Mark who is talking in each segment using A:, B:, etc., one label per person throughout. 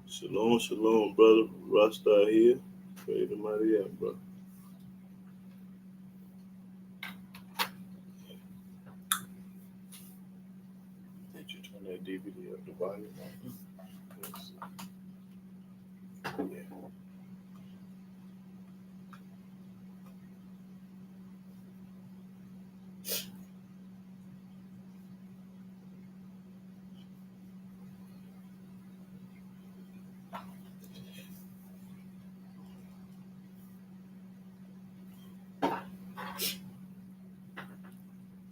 A: Shalom, shalom, brother. Rasta here. Pray to mighty out, brother. Did you turn that DVD up the volume on? Let's see. Yeah.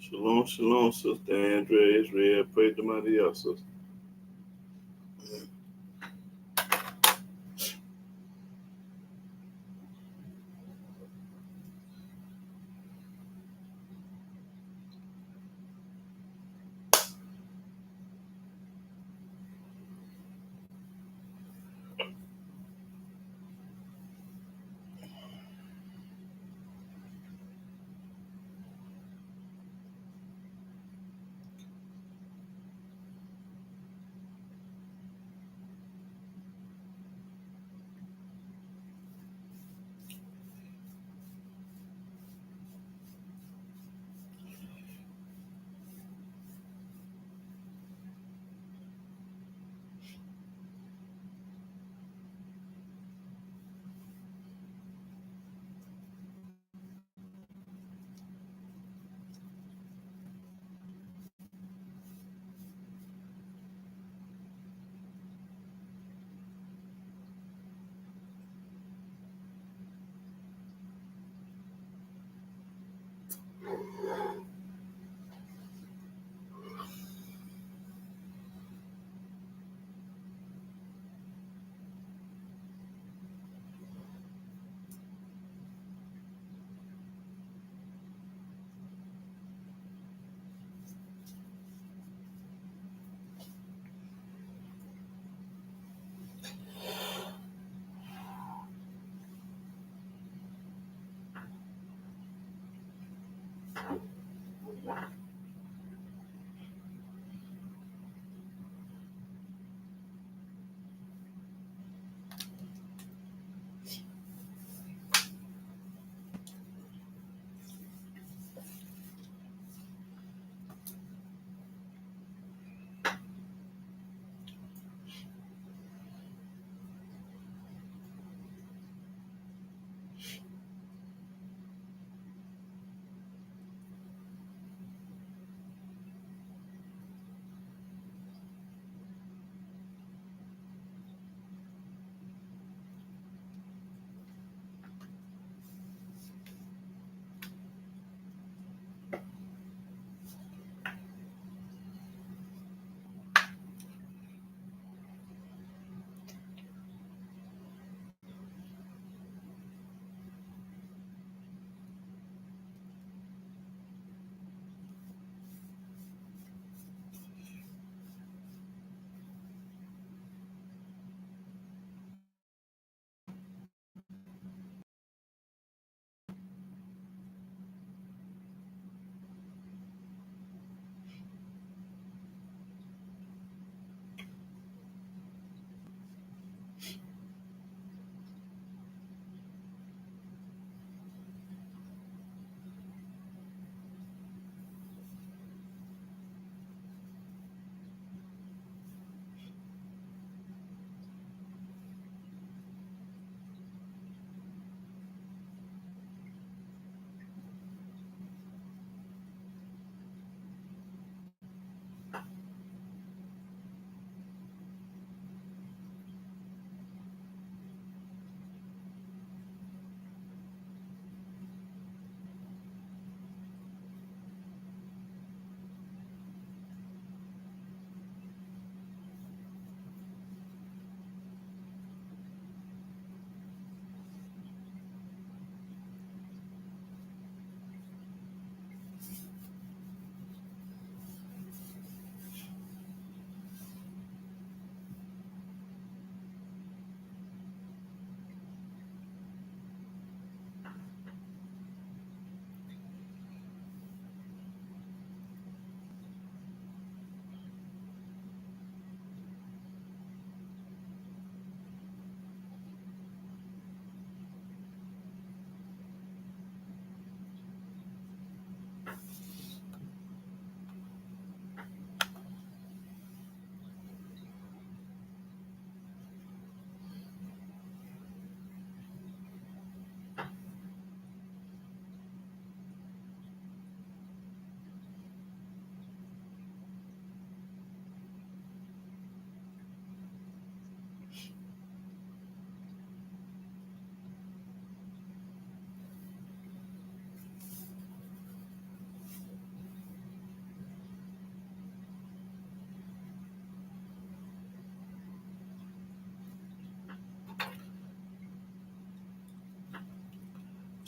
A: Shalom, shalom, Sister Andrea Israel. Pray to mighty out, sister.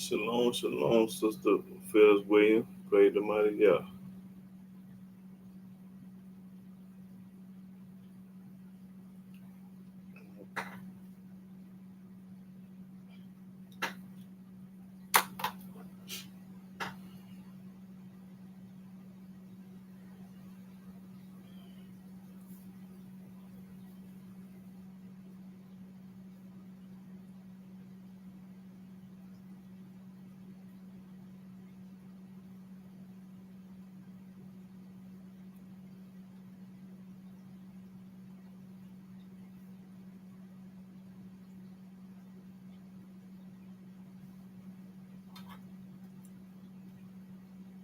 A: Shalom, shalom, Sister Phyllis Williams. Praise the mighty Yah.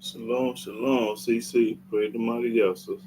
A: Shalom, shalom, CC. Praise the mighty Yah, sister.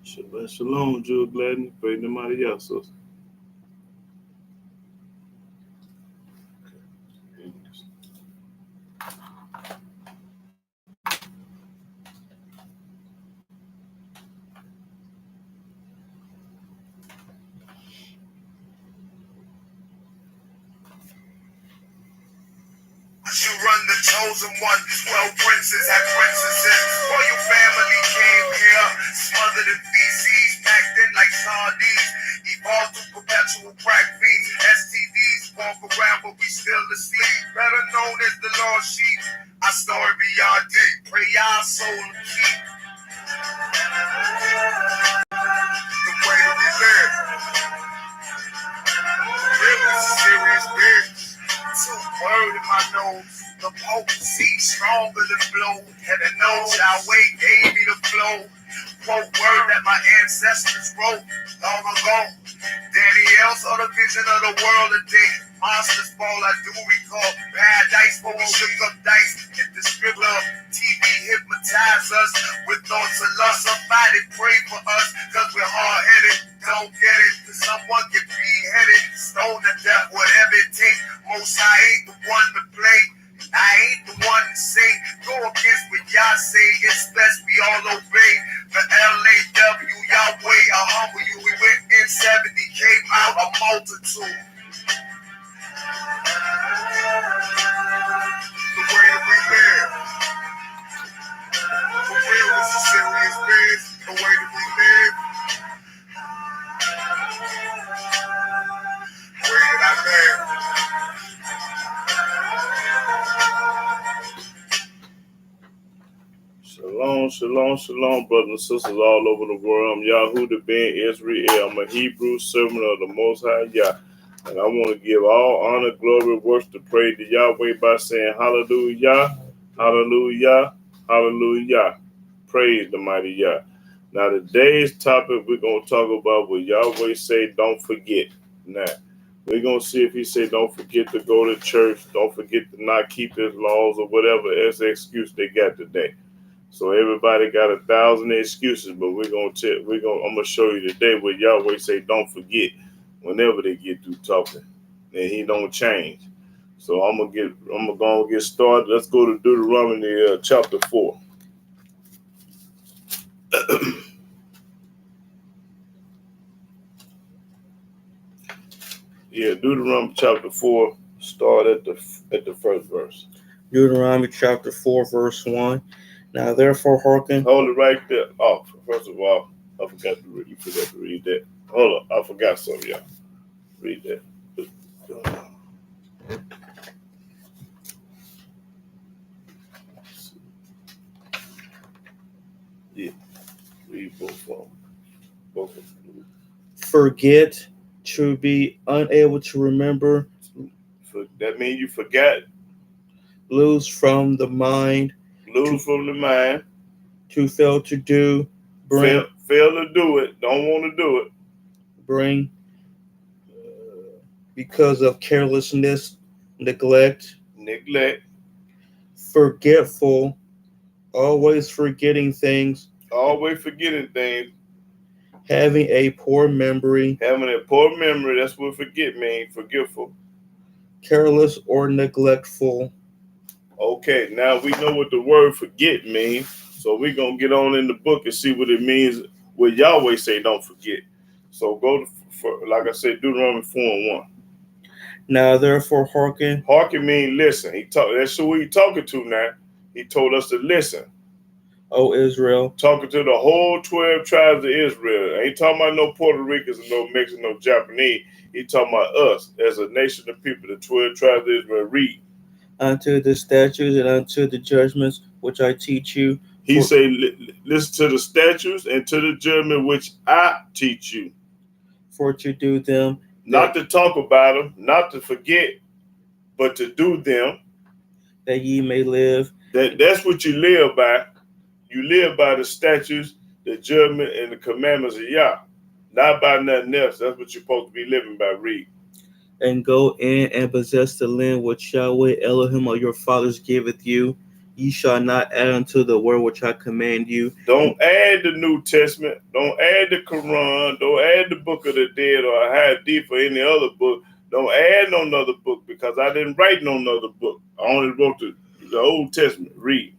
A: Shabbat shalom, Jewel Gladney. Praise the mighty Yah, sister.
B: You run the chosen one, 12 princes had princesses. All your family came here, smothered in feces, packed in like sardines. Evolved through perpetual crack fiends, STDs, walk around but we still asleep. Better known as the lost sheep. Our story beyond deep, pray our soul and keep the way that we live. Really serious business. Two word in my nose. The potency stronger than blow. Heaven knows Yahweh gave me the flow. Quote word that my ancestors wrote long ago. Daniel saw the vision of the world today. Monsters fall, I do recall. Bad dice, but we shook up dice. Hit the script up. TV hypnotize us with thoughts of lust. Somebody pray for us, cause we're hard-headed. Don't get it, cause someone get beheaded. Stone to death, whatever it takes. Most I ain't the one to play. I ain't the one to say, go against what y'all say. It's best we all obey. The LAW, Yahweh,
A: Shalom, shalom, shalom, brothers and sisters all over the world. I'm Yahudah ben Israel. I'm a Hebrew servant of the Most High Yah. And I want to give all honor, glory, worship, praise to Yahweh by saying hallelujah, hallelujah, hallelujah. Praise the mighty Yah. Now today's topic we're going to talk about what Yahweh say, don't forget. Now, we're going to see if he say don't forget to go to church, don't forget to not keep his laws or whatever as the excuse they got today. So everybody got 1,000 excuses, but I'm gonna show you today what Yahweh say don't forget whenever they get through talking. And he don't change. So I'm gonna get started. Let's go to Deuteronomy chapter 4. Yeah, Deuteronomy chapter 4, start at the first verse.
C: Deuteronomy chapter 4, verse 1. Now therefore hearken.
A: Hold it right there. Oh, first of all, I forgot to read. You forgot to read that. Hold up, I forgot something, y'all. Read that. Yeah, read both of them.
C: Forget, to be unable to remember.
A: That means you forgot.
C: Lose from the mind.
A: Lose from the mind.
C: To fail to do.
A: Fail to do it. Don't want to do it.
C: Bring. Because of carelessness, neglect. Forgetful. Always forgetting things.
A: Always forgetting things.
C: Having a poor memory.
A: Having a poor memory. That's what forget means. Forgetful.
C: Careless or neglectful.
A: Okay, now we know what the word forget means. So we're going to get on in the book and see what it means. What Yahweh say don't forget. So go to, like I said, Deuteronomy 4:1.
C: Now therefore hearken.
A: Hearken means listen. That's who he talking to now. He told us to listen.
C: O Israel.
A: Talking to the whole 12 tribes of Israel. Ain't talking about no Puerto Ricans and no Mexicans, no Japanese. He talking about us as a nation of people, the 12 tribes of Israel. Read.
C: Unto the statutes and unto the judgments which I teach you.
A: He say, listen to the statutes and to the judgment which I teach you.
C: For to do them.
A: Not to talk about them, not to forget, but to do them.
C: That ye may live.
A: That's what you live by. You live by the statutes, the judgment, and the commandments of Yah. Not by nothing else. That's what you're supposed to be living by. Read.
C: And go in and possess the land which Yahweh Elohim of your fathers giveth you. Ye shall not add unto the word which I command you.
A: Don't add the New Testament. Don't add the Quran. Don't add the Book of the Dead or Hadith or any other book. Don't add no other book because I didn't write no other book. I only wrote the Old Testament. Read.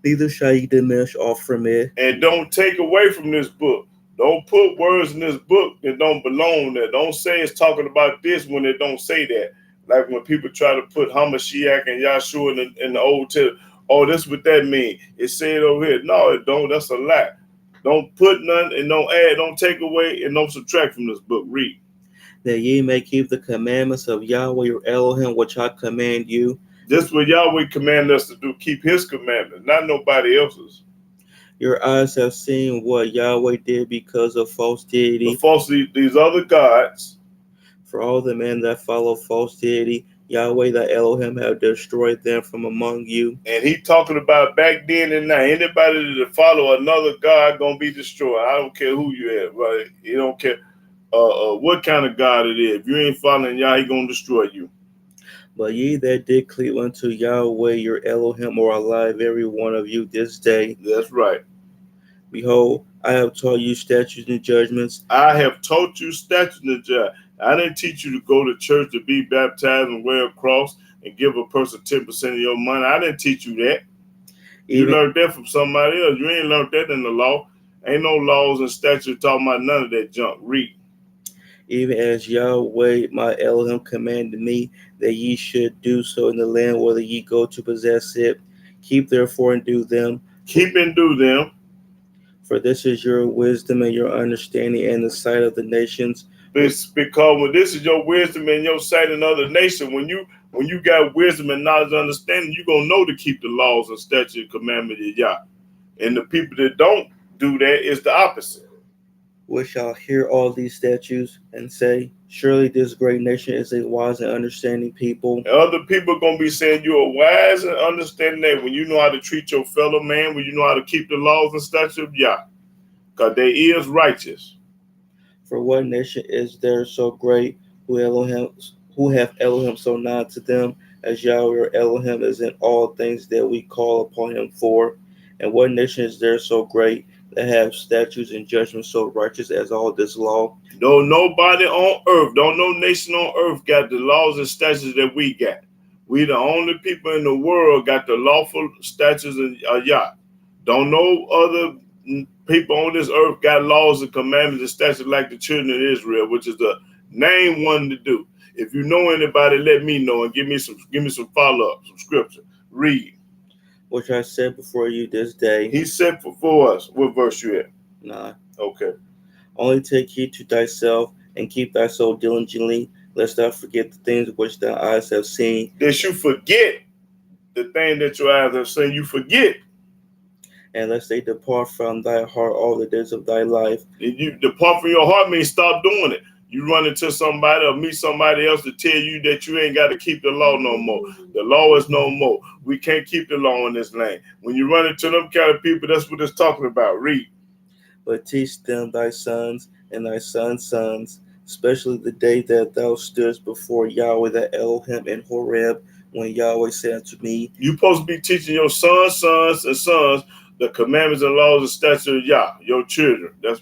C: Neither shall ye diminish off from it.
A: And don't take away from this book. Don't put words in this book that don't belong there. Don't say it's talking about this when it don't say that. Like when people try to put Hamashiach and Yahshua in the Old Testament. Oh, that's what that means. It said over here. No, it don't. That's a lie. Don't put none and don't add, don't take away, and don't subtract from this book. Read.
C: That ye may keep the commandments of Yahweh your Elohim which I command you.
A: This is what Yahweh commanded us to do. Keep his commandments, not nobody else's.
C: Your eyes have seen what Yahweh did because of false deity.
A: These other gods.
C: For all the men that follow false deity, Yahweh thy Elohim have destroyed them from among you.
A: And he talking about back then and now. Anybody that follow another God gonna be destroyed. I don't care who you are, right? You don't care what kind of God it is. If you ain't following Yah, he gonna destroy you.
C: But ye that did cleave unto Yahweh your Elohim are alive, every one of you this day.
A: That's right.
C: Behold, I have taught you statutes and judgments.
A: I have taught you statutes and judgments. I didn't teach you to go to church to be baptized and wear a cross and give a person 10% of your money. I didn't teach you that. You learned that from somebody else. You ain't learned that in the law. Ain't no laws and statutes talking about none of that junk. Read.
C: Even as Yahweh my Elohim commanded me that ye should do so in the land whither ye go to possess it. Keep therefore and do them.
A: Keep and do them.
C: For this is your wisdom and your understanding in the sight of the nations.
A: Because when this is your wisdom and your sight in other nations, when you got wisdom and knowledge and understanding, you're going to know to keep the laws and statutes and commandments of Yah. And the people that don't do that is the opposite.
C: which shall hear all these statutes and say, surely this great nation is a wise and understanding people.
A: And other people going to be saying you are wise and understanding that when you know how to treat your fellow man, when you know how to keep the laws and statutes of Yah. Because they is righteous.
C: For what nation is there so great who have Elohim so nigh to them as Yahweh or Elohim is in all things that we call upon him for? And what nation is there so great that have statutes and judgments so righteous as all this law?
A: Don't nobody on earth, don't no nation on earth got the laws and statutes that we got. We the only people in the world got the lawful statutes of Yah. Don't no other people on this earth got laws and commandments and statutes like the children of Israel, which is the main one to do. If you know anybody, let me know and give me some follow-up, some scripture. Read.
C: Which I said before you this day.
A: He said for us. What verse you at?
C: 9.
A: Okay.
C: Only take heed to thyself and keep thy soul diligently, lest thou forget the things which thy eyes have seen.
A: That you forget the thing that your eyes have seen, you forget.
C: And lest they depart from thy heart all the days of thy life.
A: If you depart from your heart means stop doing it. You run into somebody or meet somebody else to tell you that you ain't got to keep the law no more. The law is no more. We can't keep the law in this land. When you run into them kind of people, that's what it's talking about. Read.
C: But teach them thy sons and thy sons' sons, especially the day that thou stoodest before Yahweh thy Elohim in Horeb, when Yahweh said unto me,
A: you're supposed to be teaching your sons and sons the commandments and laws and statutes of Yah, your children. That's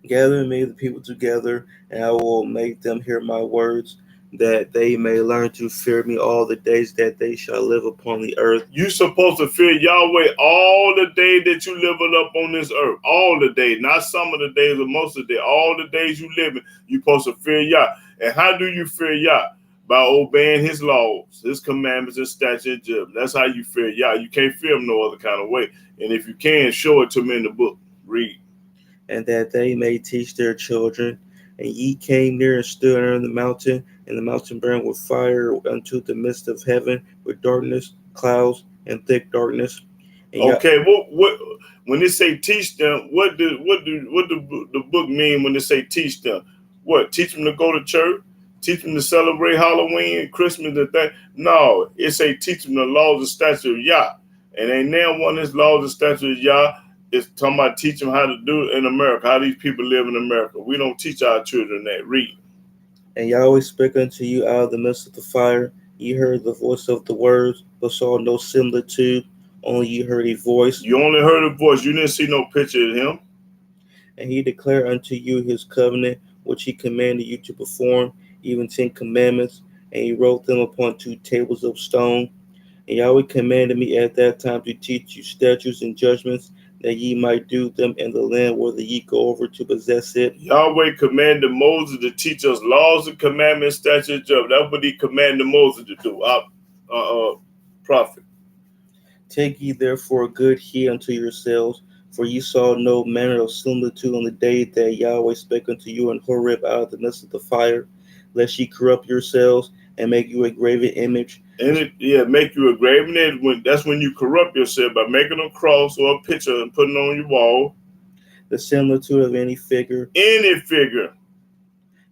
C: gather me the people together, and I will make them hear my words, that they may learn to fear me all the days that they shall live upon the earth.
A: You're supposed to fear Yahweh all the days that you living up on this earth. All the days, not some of the days or most of the days. All the days you living, you're supposed to fear Yah. And how do you fear Yah? By obeying his laws, his commandments and statutes and judgments. That's how you fear Yah. You can't fear him no other kind of way. And if you can, show it to me in the book. Read.
C: And that they may teach their children. And ye came near and stood under the mountain, and the mountain burned with fire unto the midst of heaven, with darkness, clouds, and thick darkness. And
A: okay, what when they say teach them, what the book mean when they say teach them? What, teach them to go to church? Teach them to celebrate Halloween, Christmas, and thing? No, it say teach them the laws and statutes of Yah. And ain't now one of his laws and statutes of Yah is talking about teach them how to do it in America, how these people live in America. We don't teach our children that. Read.
C: And Yahweh spake unto you out of the midst of the fire. Ye heard the voice of the words, but saw no similitude. Only ye heard a voice.
A: You only heard a voice. You didn't see no picture of him.
C: And he declared unto you his covenant, which he commanded you to perform, even 10 commandments. And he wrote them upon 2 tables of stone. And Yahweh commanded me at that time to teach you statutes and judgments, that ye might do them in the land whether ye go over to possess it.
A: Yahweh commanded Moses to teach us laws and commandments, statutes, judgments. That's what he commanded Moses to do. Prophet.
C: Take ye therefore good heed unto yourselves, for ye saw no manner of similitude on the day that Yahweh spake unto you in Horeb out of the midst of the fire, lest ye corrupt yourselves and make you a graven image.
A: And make you a graven image. That's when you corrupt yourself by making a cross or a picture and putting it on your wall.
C: The similitude of any figure.
A: Any figure.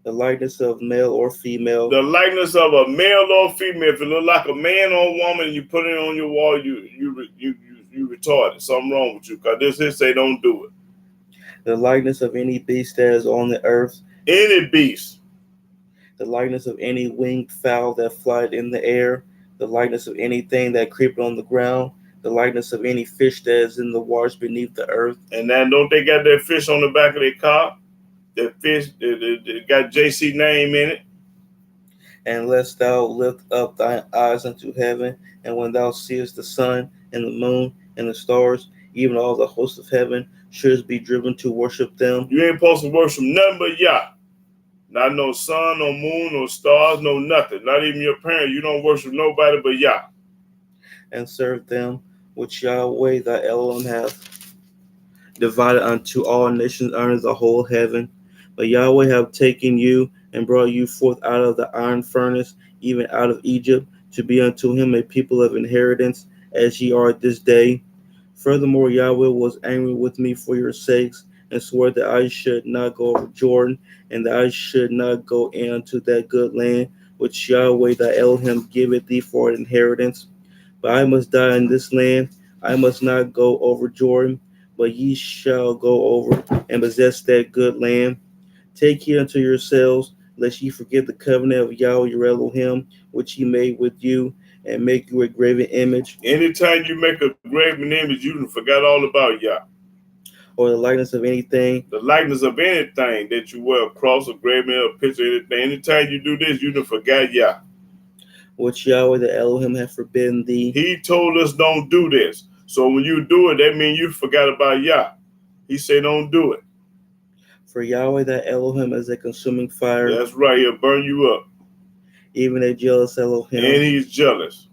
C: The likeness of male or female.
A: The likeness of a male or female. If it look like a man or a woman, and you put it on your wall, you retarded. Something wrong with you. Because this say don't do it.
C: The likeness of any beast that is on the earth.
A: Any beast.
C: The likeness of any winged fowl that flieth in the air. The likeness of anything that creepeth on the ground. The likeness of any fish that is in the waters beneath the earth.
A: And then don't they got that fish on the back of their car? That fish it got JC name in it.
C: And lest thou lift up thine eyes unto heaven, and when thou seest the sun and the moon and the stars, even all the hosts of heaven, shouldst be driven to worship them.
A: You ain't supposed to worship nothing but Yah. Not no sun, no moon, no stars, no nothing. Not even your parents. You don't worship nobody but Yah.
C: And serve them which Yahweh thy Elohim hath divided unto all nations under the whole heaven. But Yahweh have taken you and brought you forth out of the iron furnace, even out of Egypt, to be unto him a people of inheritance, as ye are this day. Furthermore, Yahweh was angry with me for your sakes, and swore that I should not go over Jordan, and that I should not go into that good land which Yahweh thy Elohim giveth thee for an inheritance. But I must die in this land. I must not go over Jordan, but ye shall go over and possess that good land. Take heed unto yourselves, lest ye forget the covenant of Yahweh your Elohim, which he made with you, and make you a graven image,
A: Anytime you make a graven image, you done forgot all about Yah.
C: or the likeness of anything,
A: The likeness of anything that you wear, a cross, a graven, a picture, anything. Anytime you do this, you done forgot Yah.
C: which Yahweh the Elohim hath forbidden thee.
A: He told us don't do this. So when you do it, that means you forgot about Yah. He said don't do it.
C: For Yahweh thy Elohim is a consuming fire,
A: That's right, he'll burn you up.
C: even a jealous Elohim.
A: And he's jealous.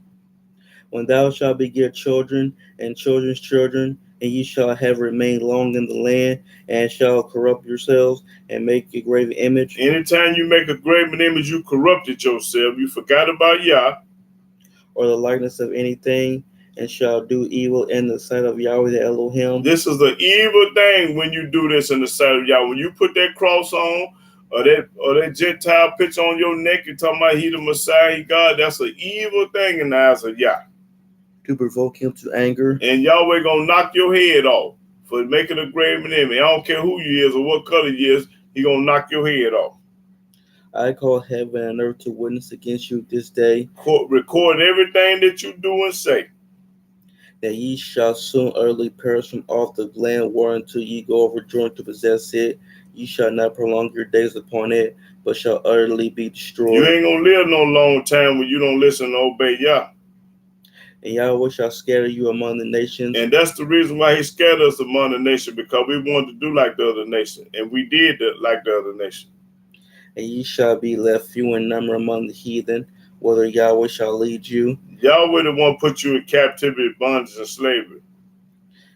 C: When thou shalt beget children and children's children, and ye shall have remained long in the land, and shall corrupt yourselves, and make a graven image,
A: Anytime you make a graven image, you corrupted yourself. You forgot about Yah.
C: or the likeness of anything, and shall do evil in the sight of Yahweh the Elohim.
A: This is an evil thing when you do this in the sight of Yah. When you put that cross on, or that Gentile picture on your neck, you're talking about he the Messiah, he God, that's an evil thing in the eyes of Yah.
C: To provoke him to anger.
A: And Yahweh gonna knock your head off for making a graven image. I don't care who you is or what color you is, he gonna knock your head off.
C: I call heaven and earth to witness against you this day,
A: Record everything that you do and say,
C: that ye shall soon utterly perish from off the land whereunto ye go over Jordan to possess it. Ye shall not prolong your days upon it, but shall utterly be destroyed.
A: You ain't gonna live no long time when you don't listen and obey Yah.
C: And Yahweh shall scatter you among the nations.
A: And that's the reason why he scattered us among the nation, because we wanted to do like the other nation. And we did like the other nation.
C: And ye shall be left few in number among the heathen, whither Yahweh shall lead you.
A: Yahweh the one put you in captivity, bondage, and slavery.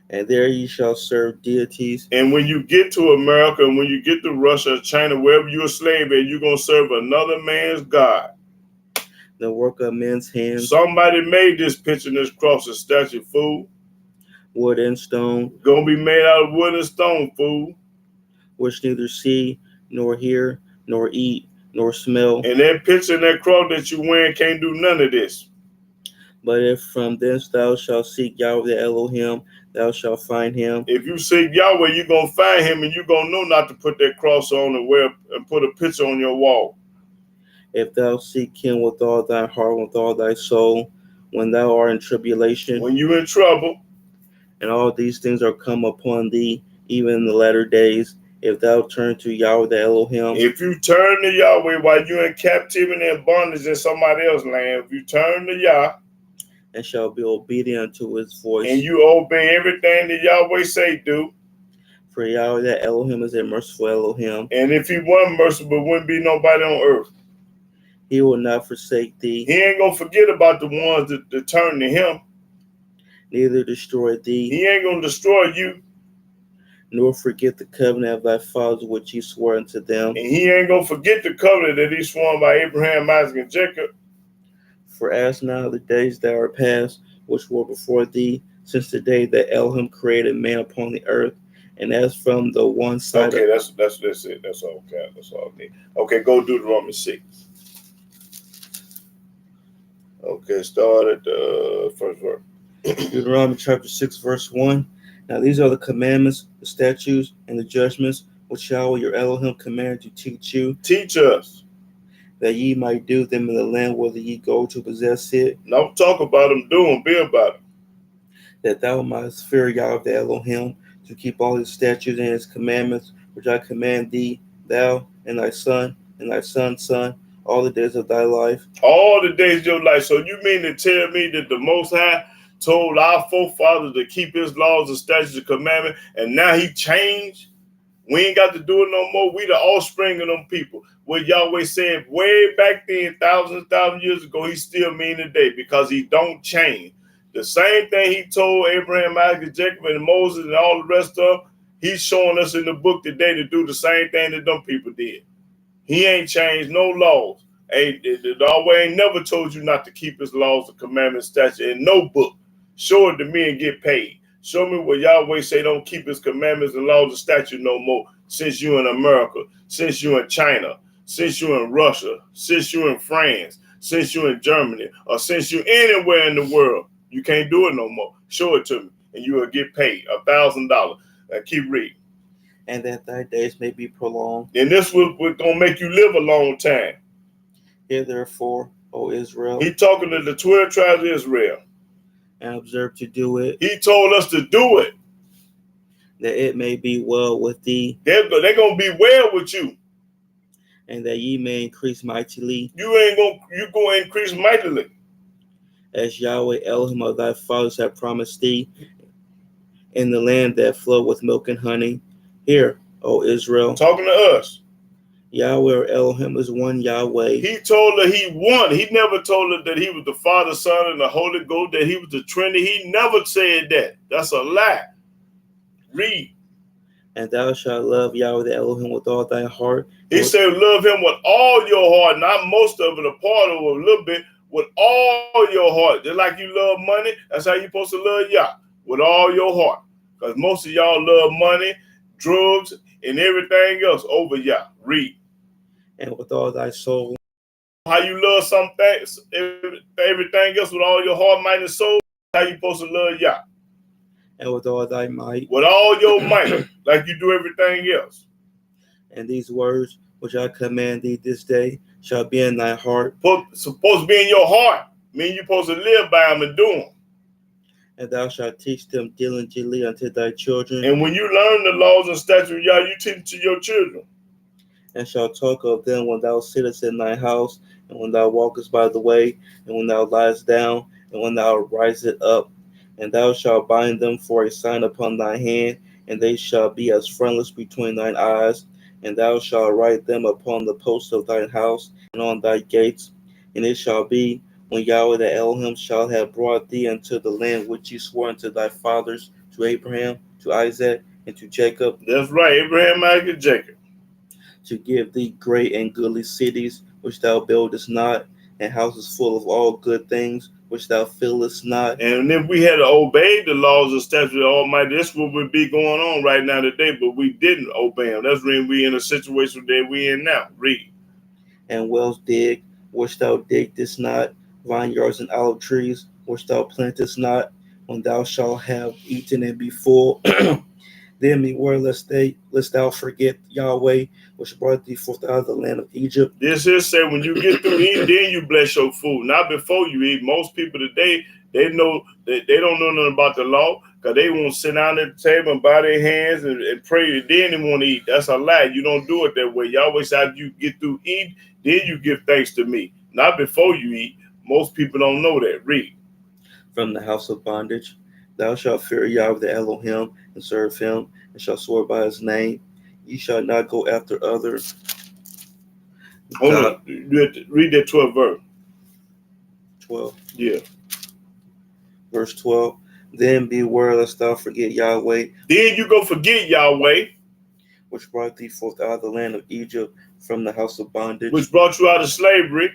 C: And there ye shall serve deities.
A: And when you get to America, and when you get to Russia, China, wherever you're a slave at, you're going to serve another man's God.
C: The work of men's hands.
A: Somebody made this picture and this cross and statue, fool.
C: Wood and stone.
A: Going to be made out of wood and stone, fool.
C: Which neither see, nor hear, nor eat, nor smell.
A: And that picture and that cross that you wearing can't do none of this.
C: But if from thence thou shalt seek Yahweh the Elohim, thou shalt find him.
A: If you seek Yahweh, you're going to find him, and you're going to know not to put that cross on and put a picture on your wall.
C: If thou seek him with all thy heart, with all thy soul, when thou art in tribulation,
A: when you're in trouble,
C: and all these things are come upon thee, even in the latter days, if thou turn to Yahweh the Elohim.
A: If you turn to Yahweh while you're in captivity and bondage in somebody else's land, if you turn to Yah,
C: and shall be obedient to his voice,
A: and you obey everything that Yahweh say do.
C: For Yahweh that Elohim is a merciful Elohim.
A: And if he wasn't merciful, wouldn't be nobody on earth.
C: He will not forsake thee.
A: He ain't gonna forget about the ones that turn to him.
C: Neither destroy thee.
A: He ain't gonna destroy you.
C: Nor forget the covenant of thy fathers which he swore unto them.
A: And he ain't gonna forget the covenant that he swore by Abraham, Isaac, and Jacob.
C: For as now the days that are past, which were before thee, since the day that Elohim created man upon the earth, and as from the one side.
A: Okay, that's it. That's all. Okay, that's all I need. Okay, go Deuteronomy 6. Okay, start at the first verse.
C: Deuteronomy chapter 6, verse 1. Now these are the commandments, the statutes, and the judgments which Yahweh your Elohim commanded to teach you.
A: Teach us.
C: That ye might do them in the land whither ye go to possess it.
A: Don't talk about them, do them, be about them.
C: That thou mightest fear Yahweh the Elohim, to keep all his statutes and his commandments, which I command thee, thou and thy son, and thy son's son, all the days of thy life.
A: All the days of your life. So you mean to tell me that the Most High told our forefathers to keep his laws and statutes and commandments, and now he changed? We ain't got to do it no more. We the offspring of them people. What Yahweh said way back then, thousands years ago, he still mean today, because he don't change. The same thing he told Abraham, Isaac, Jacob, and Moses and all the rest of them, he's showing us in the book today to do the same thing that them people did. He ain't changed no laws. Yahweh ain't never told you not to keep his laws and commandments, statutes in no book. Show it to me and get paid. Show me where Yahweh say don't keep his commandments and laws and statutes no more, since you in America, since you in China, since you in Russia, since you in France, since you in Germany, or since you anywhere in the world. You can't do it no more. Show it to me, and you will get paid $1,000. And keep reading.
C: And that thy days may be prolonged.
A: And this was going to make you live a long time.
C: Hear therefore, O Israel,
A: He talking to the 12 tribes of Israel.
C: and observe to do it,
A: He told us to do it.
C: that it may be well with thee,
A: They're going to be well with you.
C: and that ye may increase mightily,
A: You going to increase mightily.
C: as Yahweh Elohim of thy fathers have promised thee, in the land that flow with milk and honey. Hear, O Israel,
A: Talking to us.
C: Yahweh Elohim is one Yahweh.
A: He told her he won. He never told her that he was the Father, Son, and the Holy Ghost, that he was the Trinity. He never said that. That's a lie. Read.
C: And thou shalt love Yahweh Elohim with all thy heart.
A: He said love him with all your heart, not most of it, a part of it, a little bit, with all your heart. Just like you love money, that's how you're supposed to love Yah, with all your heart. Because most of y'all love money, drugs, and everything else over Yah. Read.
C: And with all thy soul.
A: How you love some things, everything else with all your heart, mind, and soul, how you supposed to love Yah.
C: And with all thy might.
A: With all your might, like you do everything else.
C: And these words which I command thee this day shall be in thy heart.
A: Supposed to be in your heart. Mean you're supposed to live by them and do them.
C: And thou shalt teach them diligently unto thy children.
A: And when you learn the laws and statutes of Yah, you teach it to your children.
C: And shalt talk of them when thou sittest in thy house, and when thou walkest by the way, and when thou liest down, and when thou risest up. And thou shalt bind them for a sign upon thy hand, and they shall be as frontlets between thine eyes. And thou shalt write them upon the posts of thine house, and on thy gates. And it shall be, when Yahweh the Elohim shall have brought thee into the land which he swore unto thy fathers, to Abraham, to Isaac, and to Jacob.
A: That's right, Abraham, Isaac, and Jacob.
C: To give thee great and goodly cities, which thou buildest not, and houses full of all good things, which thou fillest not.
A: And if we had obeyed the laws and statutes of the Almighty, this would be going on right now today, but we didn't obey them. That's when we in a situation that we in now. Read.
C: And wells dig, which thou diggest not, vineyards and olive trees, which thou plantest not, when thou shalt have eaten and be full. Then beware lest thou forget Yahweh, which brought thee forth out of the land of Egypt.
A: This is say when you get through eating, then you bless your food, not before you eat. Most people today, they know that they don't know nothing about the law, because they won't sit down at the table and bow their hands and pray, and then they want to eat. That's a lie. You don't do it that way. Yahweh said after you get through eating, then you give thanks to me, not before you eat. Most people don't know that. Read.
C: From the house of bondage, thou shalt fear Yahweh the Elohim, and serve him, and shalt swear by his name. Ye shall not go after other.
A: Hold on. Read that 12th verse.
C: 12.
A: Yeah.
C: Verse 12. Then beware lest thou forget Yahweh.
A: Then you go forget Yahweh,
C: which brought thee forth out of the land of Egypt, from the house of bondage.
A: Which brought you out of slavery.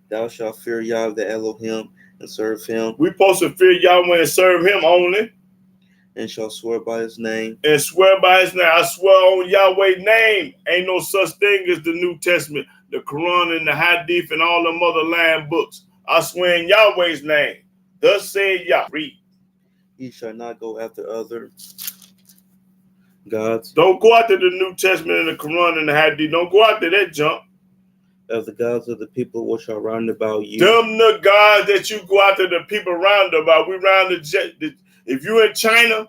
C: Thou shalt fear Yahweh the Elohim, and serve him.
A: We're supposed to fear Yahweh and serve him only.
C: And shall swear by his name.
A: And swear by his name. I swear on Yahweh's name. Ain't no such thing as the New Testament, the Quran and the Hadith and all them other line books. I swear in Yahweh's name. Thus said Yah. Read.
C: Ye shall not go after other gods.
A: Don't go after the New Testament and the Quran and the Hadith. Don't go after that junk.
C: Of the gods of the people which are round about you.
A: Them the gods that you go after the people round about. We round the if you're in China,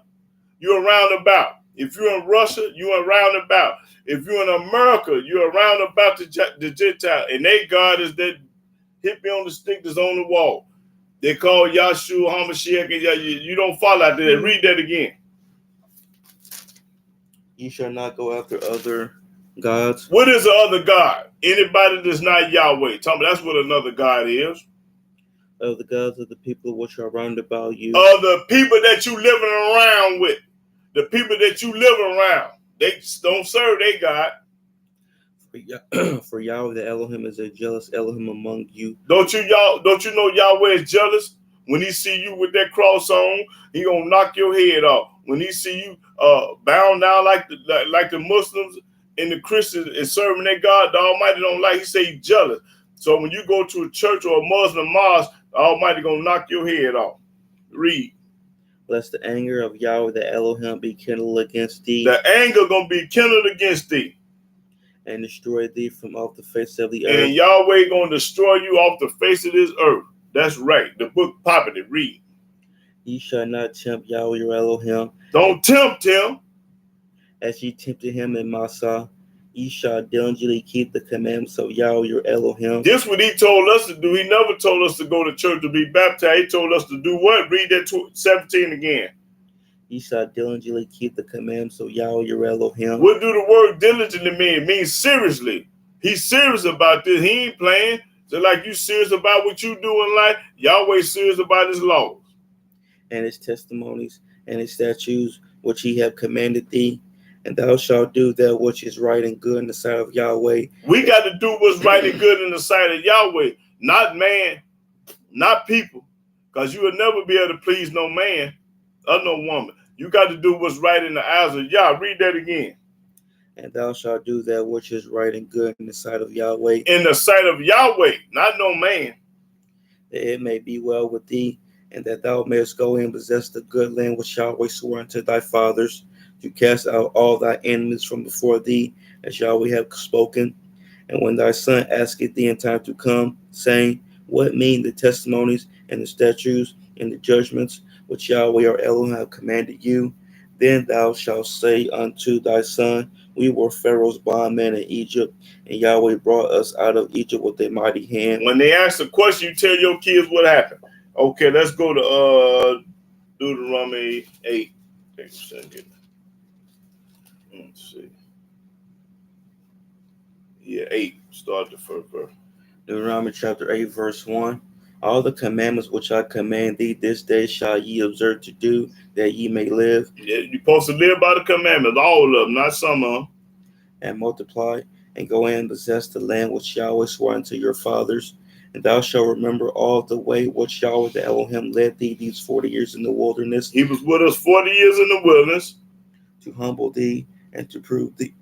A: you're around about. If you're in Russia, you're around about. If you're in America, you're around about the Gentile. And they God is that hit me on the stick that's on the wall. They call Yahshua HaMashiach. You don't fall out there. Read that again.
C: Ye shall not go after other gods.
A: What is the other God? Anybody that's not Yahweh. Tell me that's what another God is.
C: Of the gods of the people which are round about you.
A: Of the people that you living around with. The people that you live around. They don't serve their God.
C: For Yahweh the Elohim is a jealous Elohim among you.
A: Don't you know Yahweh is jealous? When he see you with that cross on, he gonna knock your head off. When he see you bound down like the Muslims and the Christians and serving their God, the Almighty don't like. He say he's jealous. So when you go to a church or a Muslim mosque, the Almighty gonna knock your head off. Read.
C: Lest the anger of Yahweh the Elohim be kindled against thee.
A: The anger gonna be kindled against thee.
C: And destroy thee from off the face of the earth.
A: And Yahweh gonna destroy you off the face of this earth. That's right. The book popping it. Read.
C: Ye shall not tempt Yahweh your Elohim.
A: Don't tempt him.
C: As ye tempted him in Massah, ye shall diligently keep the commandments of Yahweh your Elohim.
A: This what he told us to do. He never told us to go to church to be baptized. He told us to do what? Read that 17 again.
C: Ye shall diligently keep the commandments of Yahweh your Elohim.
A: What do the word diligently mean? It means seriously. He's serious about this. He ain't playing. So like you serious about what you do in life, Yahweh serious about his laws.
C: And his testimonies and his statutes which he have commanded thee. And thou shalt do that which is right and good in the sight of Yahweh.
A: We got to do what's right and good in the sight of Yahweh, not man, not people. Because you will never be able to please no man or no woman. You got to do what's right in the eyes of Yah. Read that again.
C: And thou shalt do that which is right and good in the sight of Yahweh.
A: In the sight of Yahweh, not no man.
C: That it may be well with thee, and that thou mayest go in and possess the good land which Yahweh swore unto thy fathers, to cast out all thy enemies from before thee, as Yahweh hath spoken. And when thy son asketh thee in time to come, saying, What mean the testimonies and the statutes and the judgments which Yahweh our Elohim have commanded you? Then thou shalt say unto thy son, We were Pharaoh's bondmen in Egypt, and Yahweh brought us out of Egypt with a mighty hand.
A: When they ask the question, you tell your kids what happened. Okay, let's go to Deuteronomy 8. Let's see. Yeah, 8. Start the first verse.
C: Deuteronomy chapter 8, verse 1. All the commandments which I command thee this day shall ye observe to do, that ye may live.
A: Yeah, you're supposed to live by the commandments, all of them, not some of them.
C: And multiply, and go in and possess the land which Yahweh swore unto your fathers. And thou shalt remember all the way which Yahweh the Elohim led thee these 40 years in the wilderness.
A: He was with us 40 years in the wilderness.
C: To humble thee, and to prove thee,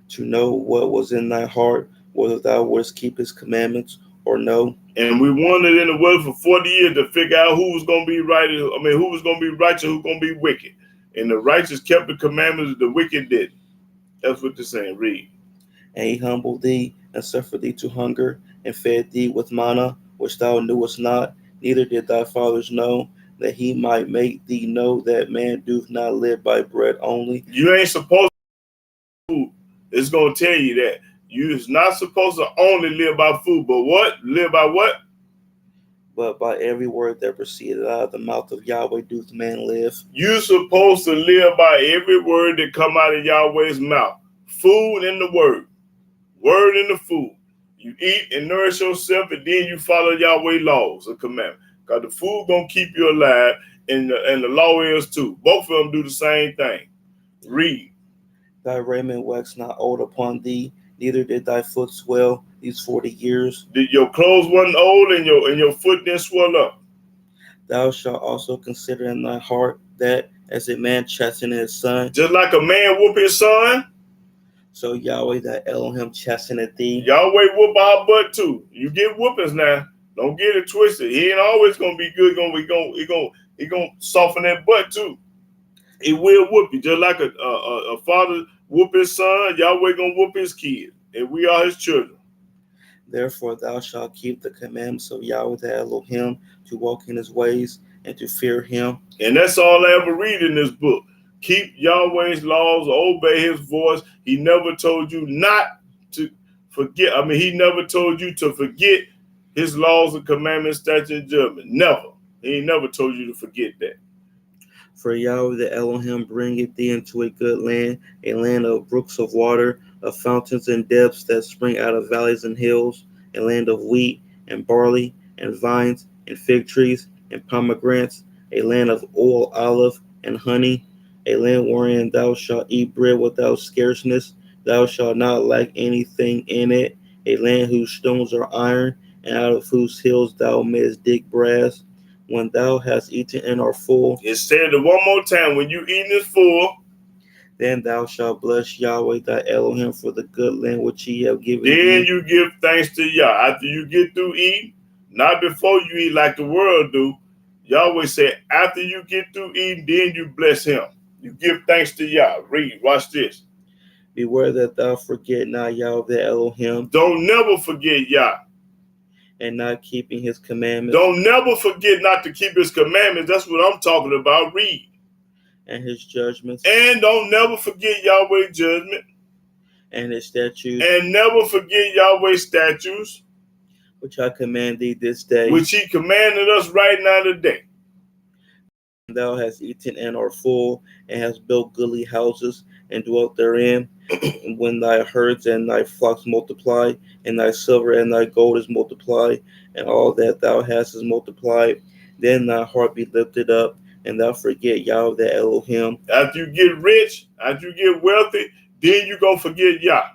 C: to know what was in thy heart, whether thou wouldst keep his commandments or no.
A: And we wandered in the wilderness for 40 years to figure out who was going to be right. Who was going to be righteous, who was going to be wicked. And the righteous kept the commandments, the wicked didn't. That's what they're saying. Read.
C: And he humbled thee, and suffered thee to hunger, and fed thee with manna, which thou knewest not, neither did thy fathers know, that he might make thee know that man doth not live by bread only.
A: You ain't supposed to food. It's going to tell you that. You're not supposed to only live by food, but what? Live by what?
C: But by every word that proceeded out of the mouth of Yahweh doth man live.
A: You're supposed to live by every word that come out of Yahweh's mouth. Food and the word. Word and the food. You eat and nourish yourself, and then you follow Yahweh's laws and commandments. Because the food going to keep you alive, and the law is too. Both of them do the same thing. Read.
C: Thy raiment waxed not old upon thee, neither did thy foot swell these 40 years.
A: Your clothes wasn't old, and your foot didn't swell up.
C: Thou shalt also consider in thy heart that as a man chasteneth his son,
A: Just like a man whoop his son,
C: so Yahweh thy Elohim chasteneth thee.
A: Yahweh whoop our butt too. You get whoopings now. Don't get it twisted. He ain't always gonna be good. He gonna soften that butt too. He will whoop you, just like a father whoop his son. Yahweh gonna whoop his kid, and we are his children.
C: Therefore thou shalt keep the commandments of Yahweh the Elohim, to walk in his ways and to fear him.
A: And that's all I ever read in this book. Keep Yahweh's laws, obey his voice. He never told you not to forget. He never told you to forget his laws and commandments, statutes, and judgment. Never. He ain't never told you to forget that.
C: For Yahweh the Elohim bringeth thee into a good land, a land of brooks of water, of fountains and depths that spring out of valleys and hills, a land of wheat and barley and vines and fig trees and pomegranates, a land of oil, olive, and honey, a land wherein thou shalt eat bread without scarceness, thou shalt not lack anything in it, a land whose stones are iron, and out of whose hills thou mayest dig brass. When thou hast eaten and art full,
A: It said it one more time. When you eating is full,
C: then thou shalt bless Yahweh thy Elohim for the good land which he hath given
A: then
C: thee.
A: you give thanks to Yah. After you get through eating, not before you eat like the world do. Yahweh said, after you get through eating, then you bless him. You give thanks to Yah. Read, watch this.
C: Beware that thou forget not Yahweh thy Elohim,
A: Don't never forget Yah.
C: and not keeping his commandments
A: Don't never forget not to keep his commandments. That's what I'm talking about. Read.
C: and his judgments
A: And don't never forget Yahweh's judgment.
C: and his statutes,
A: And never forget Yahweh's statutes,
C: which I command thee this day.
A: which he commanded us right now today.
C: Thou hast eaten and art full, and hast built goodly houses, and dwelt therein. When thy herds and thy flocks multiply, and thy silver and thy gold is multiplied, and all that thou hast is multiplied, then thy heart be lifted up, and thou forget Yahweh the Elohim,
A: After you get rich, after you get wealthy, then you're going to forget Yah.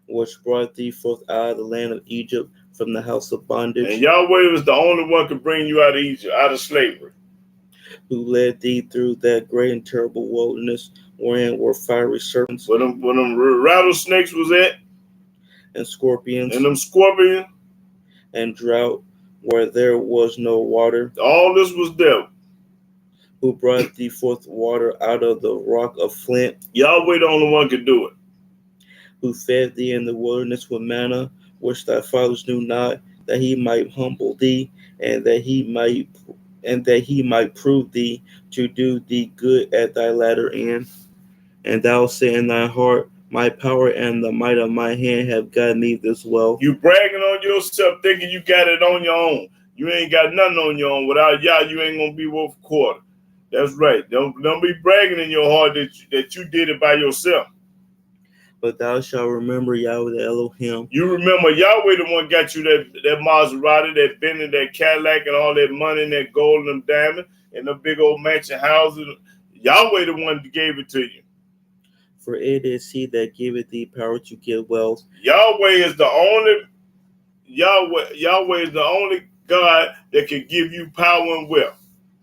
C: which brought thee forth out of the land of Egypt from the house of
A: And
C: bondage,
A: Yahweh was the only one could bring you out of Egypt, out of slavery.
C: who led thee through that great and terrible wilderness, wherein were fiery serpents
A: Where them rattlesnakes was at,
C: and scorpions
A: and them scorpions,
C: and drought, where there was no water,
A: all this was there.
C: who brought thee forth water out of the rock of flint,
A: Yahweh the only one could do it.
C: who fed thee in the wilderness with manna, which thy fathers knew not, that he might humble thee, and that he might prove thee to do thee good at thy latter end. And thou say in thy heart, my power and the might of my hand have gotten me this wealth.
A: You bragging on yourself, thinking you got it on your own. You ain't got nothing on your own. Without Yah, you ain't gonna be worth a quarter. That's right. Don't be bragging in your heart that you did it by yourself.
C: But thou shalt remember Yahweh the Elohim,
A: You remember Yahweh the one got you that Maserati, that Bentley, that Cadillac, and all that money and that gold and them diamonds and the big old mansion houses. Yahweh the one that gave it to you.
C: for it is he that giveth thee power to get wealth.
A: Yahweh is the only God that can give you power and wealth.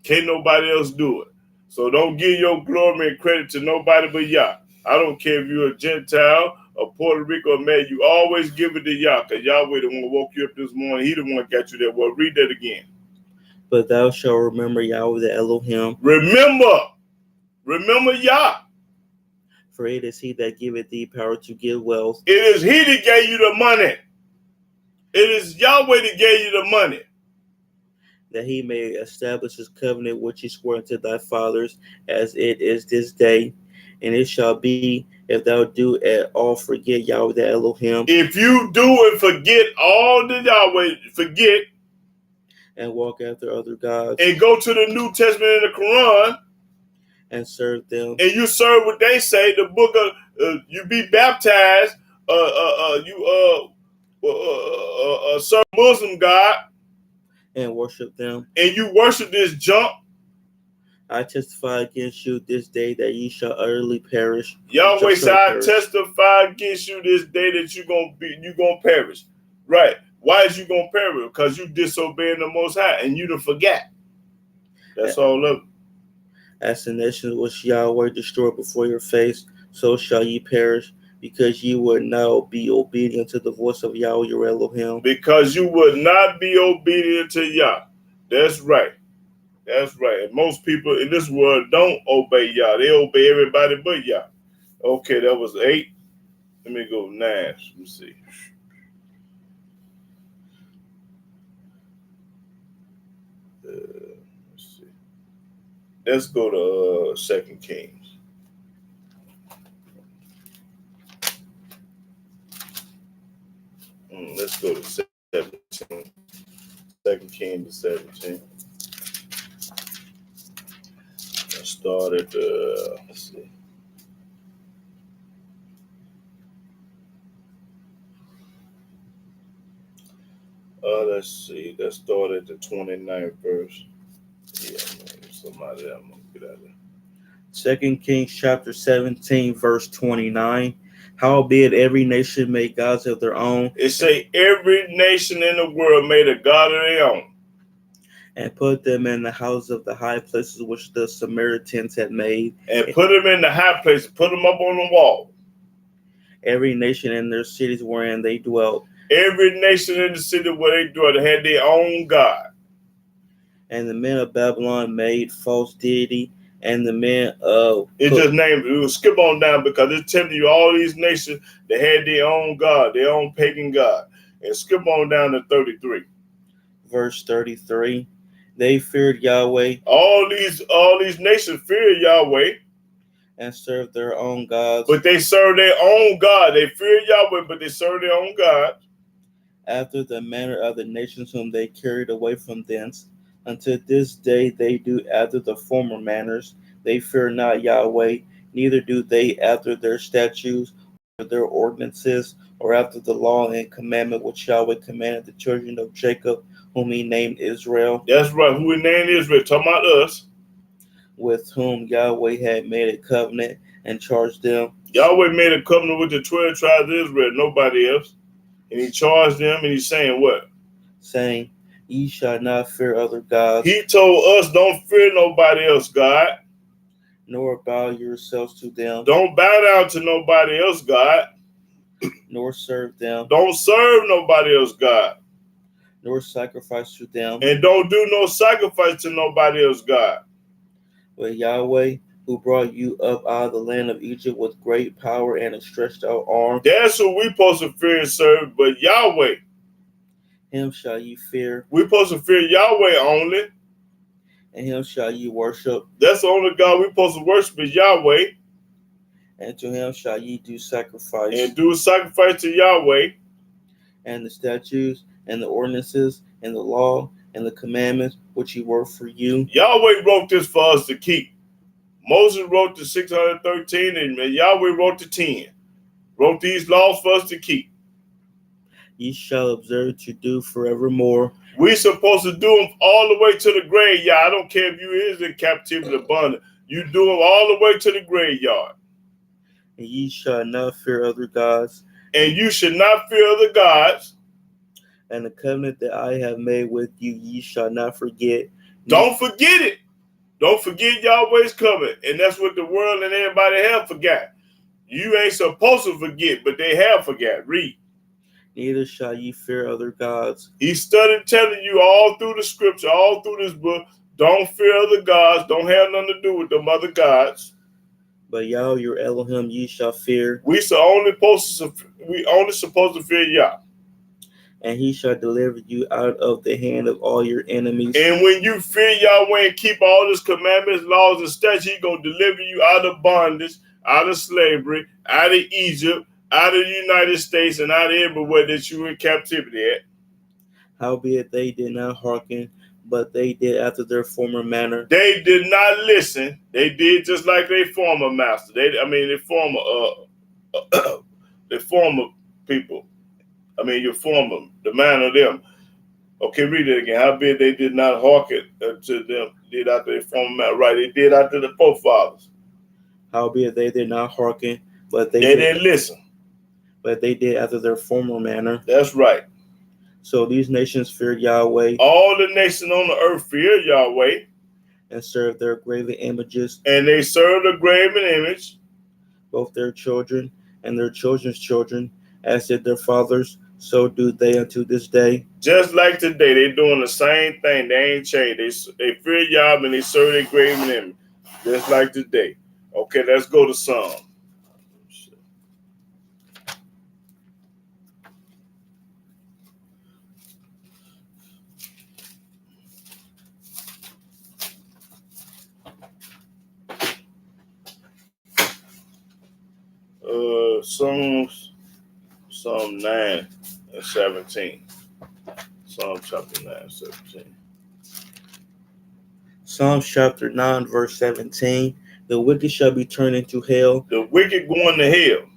A: Can't nobody else do it. So don't give your glory and credit to nobody but Yah. I don't care if you're a Gentile, a Puerto Rico man, you always give it to Yah, because Yahweh the one who woke you up this morning. He the one that got you there. Well, read that again.
C: But thou shalt remember Yahweh the Elohim.
A: Remember Yah.
C: For it is he that giveth thee power to get wealth.
A: It is he that gave you the money. It is Yahweh that gave you the money.
C: That he may establish his covenant which he swore unto thy fathers, as it is this day. And it shall be, if thou do at all forget Yahweh the Elohim,
A: If you do and forget all the Yahweh, forget,
C: and walk after other gods,
A: and go to the New Testament and the Quran,
C: and serve them,
A: and you serve what they say, the book of, you be baptized, serve Muslim God,
C: and worship them,
A: and you worship this junk,
C: I testify against you this day that ye shall utterly perish.
A: Yahweh said, I testify against you this day that you're gonna perish. Right. Why is you gonna perish? Because you disobeying the Most High and you done forget. That's all of it.
C: As the nations which Yahweh destroyed before your face, so shall ye perish, because ye would not be obedient to the voice of Yahweh your Elohim.
A: Because you would not be obedient to Yah. That's right. That's right. And most people in this world don't obey Yah. They obey everybody but Yah. Okay, that was 8. Let me go 9. Let me see. Let's see. Let's go to 2 Kings. Let's go to 17. 2 Kings 17. Let's start at let's see. Let's see. Let's start at the 29th verse. Yeah, man, somebody I'm gonna get out of there.
C: 2 Kings chapter 17, verse 29. Howbeit every nation made gods of their own,
A: It say every nation in the world made a god of their own,
C: and put them in the houses of the high places which the Samaritans had made,
A: and put them in the high places, put them up on the wall.
C: every nation in their cities wherein they dwelt.
A: Every nation in the city where they dwelt had their own god.
C: And the men of Babylon made false deity, and the men of
A: It just named it. We'll skip on down because it's telling you all these nations they had their own god, their own pagan god. And skip on down to 33.
C: verse 33. They feared Yahweh
A: All these nations feared Yahweh,
C: and served their own gods,
A: but they served their own god. They feared Yahweh, but they served their own god,
C: after the manner of the nations whom they carried away from thence. Unto this day they do after the former manners. They fear not Yahweh, neither do they after their statutes or their ordinances, or after the law and commandment which Yahweh commanded the children of Jacob, whom he named Israel.
A: That's right, who he named Israel, talking about us,
C: with whom Yahweh had made a covenant and charged them.
A: Yahweh made a covenant with the 12 tribes of Israel, nobody else. And he charged them, and he's saying what?
C: Saying, ye shall not fear other gods.
A: He told us, don't fear nobody else, God.
C: Nor bow yourselves to them.
A: Don't bow down to nobody else, God.
C: Nor serve them.
A: Don't serve nobody else, God.
C: Nor sacrifice to them.
A: And don't do no sacrifice to nobody else, God.
C: But Yahweh, who brought you up out of the land of Egypt with great power and a stretched out arm.
A: That's who we supposed to fear and serve, but Yahweh.
C: Him shall ye fear.
A: We supposed to fear Yahweh only.
C: And him shall ye worship.
A: That's the only God we supposed to worship is Yahweh.
C: And to him shall ye do sacrifice.
A: And do a sacrifice to Yahweh.
C: And the statutes and the ordinances and the law and the commandments which he wrote for you.
A: Yahweh wrote this for us to keep. Moses wrote the 613 and Yahweh wrote the 10. Wrote these laws for us to keep.
C: Ye shall observe to do forevermore.
A: We supposed to do them all the way to the graveyard. I don't care if you is in captivity or bondage. You do them all the way to the graveyard.
C: And ye shall not fear other gods.
A: And you should not fear other gods.
C: And the covenant that I have made with you, ye shall not forget.
A: Don't forget it. Don't forget Yahweh's covenant. And that's what the world and everybody have forgot. You ain't supposed to forget, but they have forgot. Read.
C: Neither shall ye fear other gods.
A: He started telling you all through the scripture, all through this book, don't fear other gods. Don't have nothing to do with them other gods.
C: But Yahweh your Elohim ye shall fear.
A: We only supposed to fear Yah.
C: And he shall deliver you out of the hand of all your enemies.
A: And when you fear Yahweh and keep all his commandments, laws, and statutes, he's going to deliver you out of bondage, out of slavery, out of Egypt, out of the United States, and out of everywhere that you were in captivity at.
C: Howbeit they did not hearken, but they did after their former manner.
A: They did not listen. They did just like their former master. Their former people. The man of them. Okay, read it again. Howbeit they did not hearken to them, did after their former manner. Right, they did after the forefathers.
C: Howbeit they did not hearken, but they
A: didn't listen.
C: But they did after their former manner.
A: That's right.
C: So these nations feared Yahweh.
A: All the nations on the earth feared Yahweh.
C: And served their graven images.
A: And they served the graven image.
C: Both their children and their children's children, as did their fathers, so do they unto this day.
A: Just like today, they're doing the same thing. They ain't changed. They fear Yahweh and they serve their graven image. Just like today. Okay, let's go to Psalm. Psalm 9 and 17. Psalm chapter 9 and 17.
C: Psalm chapter 9, verse 17. The wicked shall be turned into hell.
A: The wicked going to hell.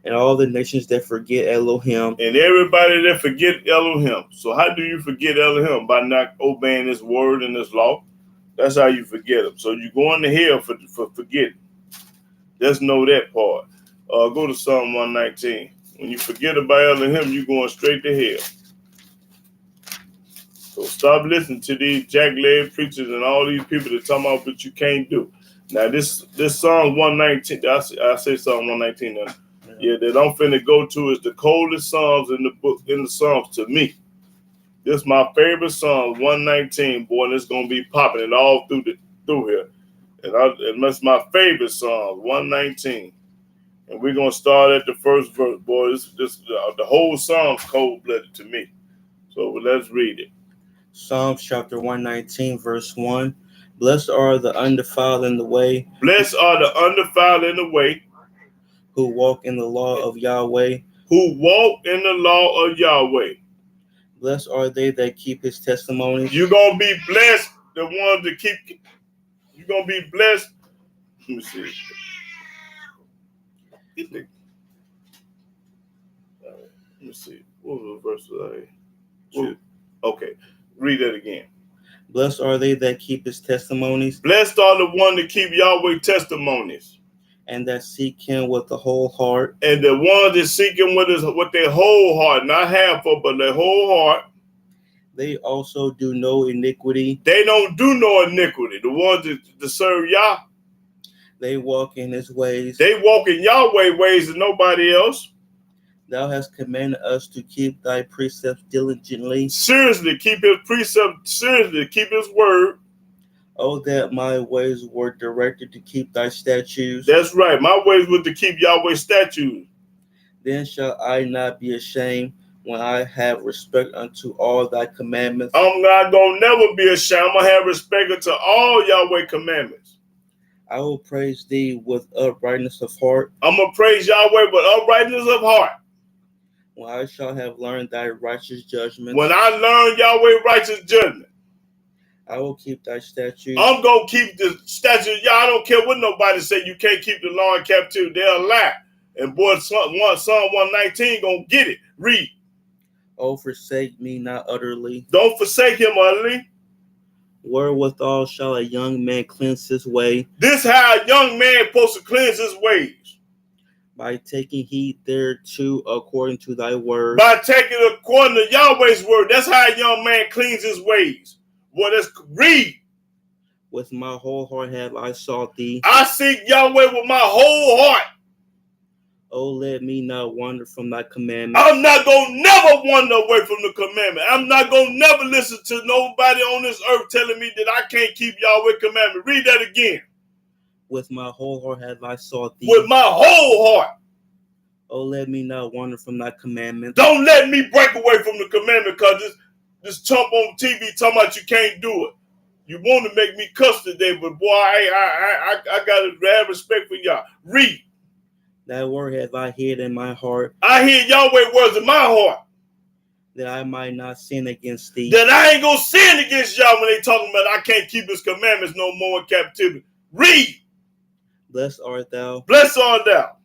C: And all the nations that forget Elohim.
A: And everybody that forget Elohim. So how do you forget Elohim? By not obeying his word and his law. That's how you forget him. So you going to hell for forgetting. Just know that part. Go to Psalm 119. When you forget about Elohim, you're going straight to hell. So stop listening to these jack-leg preachers and all these people that talk about what you can't do. Now this Psalm 119, I say Psalm 119 now. Yeah, that I'm finna go to is the coldest Psalms in the Psalms to me. This is my favorite Psalm 119, boy, and it's gonna be popping it all through here. And that's my favorite Psalm 119. And we're gonna start at the first verse, boy. The whole Psalm's cold-blooded to me. So let's read it.
C: Psalms chapter 119, verse 1. Blessed are the undefiled in the way.
A: Blessed are the undefiled in the way.
C: Who walk in the law of Yahweh.
A: Who walk in the law of Yahweh.
C: Blessed are they that keep his testimonies.
A: You're going to be blessed, the ones that keep. You're going to be blessed. Let me see. Let me see. What was the verse? Okay. Read that again.
C: Blessed are they that keep his testimonies.
A: Blessed are the one that keep Yahweh testimonies.
C: And that seek him with the whole heart.
A: And the ones that seek him with their whole heart, not half of, but their whole heart.
C: They also do no iniquity.
A: They don't do no iniquity. The ones that serve Yah.
C: They walk in his ways.
A: They walk in Yahweh ways and nobody else.
C: Thou hast commanded us to keep thy precepts diligently.
A: Seriously, keep his precepts. Seriously, keep his word.
C: Oh, that my ways were directed to keep thy statutes.
A: That's right. My ways were to keep Yahweh's statutes.
C: Then shall I not be ashamed when I have respect unto all thy commandments.
A: I'm not going to never be ashamed. I'm going to have respect unto all Yahweh commandments.
C: I will praise thee with uprightness of heart.
A: I'm going to praise Yahweh with uprightness of heart.
C: When I shall have learned thy righteous judgments.
A: When I learn Yahweh's righteous judgment.
C: I will keep thy statutes.
A: I'm going to keep the statutes. Y'all, I don't care what nobody say. You can't keep the law in captivity. They'll lie. And boy, Psalm 119 going to get it. Read.
C: Oh, forsake me not utterly.
A: Don't forsake him utterly.
C: Wherewithal shall a young man cleanse his way?
A: This how a young man supposed to cleanse his ways.
C: By taking heed thereto according to thy word.
A: By taking according to Yahweh's word. That's how a young man cleans his ways. Boy, let's read.
C: With my whole heart have I sought thee.
A: I seek Yahweh with my whole heart.
C: Oh, let me not wander from thy commandments.
A: I'm not going to never wander away from the commandment. I'm not going to never listen to nobody on this earth telling me that I can't keep Yahweh commandment. Read that again.
C: With my whole heart have I sought thee.
A: With my whole heart.
C: Oh, let me not wander from thy commandments.
A: Don't let me break away from the commandment because this chump on TV talking about you can't do it. You want to make me cuss today, but boy, I got to have respect for y'all. Read.
C: Thy word have I hid in my heart.
A: I hear Yahweh words in my heart.
C: That I might not sin against thee.
A: That I ain't going to sin against y'all when they talking about I can't keep his commandments no more in captivity. Read.
C: Blessed art thou.
A: Blessed art thou.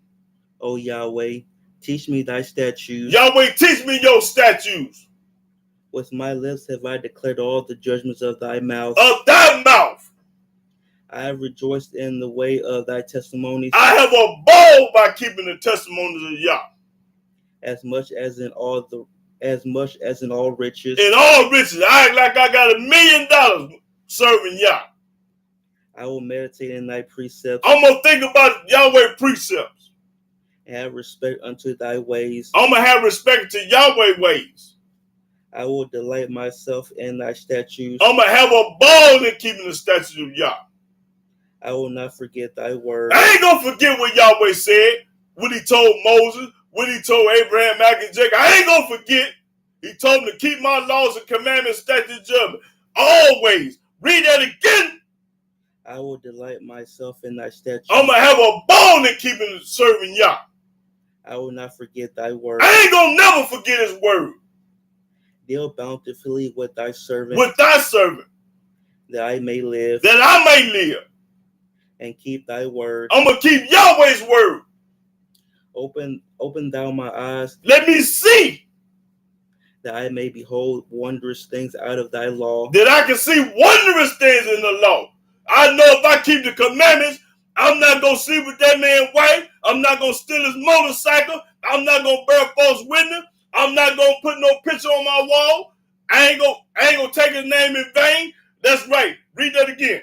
C: O Yahweh, teach me thy statutes.
A: Yahweh, teach me your statutes.
C: With my lips have I declared all the judgments of thy mouth.
A: Of thy mouth.
C: I have rejoiced in the way of thy testimonies.
A: I have a ball by keeping the testimonies of Yah.
C: As much as in all riches.
A: In all riches. I act like I got $1 million serving Yah.
C: I will meditate in thy precepts.
A: I'm going to think about Yahweh precepts.
C: And have respect unto thy ways.
A: I'm going to have respect to Yahweh ways.
C: I will delight myself in thy statutes.
A: I'm going to have a ball in keeping the statutes of Yah.
C: I will not forget thy word.
A: I ain't going to forget what Yahweh said. What he told Moses. What he told Abraham, Isaac, and Jacob. I ain't going to forget. He told them to keep my laws and commandments, statutes, judgment. Always. Read that again.
C: I will delight myself in thy statutes.
A: I'm going to have a ball in keeping serving Yah.
C: I will not forget thy word.
A: I ain't going to never forget his word.
C: Deal bountifully with thy servant.
A: With thy servant.
C: That I may live.
A: That I may live.
C: And keep thy word.
A: I'm going to keep Yahweh's word.
C: Open thou my eyes.
A: Let me see.
C: That I may behold wondrous things out of thy law.
A: That I can see wondrous things in the law. I know if I keep the commandments, I'm not going to sleep with that man's wife. I'm not going to steal his motorcycle. I'm not going to bear false witness. I'm not going to put no picture on my wall. I ain't gonna take his name in vain. That's right. Read that again.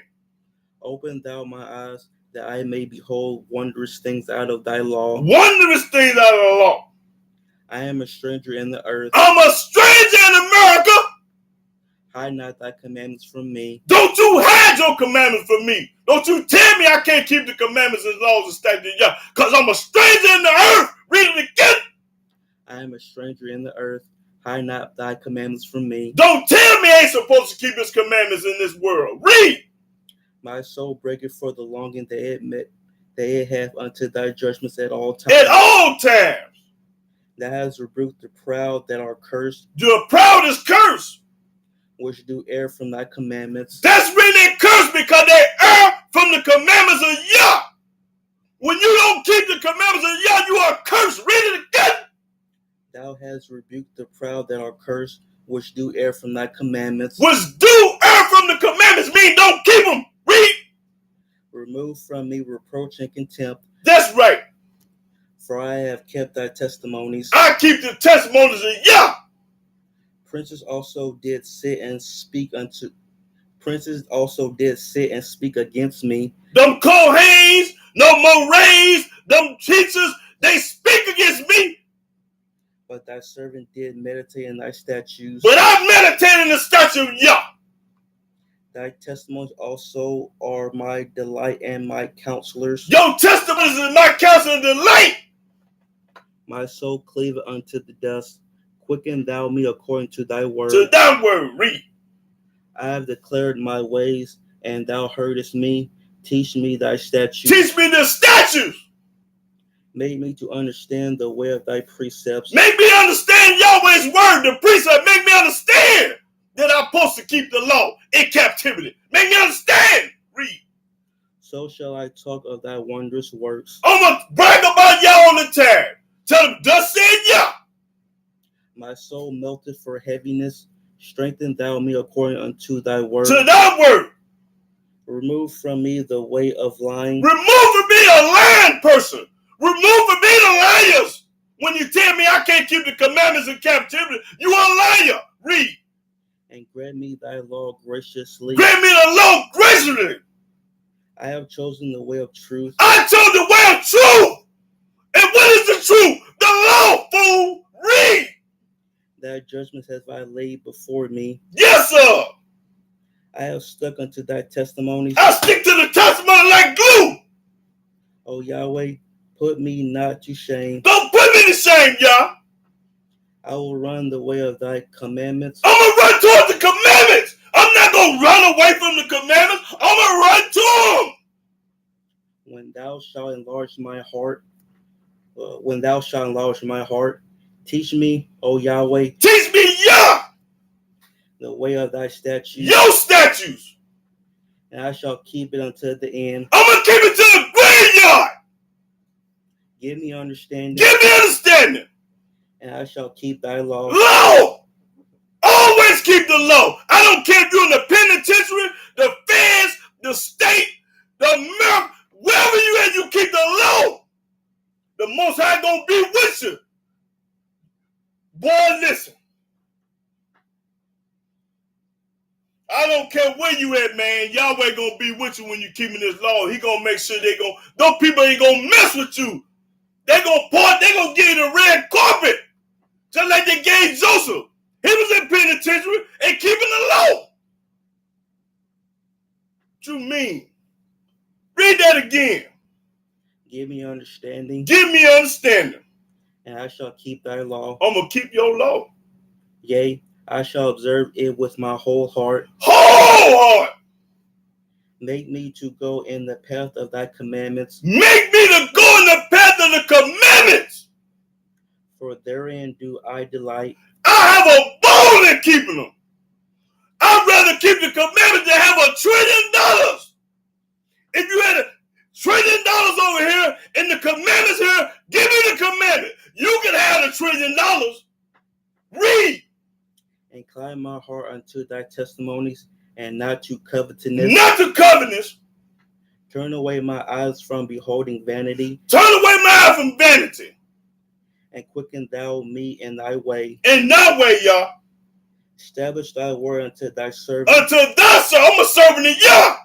C: Open thou my eyes, that I may behold wondrous things out of thy law.
A: Wondrous things out of the law.
C: I am a stranger in the earth.
A: I'm a stranger in America.
C: Hide not thy commandments from me.
A: Don't you hide your commandments from me. Don't you tell me I can't keep the commandments and laws and statutes. Yeah, because I'm a stranger in the earth. Read it again.
C: I am a stranger in the earth. Hide not thy commandments from me.
A: Don't tell me I ain't supposed to keep his commandments in this world. Read.
C: My soul breaketh for the longing that it hath unto thy judgments at all times.
A: At all times.
C: Thou hast rebuked the proud that are cursed.
A: The proud is cursed.
C: Which do err from thy commandments.
A: That's when they curse because they err from the commandments of Yah. When you don't keep the commandments of Yah, you are cursed. Read it again.
C: Thou hast rebuked the proud that are cursed, which do err from thy commandments.
A: Which do err from the commandments mean don't keep them. Read.
C: Remove from me reproach and contempt.
A: That's right.
C: For I have kept thy testimonies.
A: I keep the testimonies of Yah.
C: Princes also did sit and speak against me.
A: Them Kohanes, no Morays, them teachers, they speak against me.
C: But thy servant did meditate in thy statutes.
A: But I meditate in the statute of Yah.
C: Thy testimonies also are my delight and my counselors.
A: Your testimonies is my counsel and delight.
C: My soul cleaveth unto the dust. Quicken thou me according to thy word.
A: To thy word, read.
C: I have declared my ways, and thou heardest me. Teach me thy statutes.
A: Teach me the statutes.
C: Make me to understand the way of thy precepts.
A: Make me understand Yahweh's word, the precept. Make me understand that I'm supposed to keep the law in captivity. Make me understand. Read.
C: So shall I talk of thy wondrous works.
A: I'm going to brag about Yah all the time. Tell them, thus said Yah.
C: My soul melted for heaviness. Strengthen thou me according unto thy word.
A: To thy word.
C: Remove from me the way of lying.
A: Remove from me a lying person. Remove from me the liars. When you tell me I can't keep the commandments in captivity, you are a liar. Read.
C: And grant me thy law graciously.
A: Grant me the law graciously.
C: I have chosen the way of truth.
A: I chose the way of truth. And what is the truth? The law, fool. Read.
C: Thy judgments have I laid before me.
A: Yes, sir.
C: I have stuck unto thy testimonies.
A: I stick to the testimony like glue.
C: O Yahweh, put me not to shame.
A: Don't put me to shame, Yah.
C: I will run the way of thy commandments.
A: I'm going to run towards the commandments. I'm not going to run away from the commandments. I'm going to run to them.
C: When thou shalt enlarge my heart, teach me, O Yahweh.
A: Teach me, Yah.
C: The way of thy statutes.
A: Your statutes.
C: And I shall keep it unto the end.
A: I'm going to keep it to the graveyard.
C: Give me understanding.
A: Give me understanding.
C: And I shall keep thy law.
A: Law. Always keep the law. I don't care if you're in the penitentiary, the feds, the state, the America, wherever you at, you keep the law. The Most High going to be with you. Boy, listen. I don't care where you at, man. Yahweh going to be with you when you keeping this law. He going to make sure those people ain't going to mess with you. They going to give you the red carpet. Just like they gave Joseph. He was in penitentiary and keeping the law. What you mean? Read that again.
C: Give me understanding.
A: Give me understanding.
C: And I shall keep thy law.
A: I'm going to keep your law.
C: Yea, I shall observe it with my whole heart.
A: Whole heart.
C: Make me to go in the path of thy commandments.
A: Make me to go in the path of the commandments.
C: For therein do I delight.
A: I have a bone in keeping them. I'd rather keep the commandments than have $1 trillion. If you had $1 trillion over here and the commandments here, give me the commandment. You can have $1 trillion. Read.
C: Incline my heart unto thy testimonies, and not to covetousness.
A: Not to covetousness.
C: Turn away my eyes from beholding vanity,
A: Turn away my eye from vanity.
C: and quicken thou me in thy way.
A: In that way, y'all.
C: Establish thy word unto thy servant,
A: Until thou, sir, I'm a servant of Yah.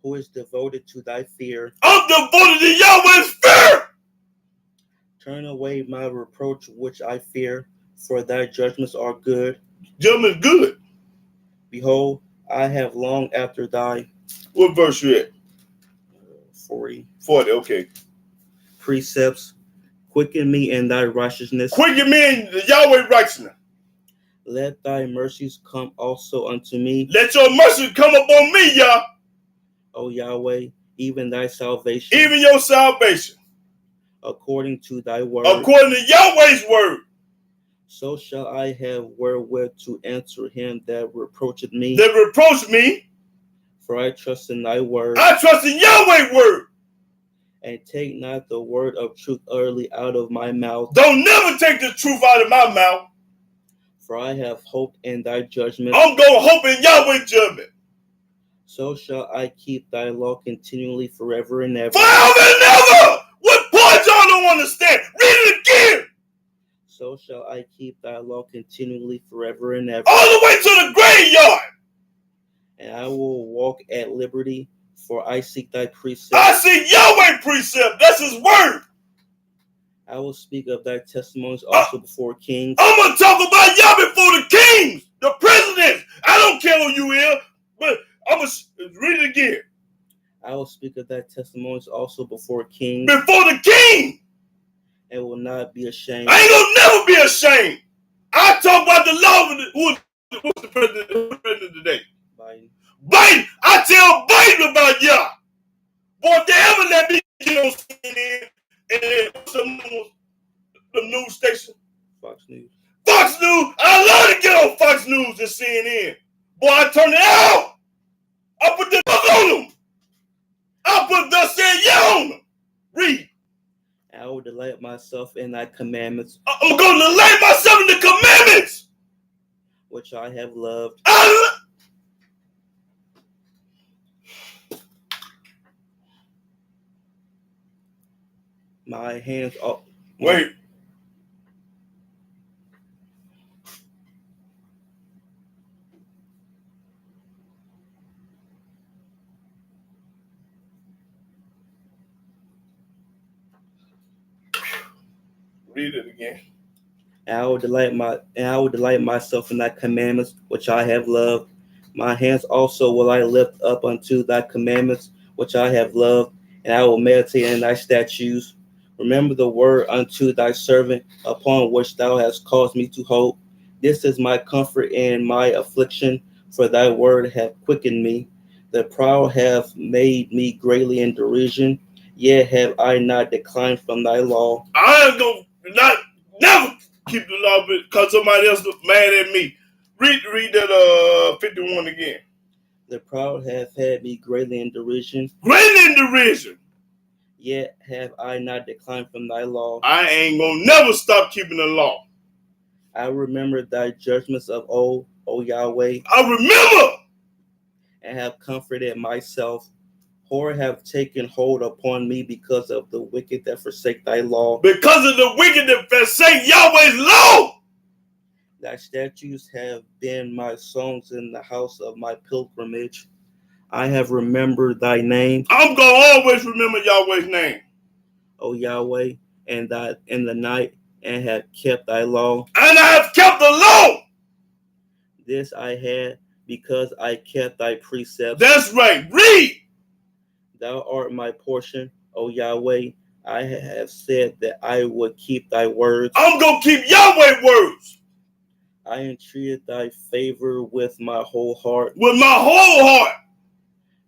C: who is devoted to thy fear.
A: I'm devoted to Yahweh's fear.
C: Turn away my reproach which I fear, for thy judgments are good.
A: Judgment good.
C: Behold, I have longed after thy
A: What verse you at?
C: 40
A: okay.
C: precepts. Quicken me in thy righteousness.
A: Quicken me in the Yahweh righteousness.
C: Let thy mercies come also unto me,
A: Let your mercy come upon me, Yah.
C: O Yahweh, even thy salvation,
A: Even your salvation.
C: according to thy word.
A: According to Yahweh's word.
C: So shall I have wherewith to answer him that reproacheth me.
A: That reproach me.
C: For I trust in thy word.
A: I trust in Yahweh's word.
C: And take not the word of truth utterly out of my mouth.
A: Don't never take the truth out of my mouth.
C: For I have hoped in thy judgment.
A: I'm going to hope in Yahweh's judgment.
C: So shall I keep thy law continually forever and ever.
A: Forever and ever. What part y'all don't understand? Read it again.
C: So shall I keep thy law continually forever and ever.
A: All the way to the graveyard.
C: And I will walk at liberty, for I seek thy precepts.
A: I see Yahweh precept. That's his word.
C: I will speak of thy testimonies also before kings.
A: I'm going to talk about Yah before the kings, the presidents. I don't care who you is, but I'm going to read it again.
C: I will speak of thy testimonies also before kings.
A: Before the king.
C: And will not be ashamed.
A: I ain't going to never be ashamed. I talk about the law. Who's the president today? Biden. I tell Biden about Yah. Boy, if they ever let me get on CNN and the news station.
C: Fox News.
A: Fox News. I love to get on Fox News and CNN. Boy, I turn it out. I put the book on them. I put the saying yeah on them. Read.
C: I will delight myself in thy commandments.
A: I'm going to delight myself in the commandments.
C: Which I have loved. My hands up.
A: Wait. Read it again.
C: And I will delight myself in thy commandments, which I have loved. My hands also will I lift up unto thy commandments, which I have loved, and I will meditate in thy statutes. Remember the word unto thy servant, upon which thou hast caused me to hope. This is my comfort in my affliction, for thy word hath quickened me. The proud have made me greatly in derision, yet have I not declined from thy law.
A: I am going to never keep the law because somebody else is mad at me. Read that 51 again.
C: The proud have had me greatly in derision.
A: Greatly in derision.
C: Yet have I not declined from thy law.
A: I ain't gonna never stop keeping the law.
C: I remember thy judgments of old, O Yahweh.
A: I remember.
C: And have comforted myself. Horror have taken hold upon me because of the wicked that forsake thy law.
A: Because of the wicked that forsake Yahweh's law.
C: Thy statutes have been my songs in the house of my pilgrimage. I have remembered thy name.
A: I'm going to always remember Yahweh's name.
C: O Yahweh, and that in the night, and have kept thy law.
A: And I have kept the law.
C: This I had because I kept thy precepts.
A: That's right. Read.
C: Thou art my portion, O Yahweh. I have said that I would keep thy words.
A: I'm going to keep Yahweh's words.
C: I entreated thy favor with my whole heart.
A: With my whole heart.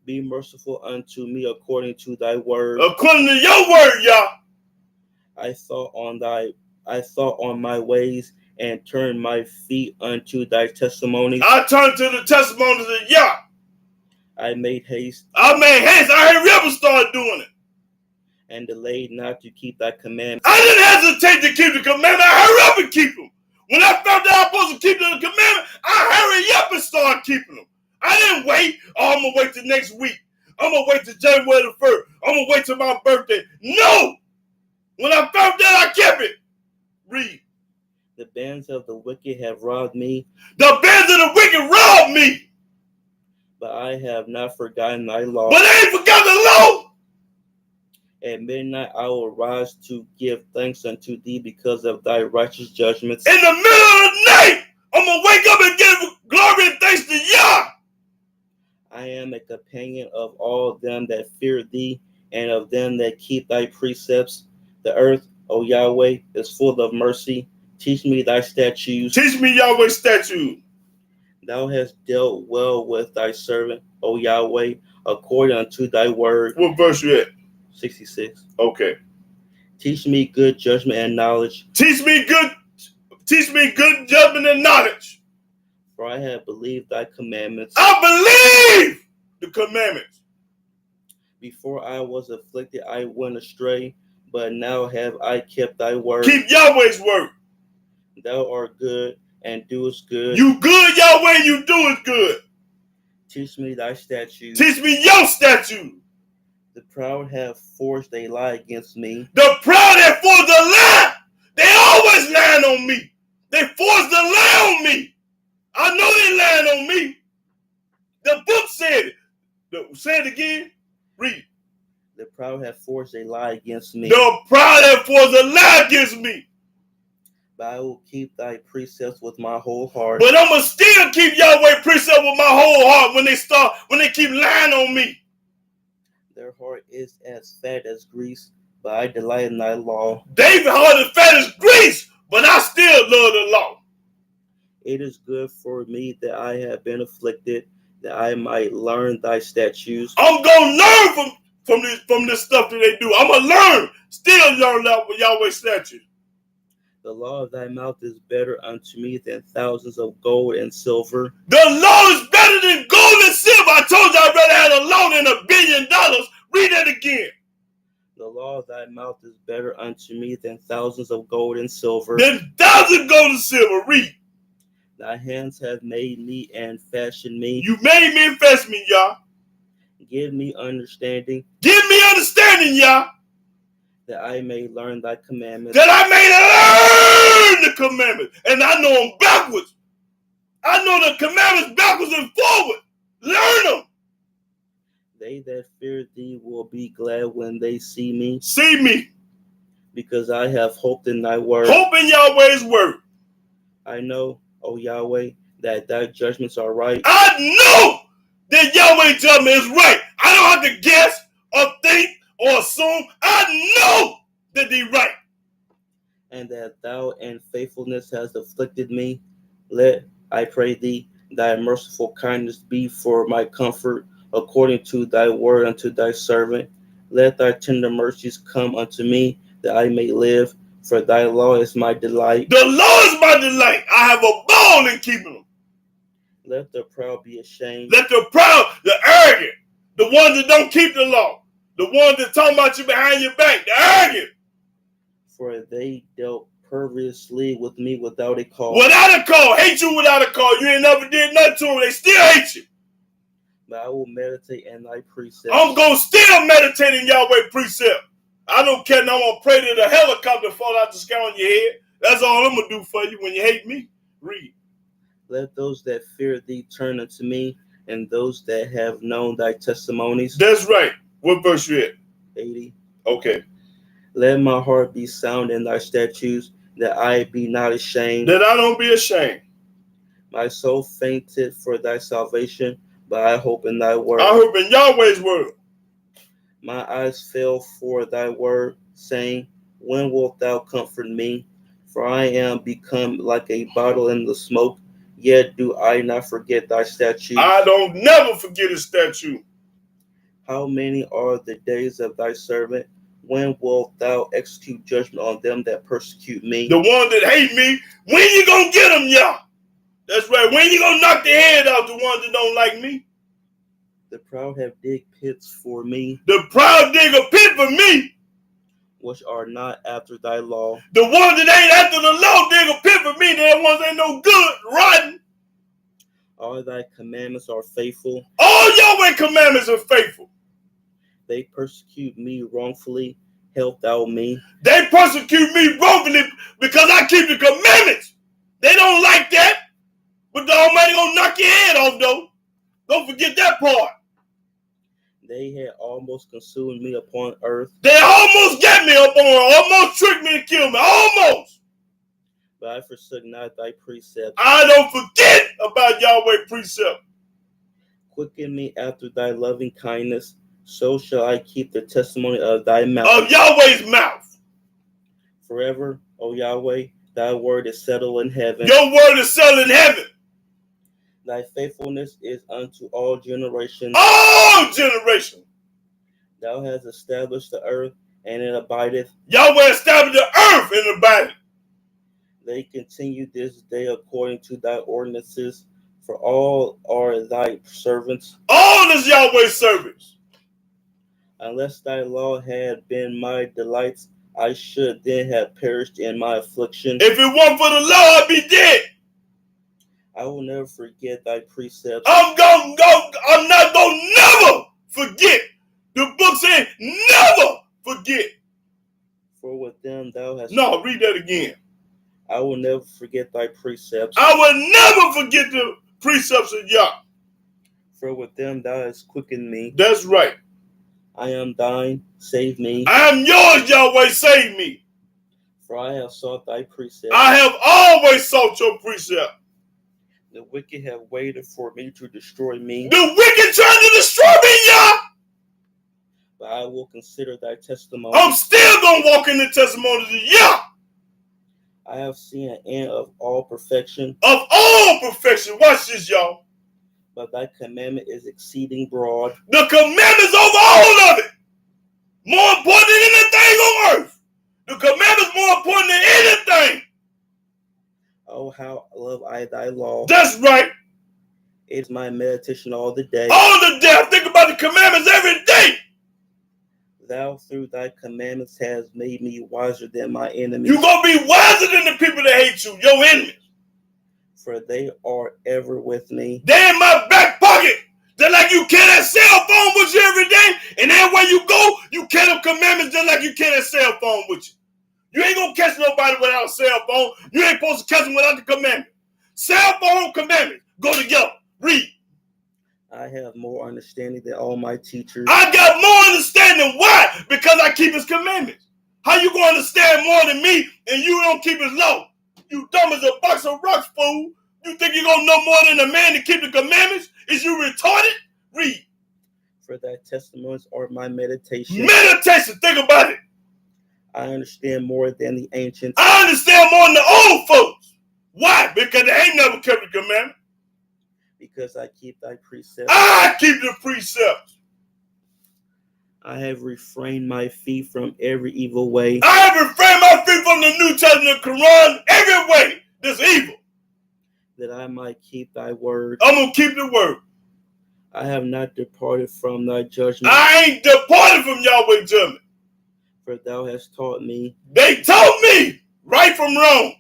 C: Be merciful unto me according to thy word.
A: According to your word, Yah.
C: I thought on my ways and turned my feet unto thy testimonies.
A: I turned to the testimonies of Yah.
C: I made haste.
A: I hurry up and started doing it.
C: And delayed not to keep thy commandments.
A: I didn't hesitate to keep the commandment. I hurry up and keep them. When I felt that I was supposed to keep the commandment, I hurry up and start keeping them. I didn't wait. Oh, I'm going to wait till next week. I'm going to wait till January the 1st. I'm going to wait till my birthday. No! When I found that, I kept it. Read.
C: The bands of the wicked have robbed me.
A: The bands of the wicked robbed me.
C: But I have not forgotten thy law.
A: But I ain't forgot the law.
C: At midnight I will rise to give thanks unto thee because of thy righteous judgments.
A: In the middle of the night, I'm going to wake up and give glory and thanks to Yah.
C: I am a companion of all them that fear thee, and of them that keep thy precepts. The earth, O Yahweh, is full of mercy. Teach me thy statutes.
A: Teach me Yahweh's statutes.
C: Thou hast dealt well with thy servant, O Yahweh, according unto thy word.
A: What verse you at?
C: 66.
A: Okay.
C: Teach me good judgment and knowledge.
A: Teach me good judgment and knowledge.
C: For I have believed thy commandments.
A: I believe the commandments.
C: Before I was afflicted, I went astray, but now have I kept thy word.
A: Keep Yahweh's word.
C: Thou art good and doest good.
A: You good, Yahweh, you do it good.
C: Teach me thy statutes.
A: Teach me your statute.
C: The proud have forged a lie against me.
A: The proud have forged a lie. They always lying on me. They forced a lie on me. I know they lying on me. The book said it. Say it again. Read.
C: The proud have forged a lie against me.
A: The proud have forged a lie against me.
C: But I will keep thy precepts with my whole heart.
A: But I'm going to still keep Yahweh precepts with my whole heart when they keep lying on me.
C: Their heart is as fat as grease, but I delight in thy law.
A: David's heart is fat as grease, but I still love the law.
C: It is good for me that I have been afflicted, that I might learn thy statutes.
A: I'm going to learn from this stuff that they do. I'm going to still learn Yahweh's statutes.
C: The law of thy mouth is better unto me than thousands of gold and silver.
A: The law is better than gold and silver. I told you I'd rather have a law than $1 billion. Read that again.
C: The law of thy mouth is better unto me than thousands of gold and silver.
A: Than thousands of gold and silver. Read.
C: Thy hands have made me and fashioned me.
A: You made me and fashioned me, Yah.
C: Give me understanding.
A: Give me understanding, Yah.
C: That I may learn thy commandments.
A: That I may learn the commandments. And I know them backwards. I know the commandments backwards and forward. Learn them.
C: They that fear thee will be glad when they see me.
A: See me.
C: Because I have hoped in thy word.
A: Hope in Yahweh's word.
C: I know, O Yahweh, that thy judgments are right.
A: I know that Yahweh's judgment is right. I don't have to guess or think or assume. I know that they're right.
C: And that thou in faithfulness hast afflicted me. Let, I pray thee, thy merciful kindness be for my comfort, according to thy word unto thy servant. Let thy tender mercies come unto me, that I may live, for thy law is my delight.
A: The law is my delight. I have a ball in keeping them.
C: Let the proud be ashamed.
A: Let the proud, the arrogant, the ones that don't keep the law, the ones that talk about you behind your back, the arrogant.
C: For they dealt perversely with me without a cause.
A: Without a cause. Hate you without a cause. You ain't never did nothing to them. They still hate you.
C: But I will meditate in thy precepts.
A: I'm going to still meditate in Yahweh precept. I don't care. I'm going to pray that the helicopter fall out the sky on your head. That's all I'm going to do for you when you hate me. Read.
C: Let those that fear thee turn unto me, and those that have known thy testimonies.
A: That's right. What verse you at?
C: 80.
A: Okay.
C: Let my heart be sound in thy statutes, that I be not ashamed.
A: That I don't be ashamed.
C: My soul fainted for thy salvation, but I hope in thy word.
A: I hope in Yahweh's word.
C: My eyes fail for thy word, saying, when wilt thou comfort me? For I am become like a bottle in the smoke, yet do I not forget thy statutes.
A: I don't never forget his statute.
C: How many are the days of thy servant? When wilt thou execute judgment on them that persecute me?
A: The ones that hate me, when you gonna get them, Yah? That's right. When you gonna knock the head out the ones that don't like me?
C: The proud have digged pits for me.
A: The proud dig a pit for me.
C: Which are not after thy law.
A: The ones that ain't after the law dig a pit for me. The ones that ain't no good, rotten.
C: All thy commandments are faithful.
A: All Yahweh commandments are faithful.
C: They persecute me wrongfully. Help thou me.
A: They persecute me wrongfully because I keep the commandments. They don't like that. But the Almighty gonna knock your head off, though. Don't forget that part.
C: They had almost consumed me upon earth.
A: They almost got me up on, almost tricked me to kill me. Almost.
C: But I forsook not thy precepts.
A: I don't forget about Yahweh precept.
C: Quicken me after thy loving kindness. So shall I keep the testimony of thy mouth.
A: Of Yahweh's mouth.
C: Forever, O Yahweh, thy word is settled in heaven.
A: Your word is settled in heaven.
C: Thy faithfulness is unto all generations.
A: All generations.
C: Thou hast established the earth, and it abideth.
A: Yahweh established the earth and it abideth.
C: They continue this day according to thy ordinances, for all are thy servants.
A: All is Yahweh's servants.
C: Unless thy law had been my delights, I should then have perished in my affliction.
A: If it weren't for the law, I'd be dead.
C: I will never forget thy precepts.
A: I'm not gonna never forget. The book said never forget.
C: For with them thou hast...
A: No, read that again.
C: I will never forget thy precepts.
A: I will never forget the precepts of Yah.
C: For with them thou hast quickened me.
A: That's right.
C: I am thine, save me.
A: I am yours, Yahweh, save me.
C: For I have sought thy precepts.
A: I have always sought your precept.
C: The wicked have waited for me to destroy me.
A: The wicked trying to destroy me, Yah.
C: But I will consider thy testimony.
A: I'm still going to walk in the testimony of Yah.
C: I have seen an end of all perfection.
A: Of all perfection. Watch this, y'all.
C: But thy commandment is exceeding broad.
A: The commandments over all of it. More important than anything on earth. The commandments more important than anything.
C: Oh, how love I thy law.
A: That's right.
C: It is my meditation all the day.
A: All the day. I think about the commandments every day.
C: Thou through thy commandments hast made me wiser than my enemies.
A: You're going to be wiser than the people that hate you, your enemies.
C: For they are ever with me.
A: They in my back pocket. They're like you carry that cell phone with you every day. And everywhere you go, you carry them commandments just like you carry that cell phone with you. You ain't going to catch nobody without a cell phone. You ain't supposed to catch them without the commandment. Cell phone commandments go together. Read.
C: I have more understanding than all my teachers.
A: I got more understanding. Why? Because I keep his commandments. How you going to understand more than me and you don't keep his law? You dumb as a box of rocks, fool. You think you're going to know more than a man to keep the commandments? Is you retarded? Read.
C: For thy testimonies are my meditation.
A: Meditation. Think about it.
C: I understand more than the ancients.
A: I understand more than the old folks. Why? Because they ain't never kept the commandment.
C: Because I keep thy precepts.
A: I keep the precepts.
C: I have refrained my feet from every evil way.
A: I have refrained my feet from the New Testament, Quran, every way that's evil.
C: That I might keep thy word.
A: I'm going to keep the word.
C: I have not departed from thy judgment.
A: I ain't departed from Yahweh's judgment.
C: For thou hast taught me.
A: They taught me right from wrong.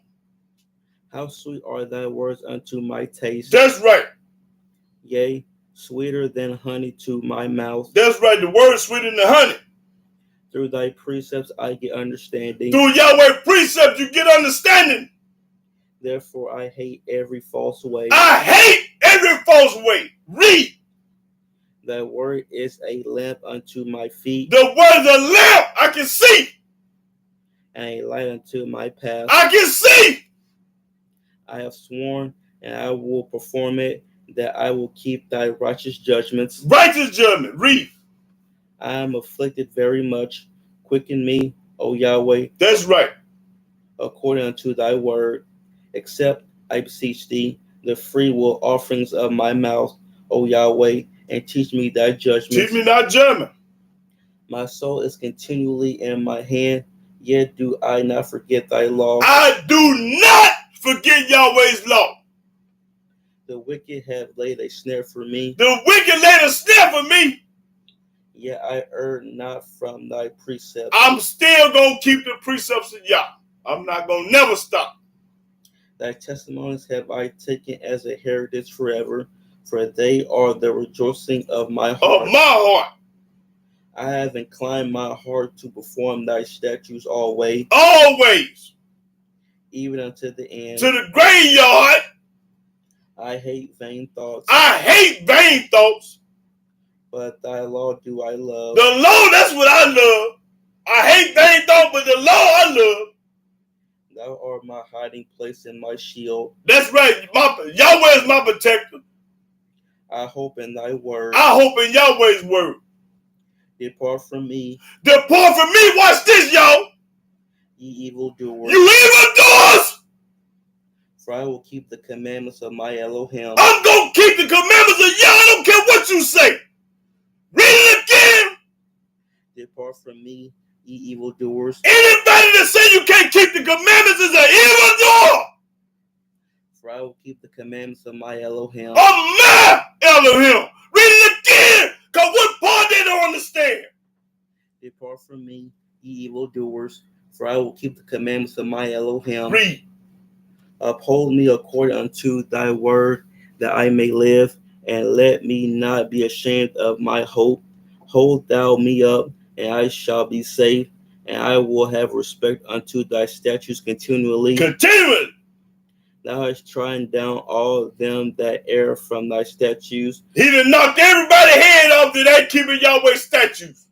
C: How sweet are thy words unto my taste.
A: That's right.
C: Yea, sweeter than honey to my mouth.
A: That's right. The word is sweeter than the honey.
C: Through thy precepts I get understanding.
A: Through Yahweh precepts you get understanding.
C: Therefore I hate every false way.
A: I hate every false way. Read.
C: Thy word is a lamp unto my feet.
A: The word is a lamp. I can see.
C: And a light unto my path.
A: I can see.
C: I have sworn, and I will perform it, that I will keep thy righteous judgments.
A: Righteous judgment. Read.
C: I am afflicted very much. Quicken me, O Yahweh.
A: That's right.
C: According unto thy word. Accept, I beseech thee, the free will offerings of my mouth, O Yahweh, and teach me thy judgments.
A: Teach me thy judgment.
C: My soul is continually in my hand, yet do I not forget thy law.
A: I do not forget Yahweh's law.
C: The wicked have laid a snare for me.
A: The wicked laid a snare for me.
C: Yet I err not from thy precepts.
A: I'm still going to keep the precepts of Yah. I'm not going to never stop.
C: Thy testimonies have I taken as a heritage forever, for they are the rejoicing of my heart.
A: Of my heart.
C: I have inclined my heart to perform thy statutes always,
A: Always.
C: even unto the end.
A: To the graveyard.
C: I hate vain thoughts,
A: I hate vain thoughts.
C: but thy law do I love.
A: The law, that's what I love. I hate vain thoughts, but the law I love.
C: Thou art my hiding place and my shield.
A: That's right. Yahweh is my protector.
C: I hope in thy word.
A: I hope in Yahweh's word.
C: Depart from me,
A: Depart from me. Watch this, y'all.
C: ye evildoers.
A: You evildoers.
C: For I will keep the commandments of my Elohim.
A: I'm going to keep the commandments of Yah. I don't care what you say. Read it again.
C: Depart from me, ye evildoers.
A: Anybody that say you can't keep the commandments is an evildoer.
C: For I will keep the commandments of my Elohim.
A: Of my Elohim. Read it again. Because what part they don't understand?
C: Depart from me, ye evildoers. For I will keep the commandments of my Elohim.
A: Read.
C: Uphold me according unto thy word, that I may live, and let me not be ashamed of my hope. Hold thou me up, and I shall be safe, and I will have respect unto thy statutes continually.
A: Continually.
C: Thou hast trodden down all them that err from thy statutes.
A: He done knocked everybody's head off that ain't keeping Yahweh's statutes.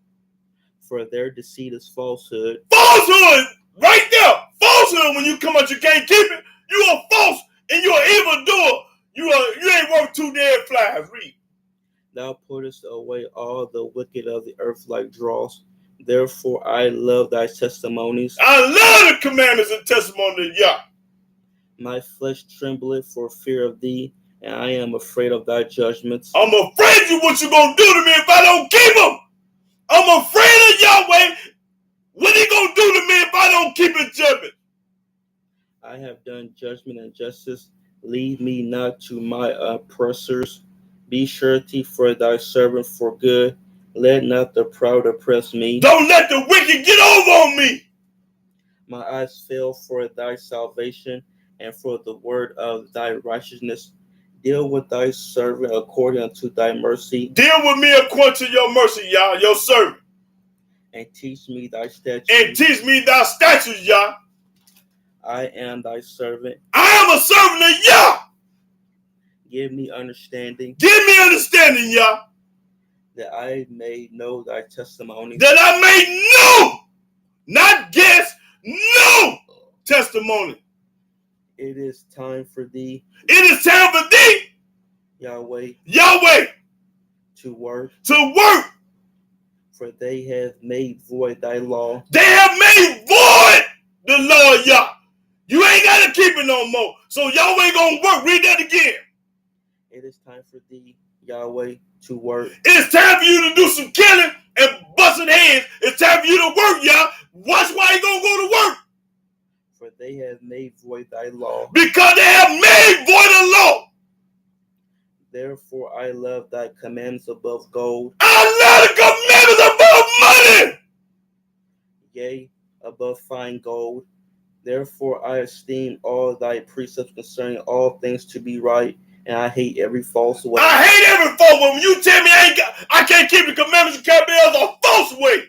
C: For their deceit is falsehood.
A: Falsehood! Right there! Falsehood when you come out, you can't keep it. You are false and you are evildoer. You ain't worth two dead flies. Read.
C: Thou puttest away all the wicked of the earth like dross. Therefore I love thy testimonies.
A: I love the commandments and testimony of Yah.
C: My flesh trembleth for fear of thee, and I am afraid of thy judgments.
A: I'm afraid of what you're going to do to me if I don't keep them. I'm afraid of Yahweh. What he going to do to me if I don't keep his judgment?
C: I have done judgment and justice. Lead me not to my oppressors. Be surety for thy servant for good. Let not the proud oppress me.
A: Don't let the wicked get over on me.
C: My eyes fail for thy salvation and for the word of thy righteousness. Deal with thy servant according unto thy mercy.
A: Deal with me according to your mercy, Yah, your servant.
C: And teach me thy statutes.
A: And teach me thy statutes, Yah.
C: I am thy servant.
A: I am a servant of Yah.
C: Give me understanding.
A: Give me understanding, Yah.
C: That I may know thy testimony.
A: That I may know, not guess, know testimony.
C: It is time for thee.
A: It is time for thee,
C: Yahweh.
A: Yahweh,
C: to work.
A: To work.
C: For they have made void thy law.
A: They have made void the law of Yah. You ain't got to keep it no more. So Yahweh going to work. Read that again.
C: It is time for thee, Yahweh, to work.
A: It's time for you to do some killing and busting heads. It's time for you to work, Yah. Watch why you going to go to work.
C: For they have made void thy law.
A: Because they have made void the law.
C: Therefore I love thy commandments above gold.
A: I love the commandments above money.
C: Yea, above fine gold. Therefore I esteem all thy precepts concerning all things to be right, and I hate every false way.
A: I hate every false way. When you tell me I can't keep the commandments, you can't be else a false way.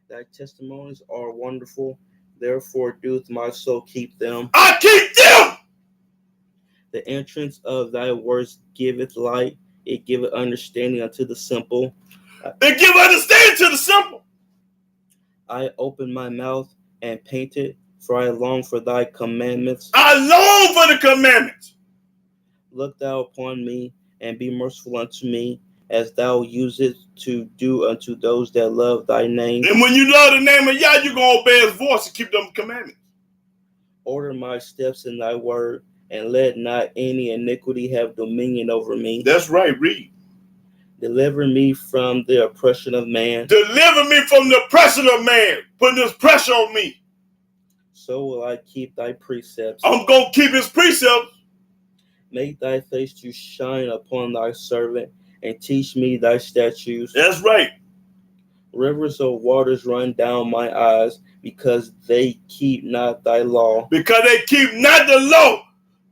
C: Thy testimonies are wonderful. Therefore doeth my soul keep them.
A: I keep them.
C: The entrance of thy words giveth light. It giveth understanding unto the simple.
A: It give understanding to the simple.
C: I open my mouth and painted, for I long for thy commandments.
A: I long for the commandments.
C: Look thou upon me, and be merciful unto me, as thou usest to do unto those that love thy name.
A: And when you love the name of Yah, you're going to obey his voice and keep them commandments.
C: Order my steps in thy word, and let not any iniquity have dominion over me.
A: That's right, read.
C: Deliver me from the oppression of man.
A: Deliver me from the oppression of man. Putting this pressure on me.
C: So will I keep thy precepts.
A: I'm going to keep his precepts.
C: Make thy face to shine upon thy servant, and teach me thy statutes.
A: That's right.
C: Rivers of waters run down my eyes, because they keep not thy law.
A: Because they keep not the law.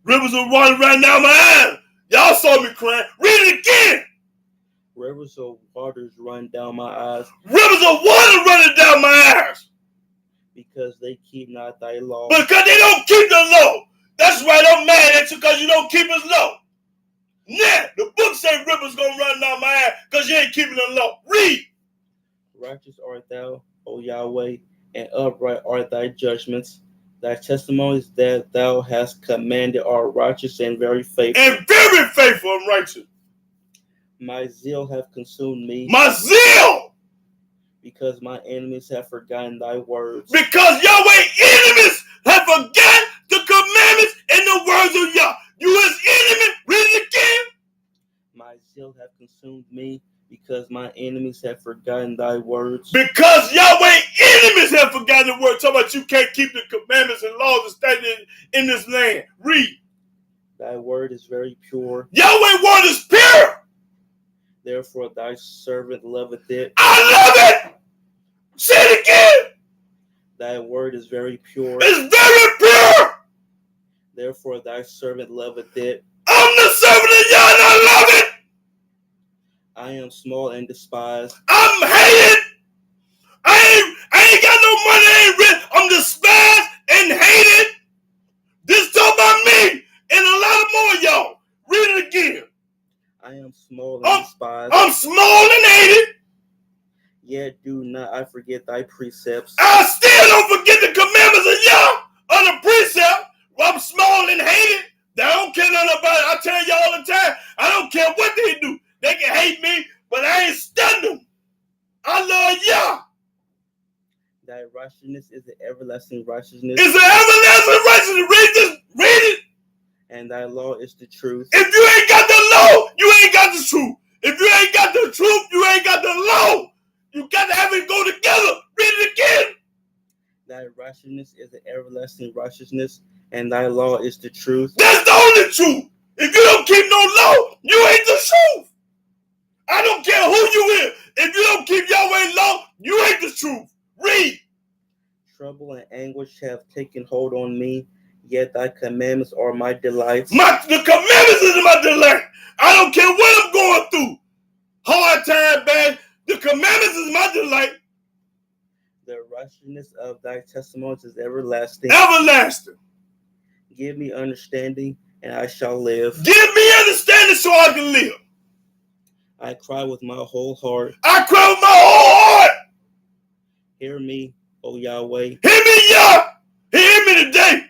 A: Rivers of water run down my eyes. Y'all saw me crying. Read it again.
C: Rivers of waters run down my eyes.
A: Rivers of water running down my eyes.
C: Because they keep not thy law.
A: Because they don't keep the law. That's why I'm mad at you, because you don't keep his law. Now, the book says rivers going to run down my ass because you ain't keeping the law. Read.
C: Righteous art thou, O Yahweh, and upright are thy judgments. Thy testimonies that thou hast commanded are righteous and very faithful.
A: And very faithful and righteous.
C: My zeal hath consumed me.
A: My zeal!
C: Because my enemies have forgotten thy words.
A: Because Yahweh enemies have forgotten the commandments and the words of Yah. You his enemy, read it again.
C: My zeal hath consumed me, because my enemies have forgotten thy words.
A: Because Yahweh enemies have forgotten the word. Talking about you can't keep the commandments and laws and statutes in this land. Read.
C: Thy word is very pure.
A: Yahweh's word is pure.
C: Therefore thy servant loveth it.
A: I love it. Say it again.
C: Thy word is very pure.
A: It's very pure.
C: Therefore thy servant loveth it.
A: I'm the servant of Yah and I love it.
C: I am small and despised.
A: I'm hated. I ain't got no money. I ain't rich. I'm despised and hated. This talk about me and a lot of more of y'all. Read it again.
C: I am small and despised.
A: I'm small and hated.
C: Yet do not I forget thy precepts.
A: I still don't forget the commandments of Yah or the precept. I'm small and hated. I don't care nothing about it. I tell you all the time. I don't care what they do. They can hate me, but I ain't stunned them. I love Yah.
C: Thy righteousness is an everlasting righteousness.
A: It's an everlasting righteousness. Read this. Read it.
C: And thy law is the truth.
A: If you ain't got the law, you ain't got the truth. If you ain't got the truth, you ain't got the law. You got to have it go together. Read it again.
C: Thy righteousness is an everlasting righteousness, and thy law is the truth.
A: That's the only truth. If you don't keep no law, you ain't the truth. I don't care who you is. If you don't keep Yahweh's law, you ain't the truth. Read.
C: Trouble and anguish have taken hold on me, yet thy commandments are my delights.
A: The commandments is my delight. I don't care what I'm going through. Hard time, bad. The commandments is my delight.
C: The righteousness of thy testimonies is everlasting.
A: Everlasting.
C: Give me understanding, and I shall live.
A: Give me understanding so I can live.
C: I cry with my whole heart.
A: I cry with my whole heart.
C: Hear me, O Yahweh.
A: Hear me, Yah. Hear me today.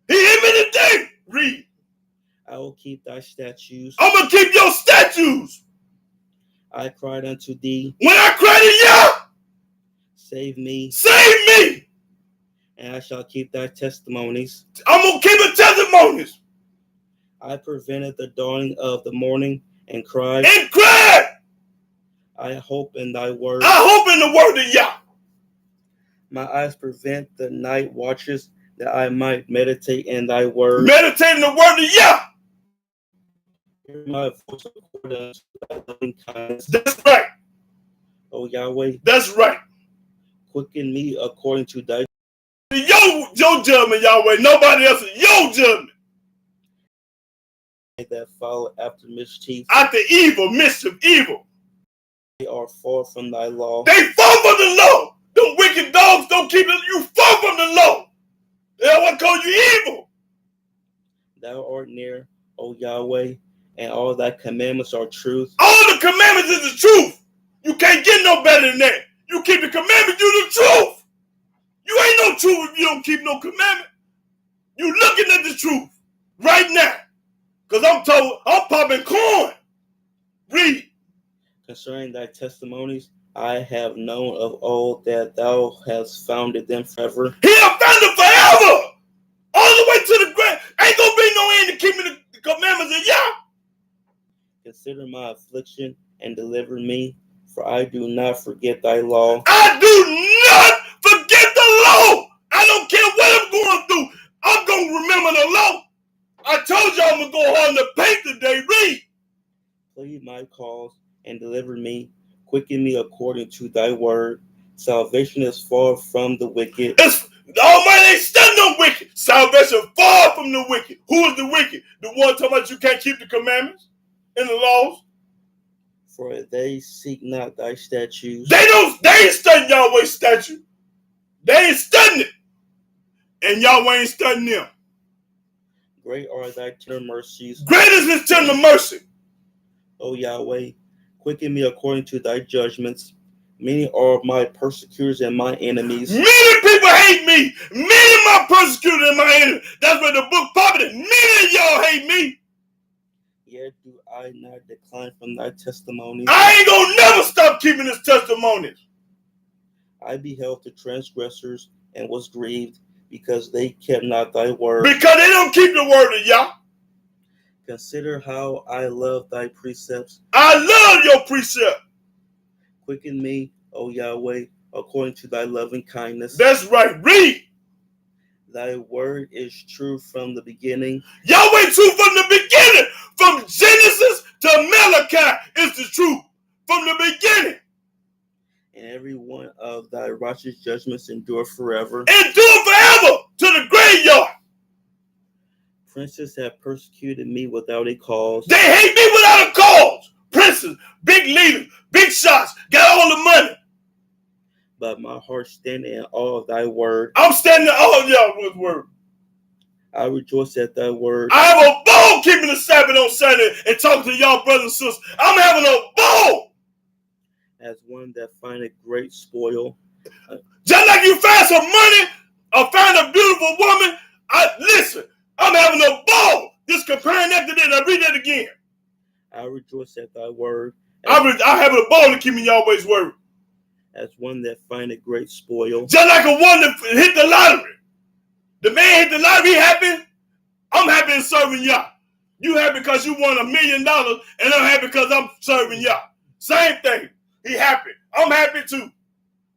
A: Hear me today. Read.
C: I will keep thy statutes.
A: I'm going to keep your statutes.
C: I cried unto thee.
A: When I cry to Yah,
C: save me.
A: Save me.
C: And I shall keep thy testimonies.
A: I'm going to keep the testimonies.
C: I prevented the dawning of the morning and cried.
A: And cried.
C: I hope in thy word.
A: I hope in the word of Yah.
C: My eyes prevent the night watches that I might meditate in thy word.
A: Meditate in the word of Yah.
C: Hear my voice according to thy loving kindness.
A: That's right.
C: O Yahweh.
A: That's right.
C: Quicken me according to thy
A: your judgment, Yahweh. Nobody else is your judgment.
C: That follow after mischief.
A: After evil, mischief, evil.
C: They are far from thy law.
A: They fall from the law. Them wicked dogs don't keep it. You fall from the law. They want to call you evil.
C: Thou art near, O Yahweh, and all thy commandments are truth.
A: All the commandments is the truth. You can't get no better than that. You keep the commandments, you the truth. You ain't no truth if you don't keep no commandment. You looking at the truth right now. Because I'm popping corn. Read.
C: Concerning thy testimonies, I have known of old that thou hast founded them forever.
A: He have founded forever. All the way to the grave. Ain't going to be no end to keeping the commandments of Yah.
C: Consider my affliction and deliver me, for I do not forget thy law.
A: I do not forget the law. I don't care what I'm going through. I'm going to remember the law. I told you I'm going to go hard in the paint today. Read.
C: Plead my cause and deliver me. Quicken me according to thy word. Salvation is far from the wicked.
A: The Almighty ain't stunned no wicked. Salvation far from the wicked. Who is the wicked? The one talking about you can't keep the commandments and the laws?
C: For they seek not thy statutes.
A: They ain't studying Yahweh's statute. They ain't studying it. And Yahweh ain't studying them.
C: Great are thy tender mercies.
A: Great is his tender mercy.
C: O Yahweh, quicken me according to thy judgments. Many are my persecutors and my enemies.
A: Many people hate me. Many of my persecutors and my enemies. That's what the book published. Many of y'all hate me.
C: Yet do I not decline from thy testimonies.
A: I ain't gonna never stop keeping his testimonies.
C: I beheld the transgressors and was grieved, because they kept not thy word.
A: Because they don't keep the word of Yah.
C: Consider how I love thy precepts.
A: I love your precept.
C: Quicken me, O Yahweh, according to thy loving kindness.
A: That's right. Read.
C: Thy word is true from the beginning.
A: Yahweh true from the beginning. From Genesis to Malachi is the truth. From the beginning.
C: And every one of thy righteous judgments endure forever.
A: Endure forever to the graveyard.
C: Princes have persecuted me without a cause.
A: They hate me without a cause. Princes, big leaders, big shots, got all the money.
C: But my heart standeth in awe of thy word.
A: I'm standing in awe of Yahweh's word.
C: I rejoice at thy word.
A: I have a ball keeping the Sabbath on Sunday and talking to y'all brothers and sisters. I'm having a ball.
C: As one that findeth great spoil.
A: Just like you find some money or find a beautiful woman, listen, I'm having a ball. Just comparing that to this. I read that again.
C: I rejoice at thy word.
A: I'm having a ball to keeping Yahweh's word.
C: As one that findeth great spoil.
A: Just like a one that hit the lottery. The man hit the lottery, he happy. I'm happy in serving Yah. You happy because you won $1 million, and I'm happy because I'm serving Yah. Same thing. He happy. I'm happy too.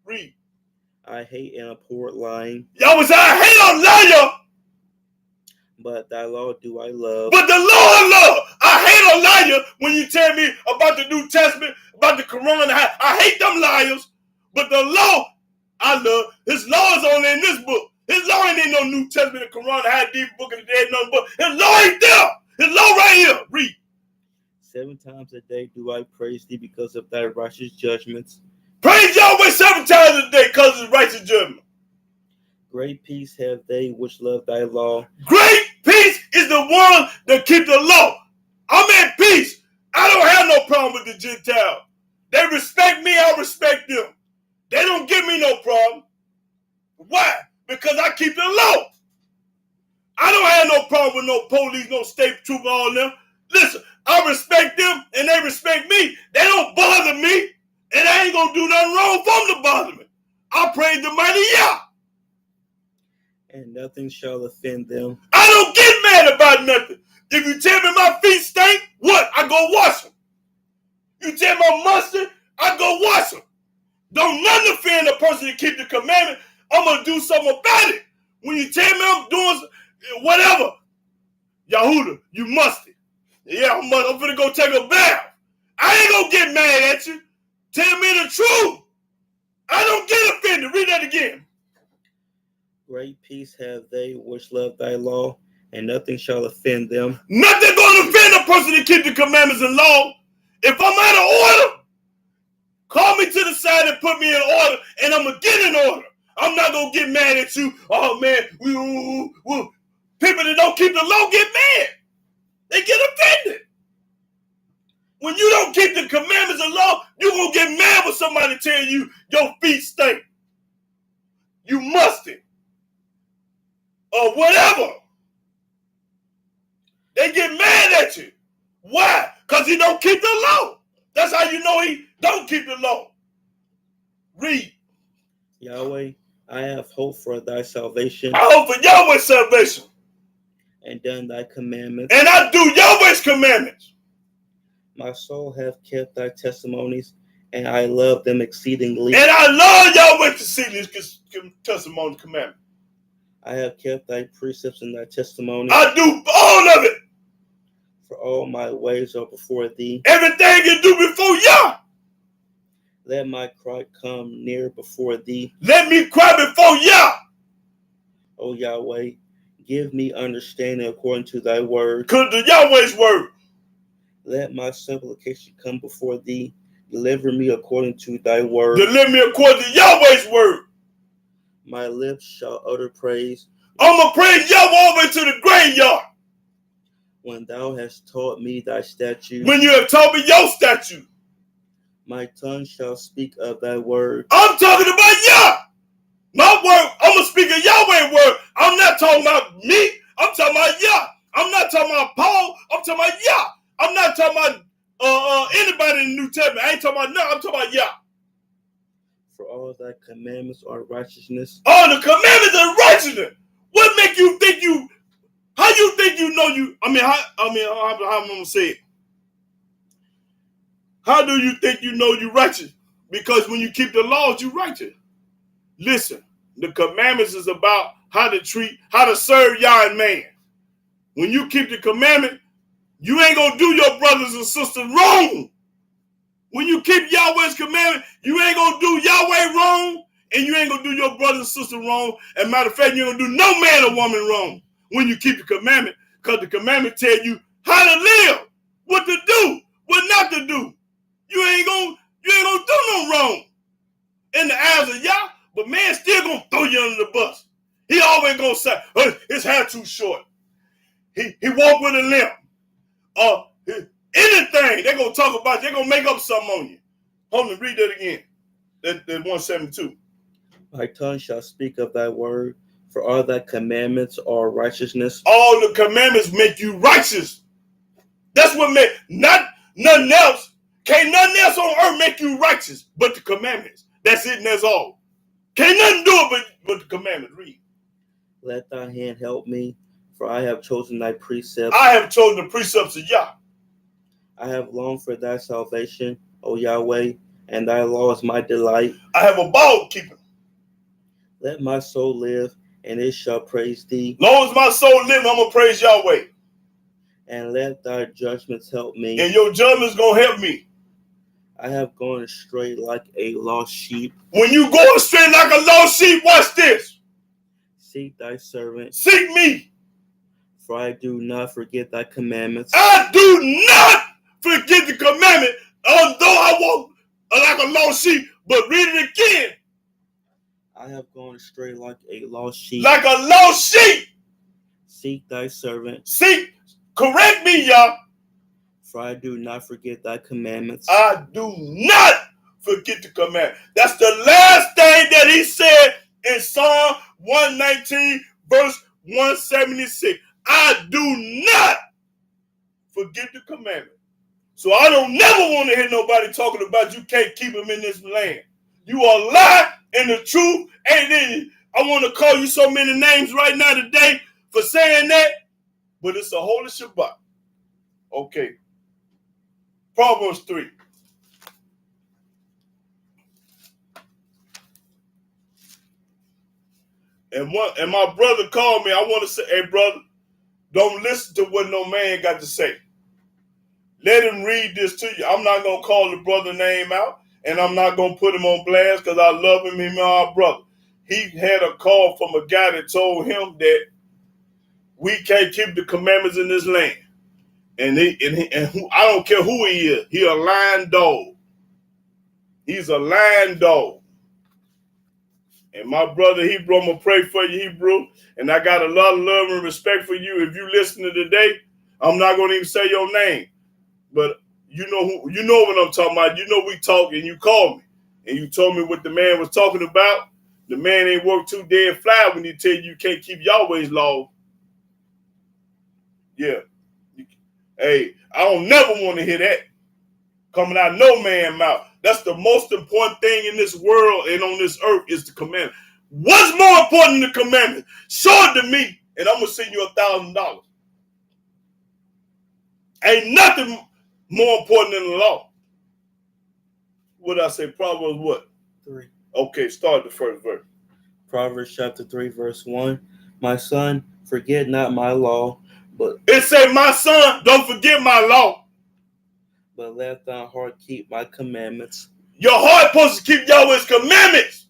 A: Read.
C: I hate and abhor lying.
A: Y'all say I hate a liar.
C: But thy law do I love.
A: But the law I love. I hate a liar when you tell me about the New Testament, about the Quran. I hate them liars. But the law I love. His law is only in this book. His law ain't in no New Testament, the Quran, the Hadith, book of the dead, no book. His law ain't there. His law right here. Read.
C: 7 times a day do I praise thee because of thy righteous judgments.
A: Praise Yahweh 7 times a day because of his righteous judgment.
C: Great peace have they which love thy law.
A: Great peace is the one that keep the law. I'm at peace. I don't have no problem with the Gentiles. They respect me, I respect them. They don't give me no problem. Why? Because I keep the law. I don't have no problem with no police, no state trooper, all them. Listen, I respect them and they respect me. They don't bother me. And I ain't gonna do nothing wrong for them to bother me. I praise the mighty Yah.
C: And nothing shall offend them.
A: I don't get mad about nothing. If you tell me my feet stink, what? I go wash them. You tell me I'm mustard, I go wash them. Don't nothing offend a person to keep the commandment. I'm going to do something about it. When you tell me I'm doing whatever, Yahudah, you musty. Yeah, I'm going to go take a bath. I ain't going to get mad at you. Tell me the truth. I don't get offended. Read that again.
C: Great peace have they which love thy law, and nothing shall offend them.
A: Nothing going to offend a person to keep the commandments and law. If I'm out of order, call me to the side and put me in order, and I'm going to get in order. I'm not going to get mad at you. Oh, man, people that don't keep the law get mad. They get offended. When you don't keep the commandments and law, you're going to get mad when somebody tell you your feet stink. You musty. Or whatever. They get mad at you. Why? Because he don't keep the law. That's how you know he don't keep the law. Read.
C: Yahweh, I have hope for thy salvation.
A: I hope for Yahweh's salvation.
C: And done thy commandments.
A: And I do Yahweh's commandments.
C: My soul hath kept thy testimonies, and I love them exceedingly.
A: And I love Yahweh to see these testimony commandments.
C: I have kept thy precepts and thy testimonies.
A: I do all of it.
C: For all my ways are before thee.
A: Everything you do before Yah.
C: Let my cry come near before thee.
A: Let me cry before Yah.
C: O Yahweh, give me understanding according to thy word.
A: Because the Yahweh's word.
C: Let my supplication come before thee. Deliver me according to thy word.
A: Deliver me according to Yahweh's word.
C: My lips shall utter praise.
A: I'm going to praise Yahweh all the way to the graveyard.
C: When thou hast taught me thy statutes.
A: When you have taught me your statute.
C: My tongue shall speak of thy word.
A: I'm talking about Yah. My word, I'm going to speak of Yahweh's word. I'm not talking about me. I'm talking about Yah. I'm not talking about Paul. I'm talking about Yah. I'm not talking about anybody in the New Testament. I ain't talking about nothing. I'm talking about Yah.
C: For all thy commandments are righteousness.
A: All the commandments are righteousness. What make you think you? How you think you know you? How I'm gonna say it. How do you think you know you righteous? Because when you keep the laws, you righteous. Listen, the commandments is about how to serve Yah and man. When you keep the commandment, you ain't gonna do your brothers and sisters wrong. When you keep Yahweh's commandment, you ain't gonna do Yahweh wrong, and you ain't gonna do your brother and sister wrong. And matter of fact, you ain't gonna do no man or woman wrong when you keep the commandment, because the commandment tell you how to live, what to do, what not to do. You ain't gonna do no wrong in the eyes of Yah, but man still gonna throw you under the bus. He always gonna say, his hair too short. He walk with a limp. Anything they're gonna talk about, they're gonna make up something on you. Hold on, read that again. That 172.
C: My tongue shall speak of thy word, for all thy commandments are righteousness.
A: All the commandments make you righteous. That's what make nothing else. Can't nothing else on earth make you righteous but the commandments. That's it and that's all. Can't nothing do it but the commandments. Read.
C: Let thy hand help me, for I have chosen thy precepts.
A: I have chosen the precepts of Yah.
C: I have longed for thy salvation, O Yahweh, and thy law is my delight.
A: I have a ball keeping.
C: Let my soul live, and it shall praise thee.
A: Long as my soul lives, I'm going to praise Yahweh.
C: And let thy judgments help me.
A: And your judgment's going to help me.
C: I have gone astray like a lost sheep.
A: When you go astray like a lost sheep, watch this.
C: Seek thy servant.
A: Seek me.
C: For I do not forget thy commandments.
A: I do not forget the commandment, although I walk like a lost sheep. But read it again.
C: I have gone astray like a lost sheep.
A: Like a lost sheep.
C: Seek thy servant.
A: Correct me, Yah.
C: For I do not forget thy commandments.
A: I do not forget the commandment. That's the last thing that he said in Psalm 119, verse 176. I do not forget the commandment. So I don't never want to hear nobody talking about you can't keep them in this land. You are lying and the truth ain't in you. I want to call you so many names right now today for saying that, but it's a holy Shabbat. Okay. Proverbs 3. And my brother called me. I want to say, hey, brother, don't listen to what no man got to say. Let him read this to you. I'm not going to call the brother name out, and I'm not going to put him on blast because I love him. He's my brother. He had a call from a guy that told him that we can't keep the commandments in this land. And I don't care who he is. He a lying dog. He's a lying dog. And my brother Hebrew, I'm going to pray for you, Hebrew. And I got a lot of love and respect for you. If you listen to today, I'm not going to even say your name. But you know what I'm talking about. You know we talk and you called me. And you told me what the man was talking about. The man ain't worked too dead fly when he tell you can't keep Yahweh's law. Yeah. Hey, I don't never want to hear that coming out no man's mouth. That's the most important thing in this world and on this earth is the commandment. What's more important than the commandment? Show it to me, and I'm going to send you $1,000. Ain't nothing more important than the law. What did I say? Proverbs what?
C: 3.
A: Okay, start the first verse.
C: Proverbs chapter 3, verse 1. My son, forget not my law, but
A: it say, my son, don't forget my law.
C: But let thy heart keep my commandments.
A: Your heart supposed to keep Yahweh's commandments.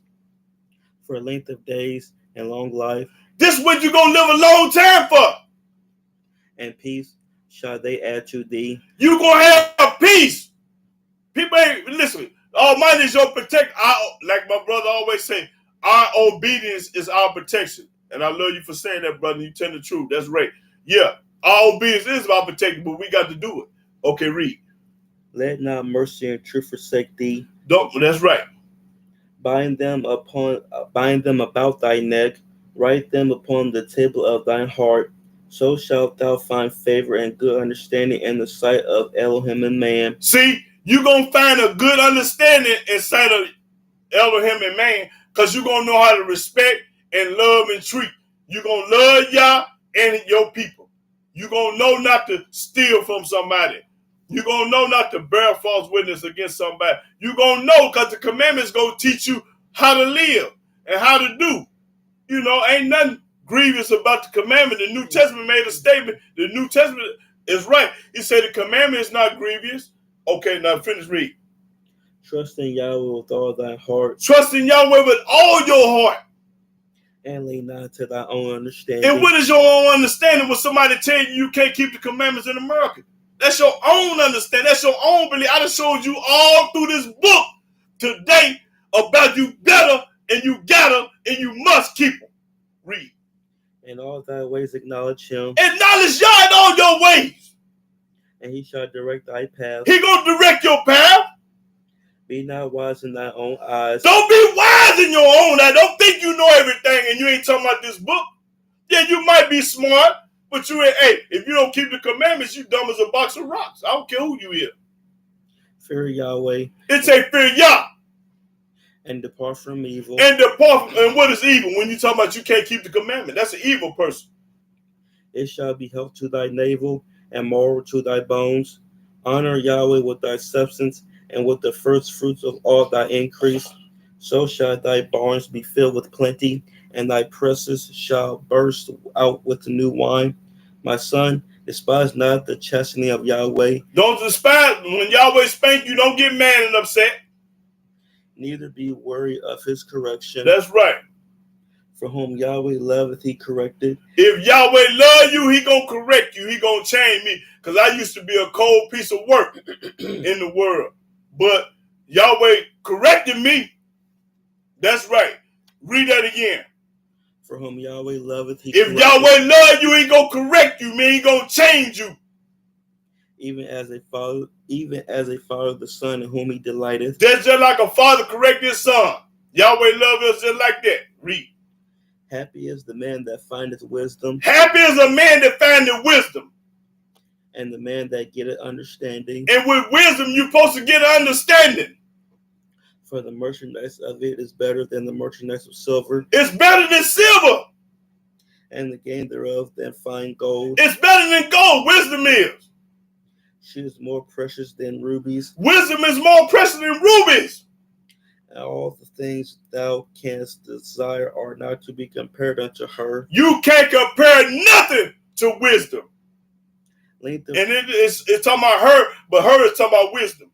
C: For length of days and long life.
A: This is what you're going to live a long time for.
C: And peace shall they add to thee.
A: You gonna have peace. People ain't listen. Almighty is your protect. Like my brother always say, our obedience is our protection. And I love you for saying that, brother. You tell the truth. That's right. Yeah, our obedience is our protection, but we got to do it. Okay, read.
C: Let not mercy and truth forsake thee.
A: Don't. That's right.
C: Bind them about thy neck. Write them upon the table of thine heart. So shalt thou find favor and good understanding in the sight of Elohim and man.
A: See, you're going to find a good understanding in sight of Elohim and man, because you're going to know how to respect and love and treat. You're going to love Yah and your people. You're going to know not to steal from somebody. You're going to know not to bear false witness against somebody. You're going to know because the commandments going to teach you how to live and how to do. You know, ain't nothing grievous about the commandment. The New Testament made a statement. The New Testament is right. He said the commandment is not grievous. Okay, now finish read.
C: Trust in Yahweh with all thy heart.
A: Trust in Yahweh with all your heart.
C: And lean not to thy own understanding.
A: And what is your own understanding when somebody tell you can't keep the commandments in America? That's your own understanding. That's your own belief. I just showed you all through this book today about you better and you gotta and you must keep them. Read.
C: In all thy ways acknowledge him.
A: Acknowledge Yah in all your ways.
C: And he shall direct thy path.
A: He gonna direct your path.
C: Be not wise in thy own eyes.
A: Don't be wise in your own eyes. Don't think you know everything and you ain't talking about this book. Yeah, you might be smart, but you ain't. Hey, if you don't keep the commandments, you dumb as a box of rocks. I don't care who you is.
C: Fear Yahweh.
A: It say fear Yah.
C: And depart from evil.
A: And depart from, and what is evil? When you talk about you can't keep the commandment, that's an evil person.
C: It shall be health to thy navel and marrow to thy bones. Honor Yahweh with thy substance and with the first fruits of all thy increase. So shall thy barns be filled with plenty, and thy presses shall burst out with the new wine. My son, despise not the chastening of Yahweh.
A: Don't despise when Yahweh spank you. Don't get mad and upset.
C: Neither be worried of his correction.
A: That's right.
C: For whom Yahweh loveth, he corrected.
A: If Yahweh love you, he gonna correct you. He gonna change me. Because I used to be a cold piece of work in the world. But Yahweh corrected me. That's right. Read that again.
C: For whom Yahweh loveth, he
A: corrected. If Yahweh love you, he gonna correct you, man. He gonna change you.
C: Even as a father the son in whom he delighteth.
A: That's just like a father correct his son. Yahweh love us just like that. Read.
C: Happy is the man that findeth wisdom.
A: Happy is a man that findeth wisdom.
C: And the man that getteth understanding.
A: And with wisdom, you're supposed to get understanding.
C: For the merchandise of it is better than the merchandise of silver.
A: It's better than silver.
C: And the gain thereof than fine gold.
A: It's better than gold. Wisdom is.
C: She is more precious than rubies.
A: Wisdom is more precious than rubies.
C: And all the things thou canst desire are not to be compared unto her.
A: You can't compare nothing to wisdom. And it's talking about her, but her is talking about wisdom.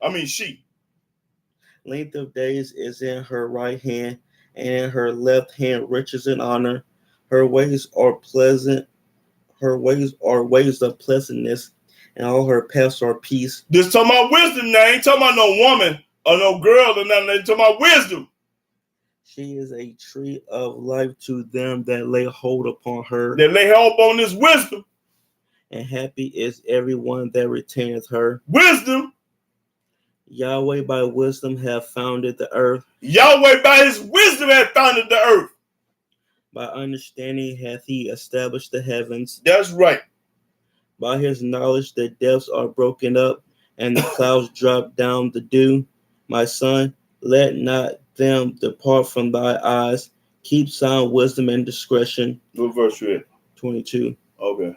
A: I mean, she.
C: Length of days is in her right hand, and in her left hand riches and honor. Her ways are pleasant. Her ways are ways of pleasantness, and all her paths are peace.
A: This talking about wisdom now. Ain't talking about no woman or no girl or nothing. They talking about wisdom.
C: She is a tree of life to them that lay hold upon her.
A: That lay hold on this wisdom.
C: And happy is everyone that retaineth her.
A: Wisdom.
C: Yahweh by wisdom hath founded the earth.
A: Yahweh by his wisdom hath founded the earth.
C: By understanding hath he established the heavens.
A: That's right.
C: By his knowledge the depths are broken up, and the clouds drop down the dew. My son, let not them depart from thy eyes. Keep sound wisdom and discretion.
A: What verse you at?
C: 22.
A: Okay.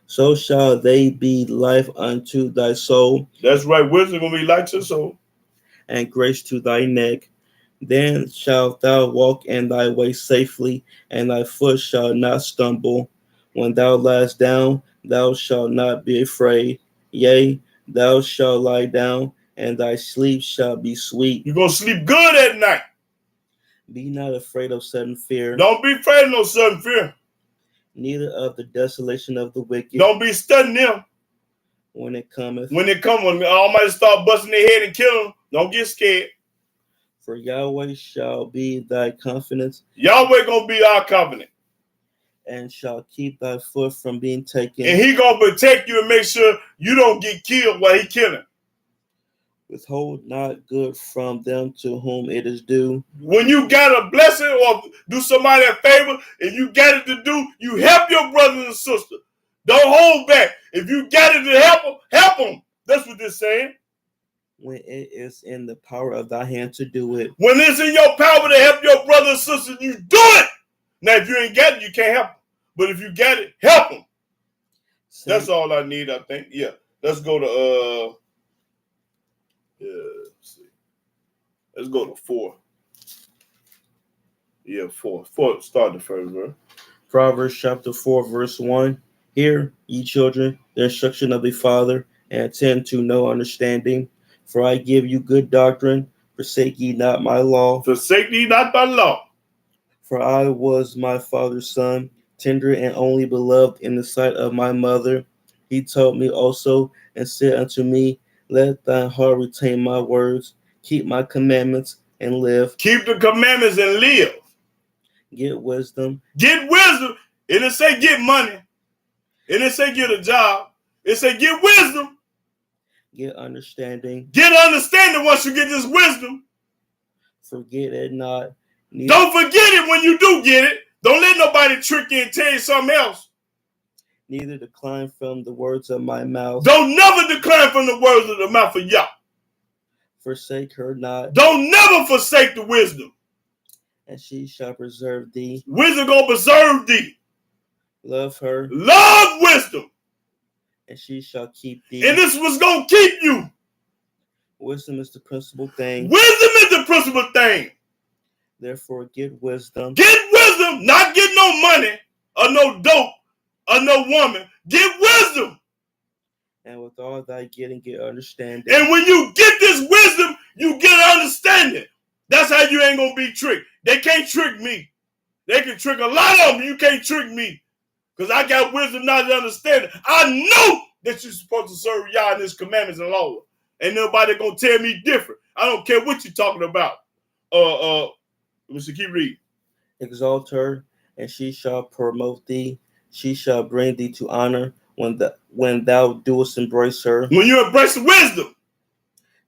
C: So shall they be life unto thy soul.
A: That's right. Wisdom gonna be life to the soul.
C: And grace to thy neck. Then shalt thou walk in thy way safely, and thy foot shall not stumble. When thou liest down, thou shalt not be afraid. Yea, thou shalt lie down, and thy sleep shall be sweet.
A: You're gonna sleep good at night.
C: Be not afraid of sudden fear.
A: Don't be afraid of no sudden fear.
C: neither of the desolation of the wicked.
A: Don't be studying them.
C: When it cometh.
A: When it comes, when Almighty start busting their head and kill them, don't get scared.
C: For Yahweh shall be thy confidence.
A: Yahweh gonna be our covenant.
C: And shall keep thy foot from being taken.
A: And he gonna protect you and make sure you don't get killed while he killing.
C: Withhold not good from them to whom it is due.
A: When you got a blessing or do somebody a favor and you got it to do, you help your brothers and sisters. Don't hold back. If you got it to help them, help them. That's what they're saying.
C: When it is in the power of thy hand to do it.
A: When it's in your power to help your brothers and sisters, you do it. Now, if you ain't got it, you can't help them. But if you got it, help them. That's all I need, I think. Yeah. Let's go to let's see. Let's go to 4. Yeah, 4. Start the first verse.
C: Proverbs chapter 4, verse 1. Hear, ye children, the instruction of the father, and attend to no understanding. For I give you good doctrine. Forsake ye not my law.
A: Forsake ye not my law.
C: For I was my father's son, tender and only beloved in the sight of my mother. He taught me also, and said unto me, let thy heart retain my words, keep my commandments, and live.
A: Keep the commandments and live.
C: Get wisdom.
A: Get wisdom. It didn't say get money. It didn't say get a job. It said get wisdom.
C: Get understanding.
A: Get understanding once you get this wisdom.
C: Forget it not.
A: Don't forget it when you do get it. Don't let nobody trick you and tell you something else.
C: Neither decline from the words of my mouth.
A: Don't never decline from the words of the mouth of Yah.
C: Forsake her not.
A: Don't never forsake the wisdom.
C: And she shall preserve thee.
A: Wisdom gonna preserve thee.
C: Love her.
A: Love wisdom.
C: And she shall keep thee.
A: And this was gonna keep you.
C: Wisdom is the principal thing.
A: Wisdom is the principal thing.
C: Therefore get wisdom.
A: Get wisdom, not get no money or no dope or no woman. Get wisdom.
C: And with all thy getting, get understanding.
A: And when you get this wisdom, you get understanding. That's how you ain't gonna be tricked. They can't trick me. They can trick a lot of them. You can't trick me. Because I got wisdom, not understanding. I know that you're supposed to serve Yah and his commandments and laws. Ain't nobody gonna tell me different. I don't care what you're talking about. Let's keep reading.
C: Exalt her, and she shall promote thee. She shall bring thee to honor when thou doest embrace her.
A: When you embrace wisdom.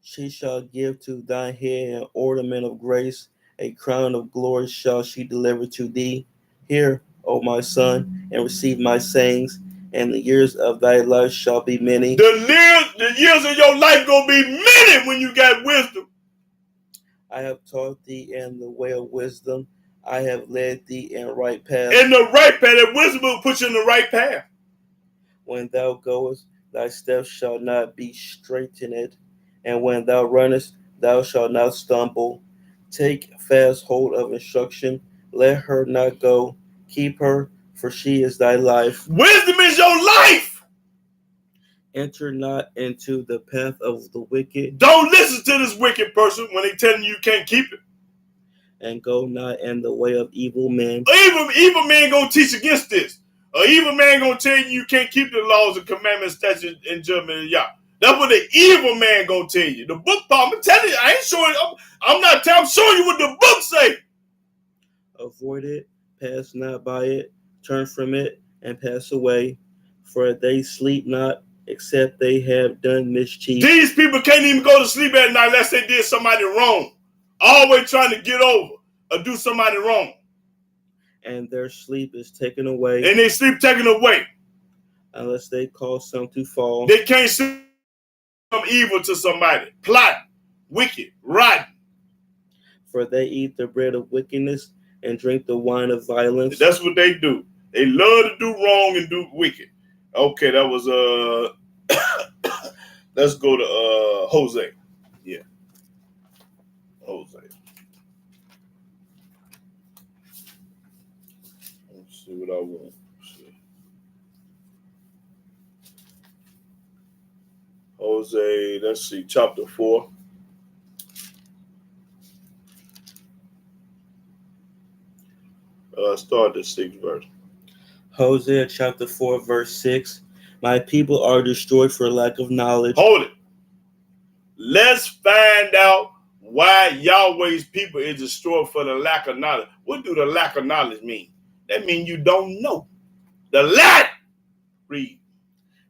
C: She shall give to thy head an ornament of grace. A crown of glory shall she deliver to thee. Hear, O my son, and receive my sayings, and the years of thy life shall be many.
A: The years of your life gonna be many when you got wisdom.
C: I have taught thee in the way of wisdom. I have led thee in right path.
A: In the right path. That wisdom will put you in the right path.
C: When thou goest, thy steps shall not be straitened. And when thou runnest, thou shalt not stumble. Take fast hold of instruction. Let her not go. Keep her, for she is thy life.
A: Wisdom is your life.
C: Enter not into the path of the wicked.
A: Don't listen to this wicked person when they telling you can't keep it.
C: And go not in the way of evil men.
A: Evil man gonna teach against this. An evil man gonna tell you can't keep the laws and commandments, statutes, and judgment of Yah. That's what the evil man gonna tell you. The book, I'm telling you, I ain't showing. I'm showing you what the book say.
C: Avoid it, pass not by it, turn from it, and pass away. For they sleep not, except they have done mischief.
A: These people can't even go to sleep at night unless they did somebody wrong. Always trying to get over or do somebody wrong.
C: And their sleep is taken away.
A: And their sleep taken away.
C: Unless they cause some to fall.
A: They can't see some evil to somebody. Plot, wicked, rotten.
C: For they eat the bread of wickedness and drink the wine of violence.
A: That's what they do. They love to do wrong and do wicked. Okay, that was let's go to Hosea. Yeah. Hosea. Let's see what I want. Hosea, let's see, chapter 4. Start the 6th verse.
C: Hosea chapter 4, verse 6. My people are destroyed for lack of knowledge.
A: Hold it. Let's find out why Yahweh's people is destroyed for the lack of knowledge. What do the lack of knowledge mean? That means you don't know. The lack. Read.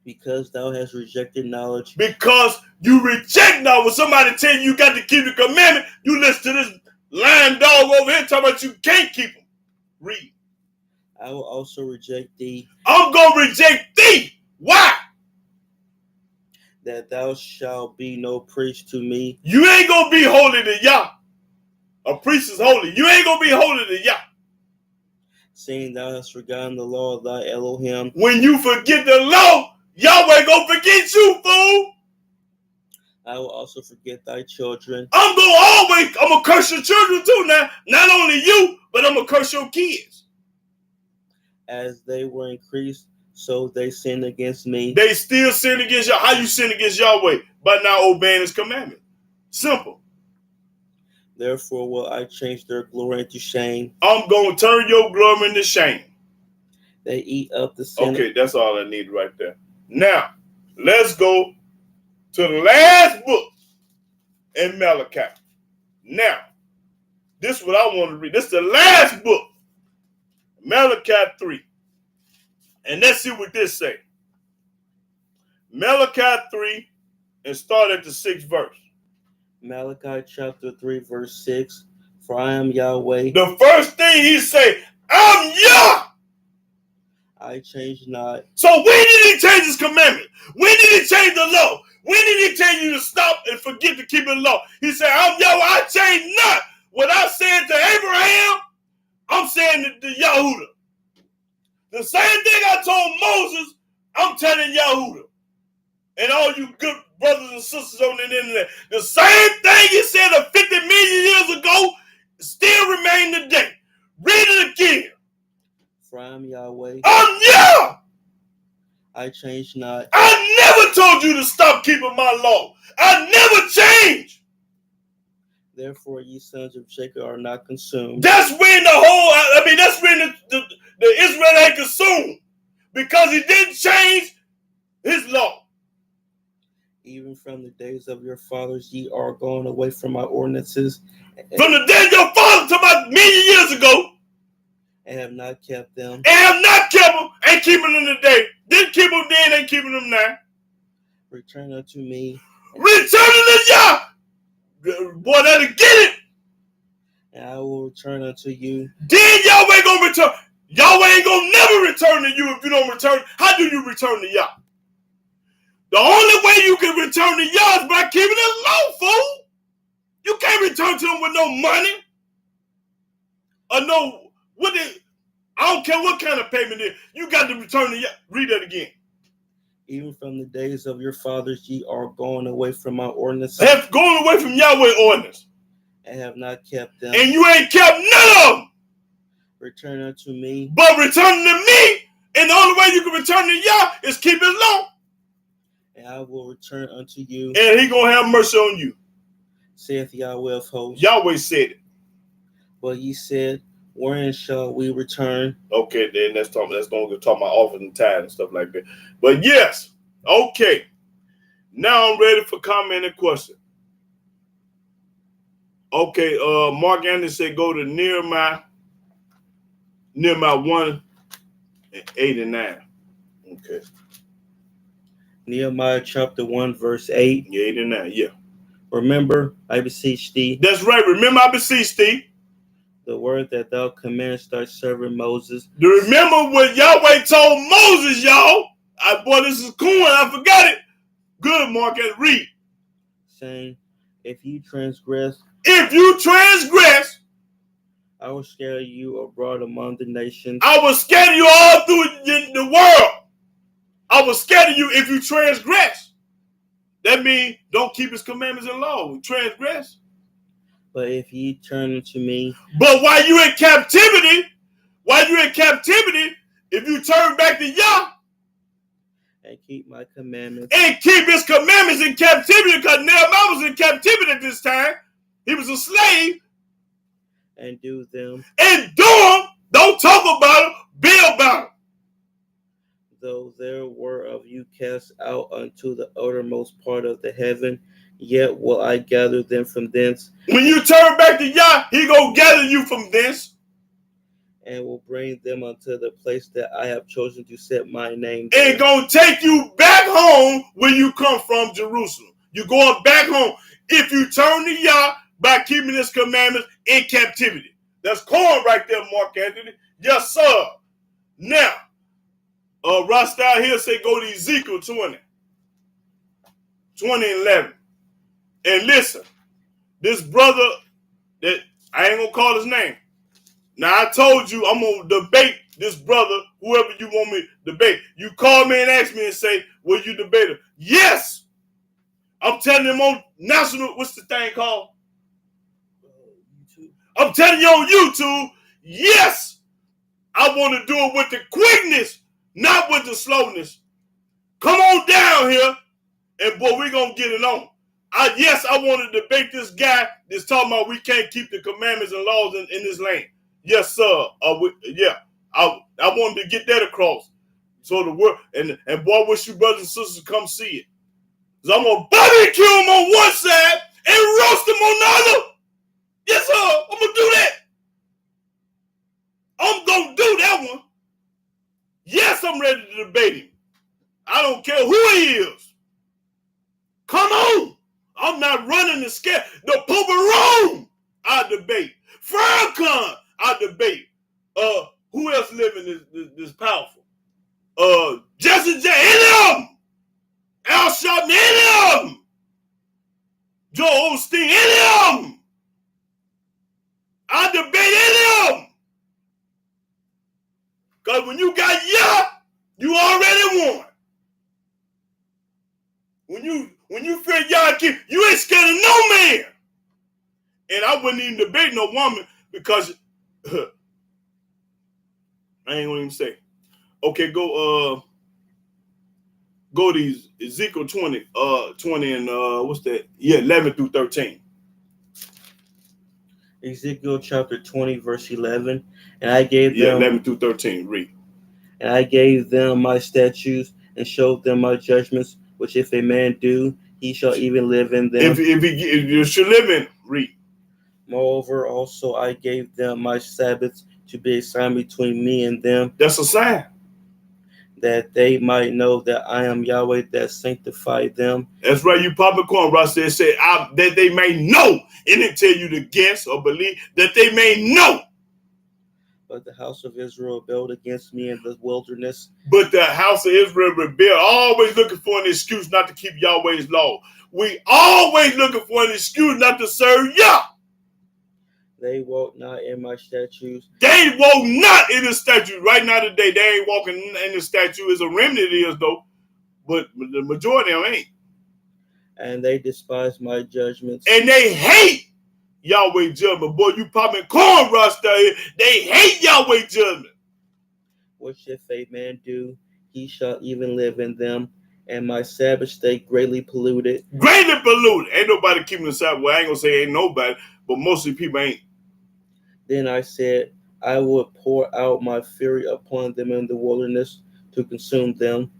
C: Because thou hast rejected knowledge.
A: Because you reject knowledge. When somebody tell you got to keep the commandment, you listen to this lying dog over here talking about you can't keep them. Read.
C: I will also reject thee.
A: I'm going to reject thee. Why?
C: That thou shalt be no priest to me.
A: You ain't going to be holy to Yah. A priest is holy. You ain't going to be holy to Yah.
C: Seeing thou hast forgotten the law of thy Elohim.
A: When you forget the law, Yahweh going to forget you, fool.
C: I will also forget thy children.
A: I'm going to curse your children too now. Not only you, but I'm going to curse your kids.
C: As they were increased, so they sinned against me.
A: They still sin against Yahweh. How you sin against Yahweh? By not obeying his commandment. Simple.
C: Therefore will I change their glory into shame.
A: I'm going to turn your glory into shame.
C: They eat up the sin.
A: Okay, that's all I need right there. Now, let's go to the last book in Malachi. Now, this is what I want to read. This is the last book, Malachi 3. And let's see what this say. Malachi 3 and start at the 6th verse.
C: Malachi chapter 3 verse 6. For I am Yahweh.
A: The first thing he say, I'm Yah.
C: I change not.
A: So when did he change his commandment? When did he change the law? When did he tell you to stop and forget to keep the law? He said, I'm Yahweh, I change not. What I said to Abraham, I'm saying to Yahudah. The same thing I told Moses, I'm telling Yahudah. And all you good brothers and sisters on the internet. The same thing he said 50 million years ago still remain today. Read it again.
C: For I am Yahweh.
A: I'm Yah.
C: I change not.
A: I never told you to stop keeping my law. I never changed.
C: Therefore, ye sons of Jacob are not consumed.
A: That's when that's when the Israel ain't consumed. Because he didn't change his law.
C: Even from the days of your fathers, ye are gone away from my ordinances.
A: From the days of your fathers to about million years ago.
C: And have not kept them.
A: And have not kept them. Ain't keeping them today. Didn't keep them then, ain't keeping them now.
C: Return unto me.
A: Return to Yah. Boy, that'll get it.
C: And I will return unto you.
A: Then Yahweh gonna return. Yahweh ain't gonna never return to you if you don't return. How do you return to Yah? The only way you can return to Yah is by keeping it low, fool. You can't return to them with no money. Or no, I don't care what kind of payment it is. You got to return to Yah. Read that again.
C: Even from the days of your fathers, ye are going away from my ordinances.
A: Have gone away from Yahweh ordinance.
C: And have not kept them.
A: And you ain't kept none of them.
C: Return unto me.
A: But returning to me, and the only way you can return to Yah is keep his law.
C: And I will return unto you.
A: And he gonna have mercy on you.
C: Saith Yahweh of hosts.
A: Yahweh said it.
C: But ye said, wherein shall we return?
A: Okay, then let's talk about offers and tithe and stuff like that. But yes, okay. Now I'm ready for comment and question. Okay, Mark Anthony said go to Nehemiah 1 and 8 and 9. Okay.
C: Nehemiah chapter 1 verse 8.
A: Yeah, 8 and 9, yeah.
C: Remember, I beseech thee.
A: That's right. Remember, I beseech thee.
C: The word that thou commandest thy servant Moses.
A: Remember what Yahweh told Moses, y'all. Boy, this is cool. I forgot it. Good, Mark. Read.
C: Saying, if you transgress, I will scatter you abroad among the nations.
A: I will scatter you all through the world. I will scatter you if you transgress. That means don't keep his commandments and law. Transgress.
C: But if ye turn unto me.
A: But while you in captivity, if you turn back to Yah
C: and keep my commandments
A: and keep his commandments in captivity, because Nehemiah was in captivity at this time. He was a slave.
C: And do them.
A: And do them. Don't talk about them. Be about them.
C: though there were of you cast out unto the uttermost part of the heaven, yet will I gather them from thence.
A: When you turn back to Yah, he gonna gather you from thence.
C: And will bring them unto the place that I have chosen to set my name there.
A: And gonna take you back home where you come from, Jerusalem. You're going back home if you turn to Yah by keeping his commandments in captivity. That's corn right there, Mark Anthony. Yes, sir. Now, Rasta here say go to Ezekiel 20 and 11. And listen, this brother that I ain't gonna call his name. Now I told you I'm gonna debate this brother, whoever you want me to debate. You call me and ask me and say, will you debate him? Yes! I'm telling him on national, what's the thing called?
C: YouTube.
A: I'm telling you on YouTube, yes! I want to do it with the quickness, not with the slowness. Come on down here, and boy, we're gonna get it on. Yes, I want to debate this guy that's talking about we can't keep the commandments and laws in this land. Yes, sir. I wanted to get that across. So the world and boy, wish you brothers and sisters come see it. So I'm gonna barbecue him on one side and roast him on the other. Yes, sir. I'm gonna do that. I'm gonna do that one. Yes, I'm ready to debate him. I don't care who he is. Come on. I'm not running the scare. The Pope of Rome, I debate. Farrakhan, I debate. Who else living this powerful? Jesse J, any of them. Al Sharpton, any of them. Joe Osteen, any of them. I debate any of them. Because when you got Yah, you already won. When you fear Yah, you ain't scared of no man. And I wouldn't even debate no woman because I ain't gonna even say. Okay, go to Ezekiel 20 and what's that? Yeah, 11 through 13.
C: Ezekiel chapter 20, verse 11. And I gave them
A: 11 through 13. Read.
C: And I gave them my statutes and showed them my judgments, which if a man do, he shall even live in them.
A: If you should live in, read.
C: Moreover, also I gave them my Sabbaths to be a sign between me and them.
A: That's a sign.
C: That they might know that I am Yahweh that sanctified them.
A: That's right, you popcorn Rasta said that they may know. It didn't tell you to guess or believe, that they may know.
C: But the house of Israel rebelled against me in the wilderness.
A: But the house of Israel rebelled, always looking for an excuse not to keep Yahweh's law. We always looking for an excuse not to serve Yah.
C: They walk not in my statutes.
A: They walk not in the statute. Right now today, they ain't walking in the statute. It's a remnant is though, but the majority of them ain't.
C: And they despise my judgments.
A: And they hate Yahweh judgment. Boy, you popping corn Rasta here. They hate Yahweh judgment.
C: Which if a man do, he shall even live in them. And my Sabbath they greatly polluted.
A: Greatly polluted. Ain't nobody keeping the Sabbath. Well, I ain't gonna say ain't nobody, but most of the people ain't. Then
C: I said, I would pour out my fury upon them in the wilderness to consume them.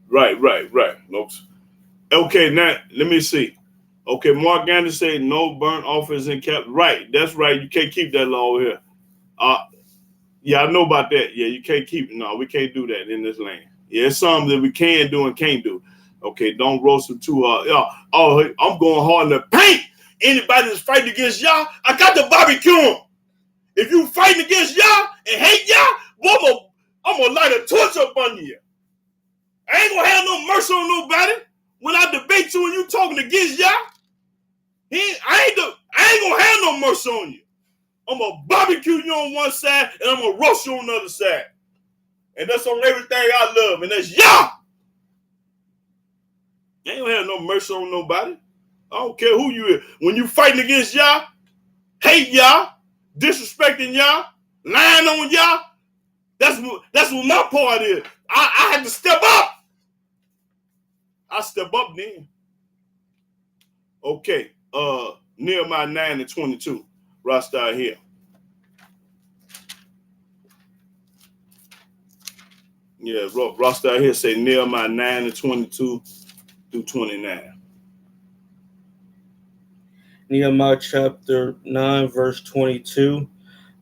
A: Right. Okay, now let me see. Okay, Mark Gandhi said no burnt offerings in cap. Right, that's right. You can't keep that law here. Yeah, I know about that. Yeah, you can't keep it. No, we can't do that in this land. Yeah, it's something that we can do and can't do. Okay, don't roast them too. I'm going hard in the paint. Anybody that's fighting against Yah, I got to barbecue them. If you fighting against Yah and hate Yah, boy, I'm gonna light a torch up under you. I ain't gonna have no mercy on nobody. When I debate you and you talking against Yah, I ain't gonna have no mercy on you. I'm gonna barbecue you on one side and I'm gonna roast you on the other side. And that's on everything I love, and that's Yah. I ain't gonna have no mercy on nobody. I don't care who you is. When you fighting against Yah, hate Yah, disrespecting Yah, lying on Yah, that's what my part is. I had to step up. I step up then. Okay, Nehemiah 9 and 22. Rasta here. Yeah, Ross out here say Nehemiah 9:22 through 29.
C: Nehemiah chapter 9, verse 22.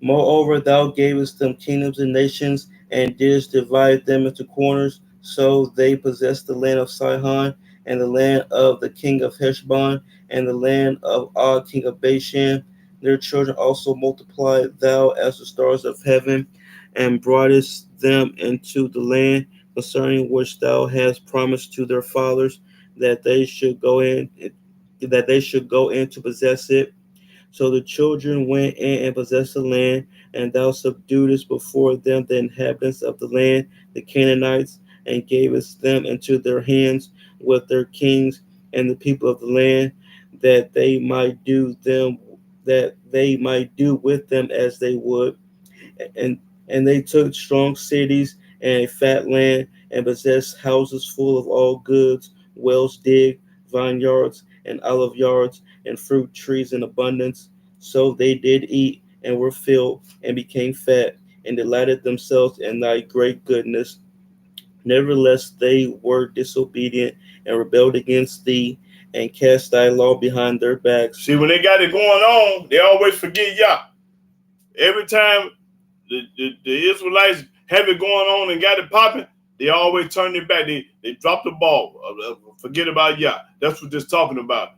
C: Moreover, thou gavest them kingdoms and nations, and didst divide them into corners. So they possessed the land of Sihon, and the land of the king of Heshbon, and the land of Og, king of Bashan. Their children also multiplied thou as the stars of heaven, and broughtest them into the land concerning which thou hast promised to their fathers, that they should go in, to possess it. So the children went in and possessed the land, and thou subduedest before them the inhabitants of the land, the Canaanites, and gavest them into their hands with their kings and the people of the land, that they might do with them as they would. And they took strong cities and a fat land, and possessed houses full of all goods, wells digged, vineyards and olive yards, and fruit trees in abundance. So they did eat and were filled, and became fat, and delighted themselves in thy great goodness. Nevertheless, they were disobedient and rebelled against thee, and cast thy law behind their backs.
A: See, when they got it going on, they always forget Yah. Every time the Israelites have it going on and got it popping, they always turn it back. They drop the ball. Forget about Yah. That's what this talking about.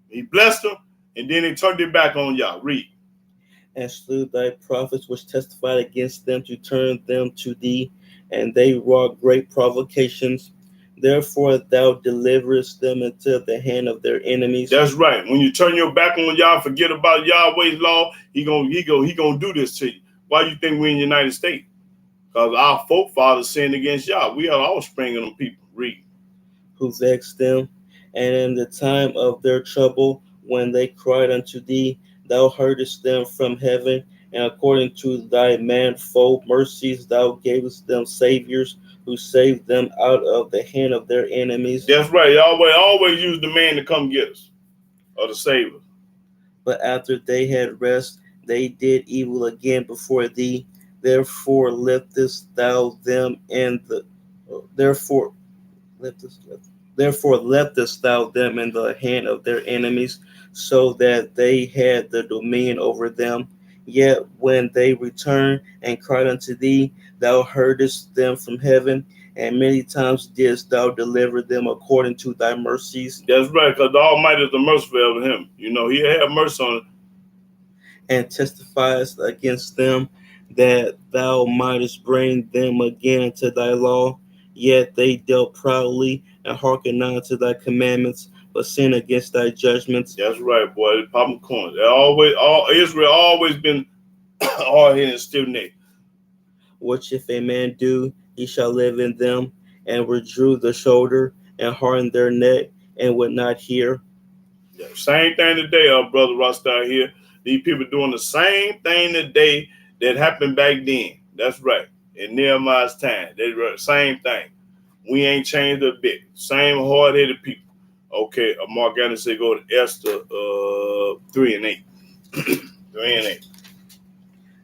A: He blessed them, and then they turned it back on Yah. Read.
C: And slew thy prophets which testified against them to turn them to thee, and they wrought great provocations. Therefore thou deliverest them into the hand of their enemies.
A: That's right. When you turn your back on Yah, forget about Yahweh's law, he gonna do this to you. Why do you think we're in the United States? Because our forefathers sinned against Yah. We are the offspring of them people. Read.
C: Who vexed them, and in the time of their trouble, when they cried unto thee, thou heardest them from heaven, and according to thy manifold mercies thou gavest them saviors, who saved them out of the hand of their enemies.
A: That's right. Yahweh always used the man to come get us, or to save us.
C: But after they had rest, they did evil again before thee. Therefore leftest thou them in the therefore leftest thou them in the hand of their enemies, so that they had the dominion over them. Yet when they returned and cried unto thee, thou heardest them from heaven, and many times didst thou deliver them according to thy mercies.
A: That's right, because the Almighty is the merciful of him. You know, he had mercy on them.
C: And testifiest against them, that thou mightest bring them again to thy law. Yet they dealt proudly, and hearkened not unto thy commandments, but sinned against thy judgments.
A: That's right, boy. They popping corns. Israel always been hard headed and stiff necked.
C: Which if a man do, he shall live in them, and withdrew the shoulder, and hardened their neck, and would not hear.
A: Yeah, same thing today, brother Rasta here. These people doing the same thing today that happened back then. That's right. In Nehemiah's time, they were the same thing. We ain't changed a bit. Same hard-headed people. Okay, Mark Anna said go to Esther 3 and 8. 3 and 8.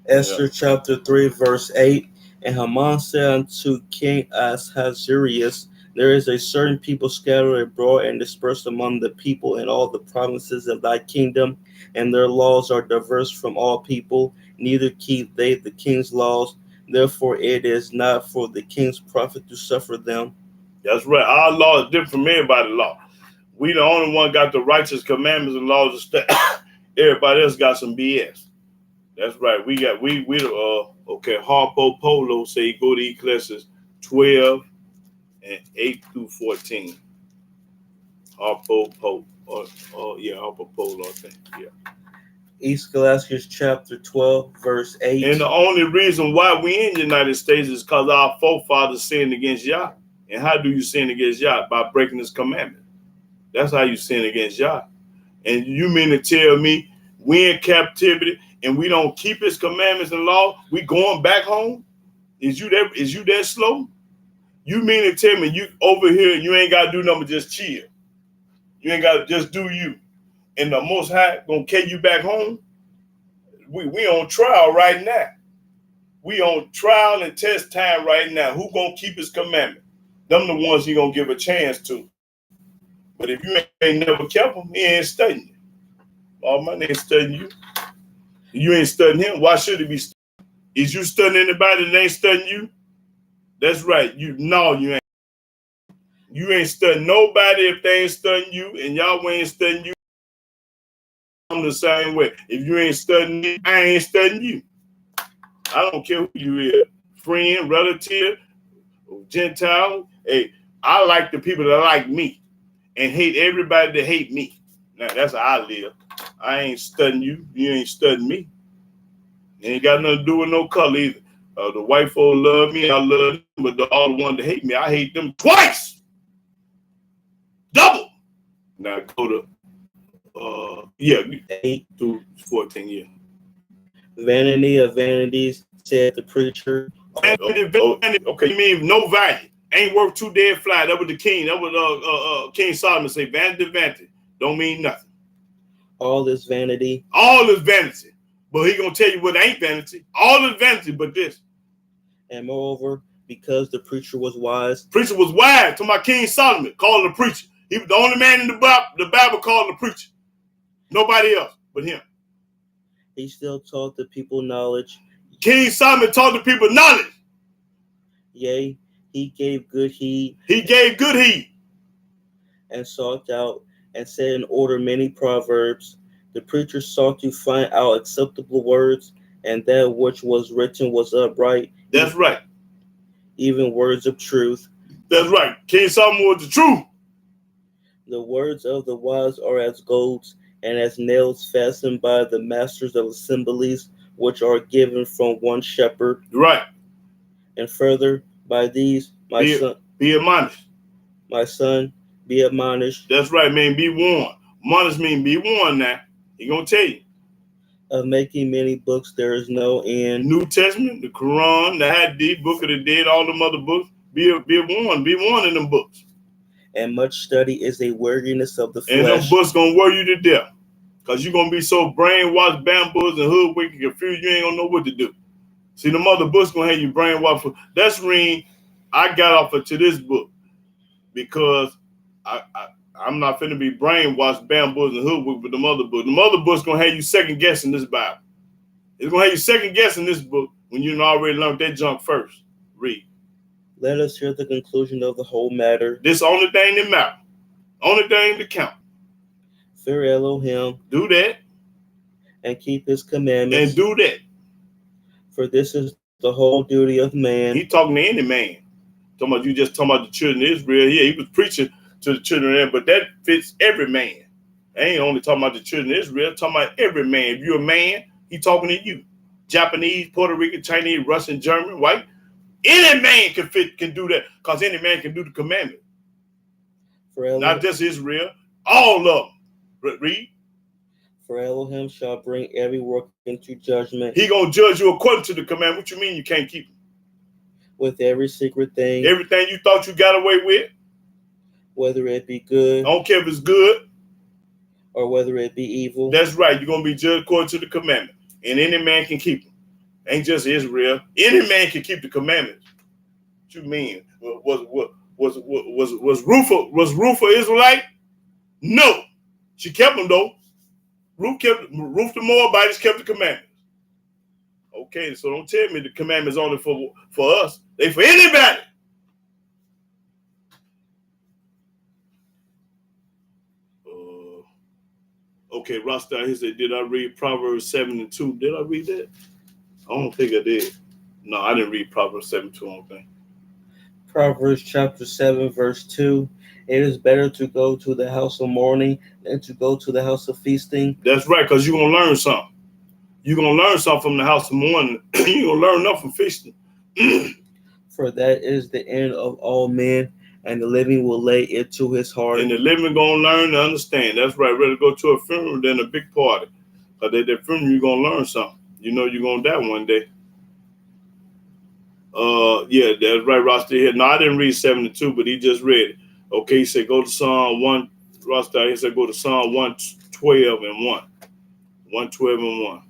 C: Esther chapter 3, verse 8. And Haman said unto King Ahasuerus, there is a certain people scattered abroad and dispersed among the people in all the provinces of thy kingdom, and their laws are diverse from all people, neither keep they the king's laws. Therefore it is not for the king's profit to suffer them.
A: That's right. Our law is different from everybody's law. We the only one got the righteous commandments and laws. Everybody else got some BS. That's right. We okay. Harpo Polo say go to Ecclesiastes 12 and 8 through 14. Harpo Polo. Harpo Polo, I think. Yeah.
C: Ecclesiastes chapter 12, verse 8.
A: And the only reason why we in the United States is because our forefathers sinned against Yah. And how do you sin against Yah? By breaking his commandment. That's how you sin against Yah. And you mean to tell me we in captivity and we don't keep his commandments and law? We going back home? Is you that slow? You mean to tell me you over here you ain't got to do nothing but just chill? You ain't got to just do you. And the Most High gonna carry you back home? We on trial right now. We on trial and test time right now. Who gonna keep his commandment? Them the ones he gonna give a chance to. But if you ain't never kept them, he ain't studying you. Oh, man ain't studying you. You ain't studying him. Why should he be studying? Is you studying anybody that ain't studying you? That's right. You ain't. You ain't studying nobody if they ain't studying you, and Yahweh ain't studying you. I'm the same way. If you ain't studying me, I ain't studying you. I don't care who you is. Friend, relative, Gentile. Hey, I like the people that like me and hate everybody that hate me. Now, that's how I live. I ain't studying you. You ain't studying me. It ain't got nothing to do with no color either. The white folk love me. I love them. But all the ones that hate me, I hate them twice. Double. Now go to 8 through 14 years.
C: Vanity of vanities, said the preacher.
A: Okay, you mean no value. Ain't worth two dead fly. That was the king. That was King Solomon say, vanity, vanity. Don't mean nothing.
C: All is vanity.
A: All is vanity. But he gonna tell you what ain't vanity. All is vanity, but this.
C: And moreover, because the preacher was wise.
A: Preacher was wise. To my King Solomon, calling the preacher. He was the only man in the Bible calling the preacher. Nobody else but him.
C: He still taught the people knowledge.
A: King Solomon taught the people knowledge.
C: Yea, he gave good heed.
A: He gave good heed.
C: And sought out and set in order many proverbs. The preacher sought to find out acceptable words, and that which was written was upright.
A: That's right.
C: Even words of truth.
A: That's right. King Solomon was the truth.
C: The words of the wise are as golds, and as nails fastened by the masters of assemblies, which are given from one shepherd.
A: Right.
C: And further, by these,
A: be admonished.
C: My son, be admonished.
A: That's right, man. Be warned. Admonish mean be warned now. He gonna tell you.
C: Of making many books, there is no end.
A: New Testament, the Quran, the Hadith, Book of the Dead, all them other books. Be warned. Be warned in them books.
C: And much study is a weariness of the flesh.
A: And them books gonna wear you to death. Because you're gonna be so brainwashed, bamboozled, and hoodwinked and confused, you ain't gonna know what to do. See, them other books gonna have you brainwashed. That's the reason I got off to this book. Because I'm not finna be brainwashed, bamboozled, and hoodwinked with them other books. Them other books gonna have you second guessing this Bible. It's gonna have you second guessing this book when you already learned that junk first. Read.
C: Let us hear the conclusion of the whole matter.
A: This the only thing that matters. Only thing to count.
C: Fear Elohim.
A: Do that.
C: And keep his commandments.
A: And do that.
C: For this is the whole duty of man.
A: He talking to any man. Talking about the children of Israel. Yeah, he was preaching to the children of Israel, but that fits every man. I ain't only talking about the children of Israel, talking about every man. If you're a man, he talking to you. Japanese, Puerto Rican, Chinese, Russian, German, white. Any man can do that, because any man can do the commandment. Not just Israel, all of them. Read.
C: For Elohim shall bring every work into judgment.
A: He gonna judge you according to the commandment. What you mean you can't keep it?
C: With every secret thing.
A: Everything you thought you got away with.
C: Whether it be good.
A: I don't care if it's good.
C: Or whether it be evil.
A: That's right. You're gonna be judged according to the commandment. And any man can keep them. Ain't just Israel. Any man can keep the commandments. What you mean? Was Ruth an Israelite? No. She kept them though. Ruth the Moabites kept the commandments. Okay, so don't tell me the commandments only for us. They for anybody. Okay, Rasta, he said, did I read Proverbs 7:2? Did I read that? I don't think I did. No, I didn't read Proverbs 7:2, I don't think.
C: Proverbs chapter 7, verse 2. It is better to go to the house of mourning than to go to the house of feasting.
A: That's right, because you're going to learn something. You're going to learn something from the house of mourning. You're going to learn enough from feasting.
C: For that is the end of all men, and the living will lay it to his heart.
A: And the living going to learn to understand. That's right. Rather go to a funeral than a big party. Because at that funeral, you're going to learn something. You know you're going to die one day. Yeah, that's right, Rasta here. No, I didn't read 7:2, but he just read it. Okay, he said go to Psalm 1. Rasta, he said go to Psalm 112 and 1. 112 and 1.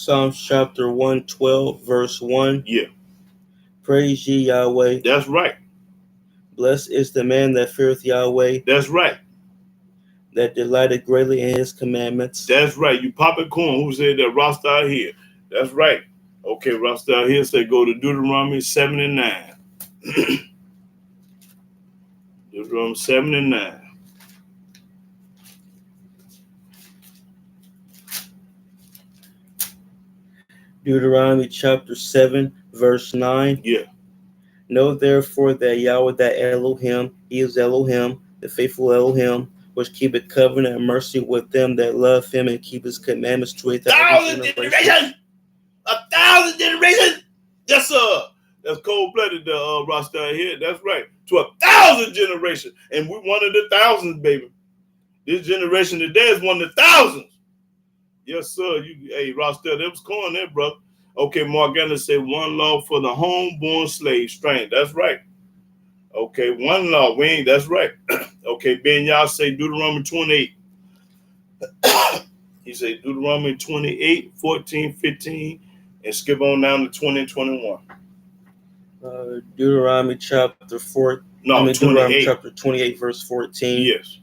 C: Psalms chapter 112, verse 1.
A: Yeah,
C: Praise ye Yahweh.
A: that's right.
C: Blessed is the man that feareth Yahweh,
A: That's right.
C: that delighteth greatly in his commandments.
A: That's right. You popping corn. Who said that? Rasta here. That's right. Okay, Rasta here say go to Deuteronomy 7 and 9. Deuteronomy 7 and 9.
C: Deuteronomy chapter 7, verse 9.
A: Yeah.
C: Know therefore that Yahweh, that Elohim, he is Elohim, the faithful Elohim, which keepeth covenant and mercy with them that love him and keep his commandments to 1,000 generations.
A: 1,000 generations. Yes, sir. That's cold-blooded, Rasta here. That's right. To 1,000 generations. And we one of the thousands, baby. This generation today is one of the thousands. Yes, sir. Hey, Rasta, that was corn there, brother. Okay, Morgana said one law for the homeborn slave strain. That's right. Okay, one law. That's right. Okay, Ben Yah say Deuteronomy 28. He said Deuteronomy 28, 14, 15, and skip on down to 20 and 21.
C: Deuteronomy chapter 4.
A: No, 28.
C: Deuteronomy chapter 28, verse 14.
A: Yes.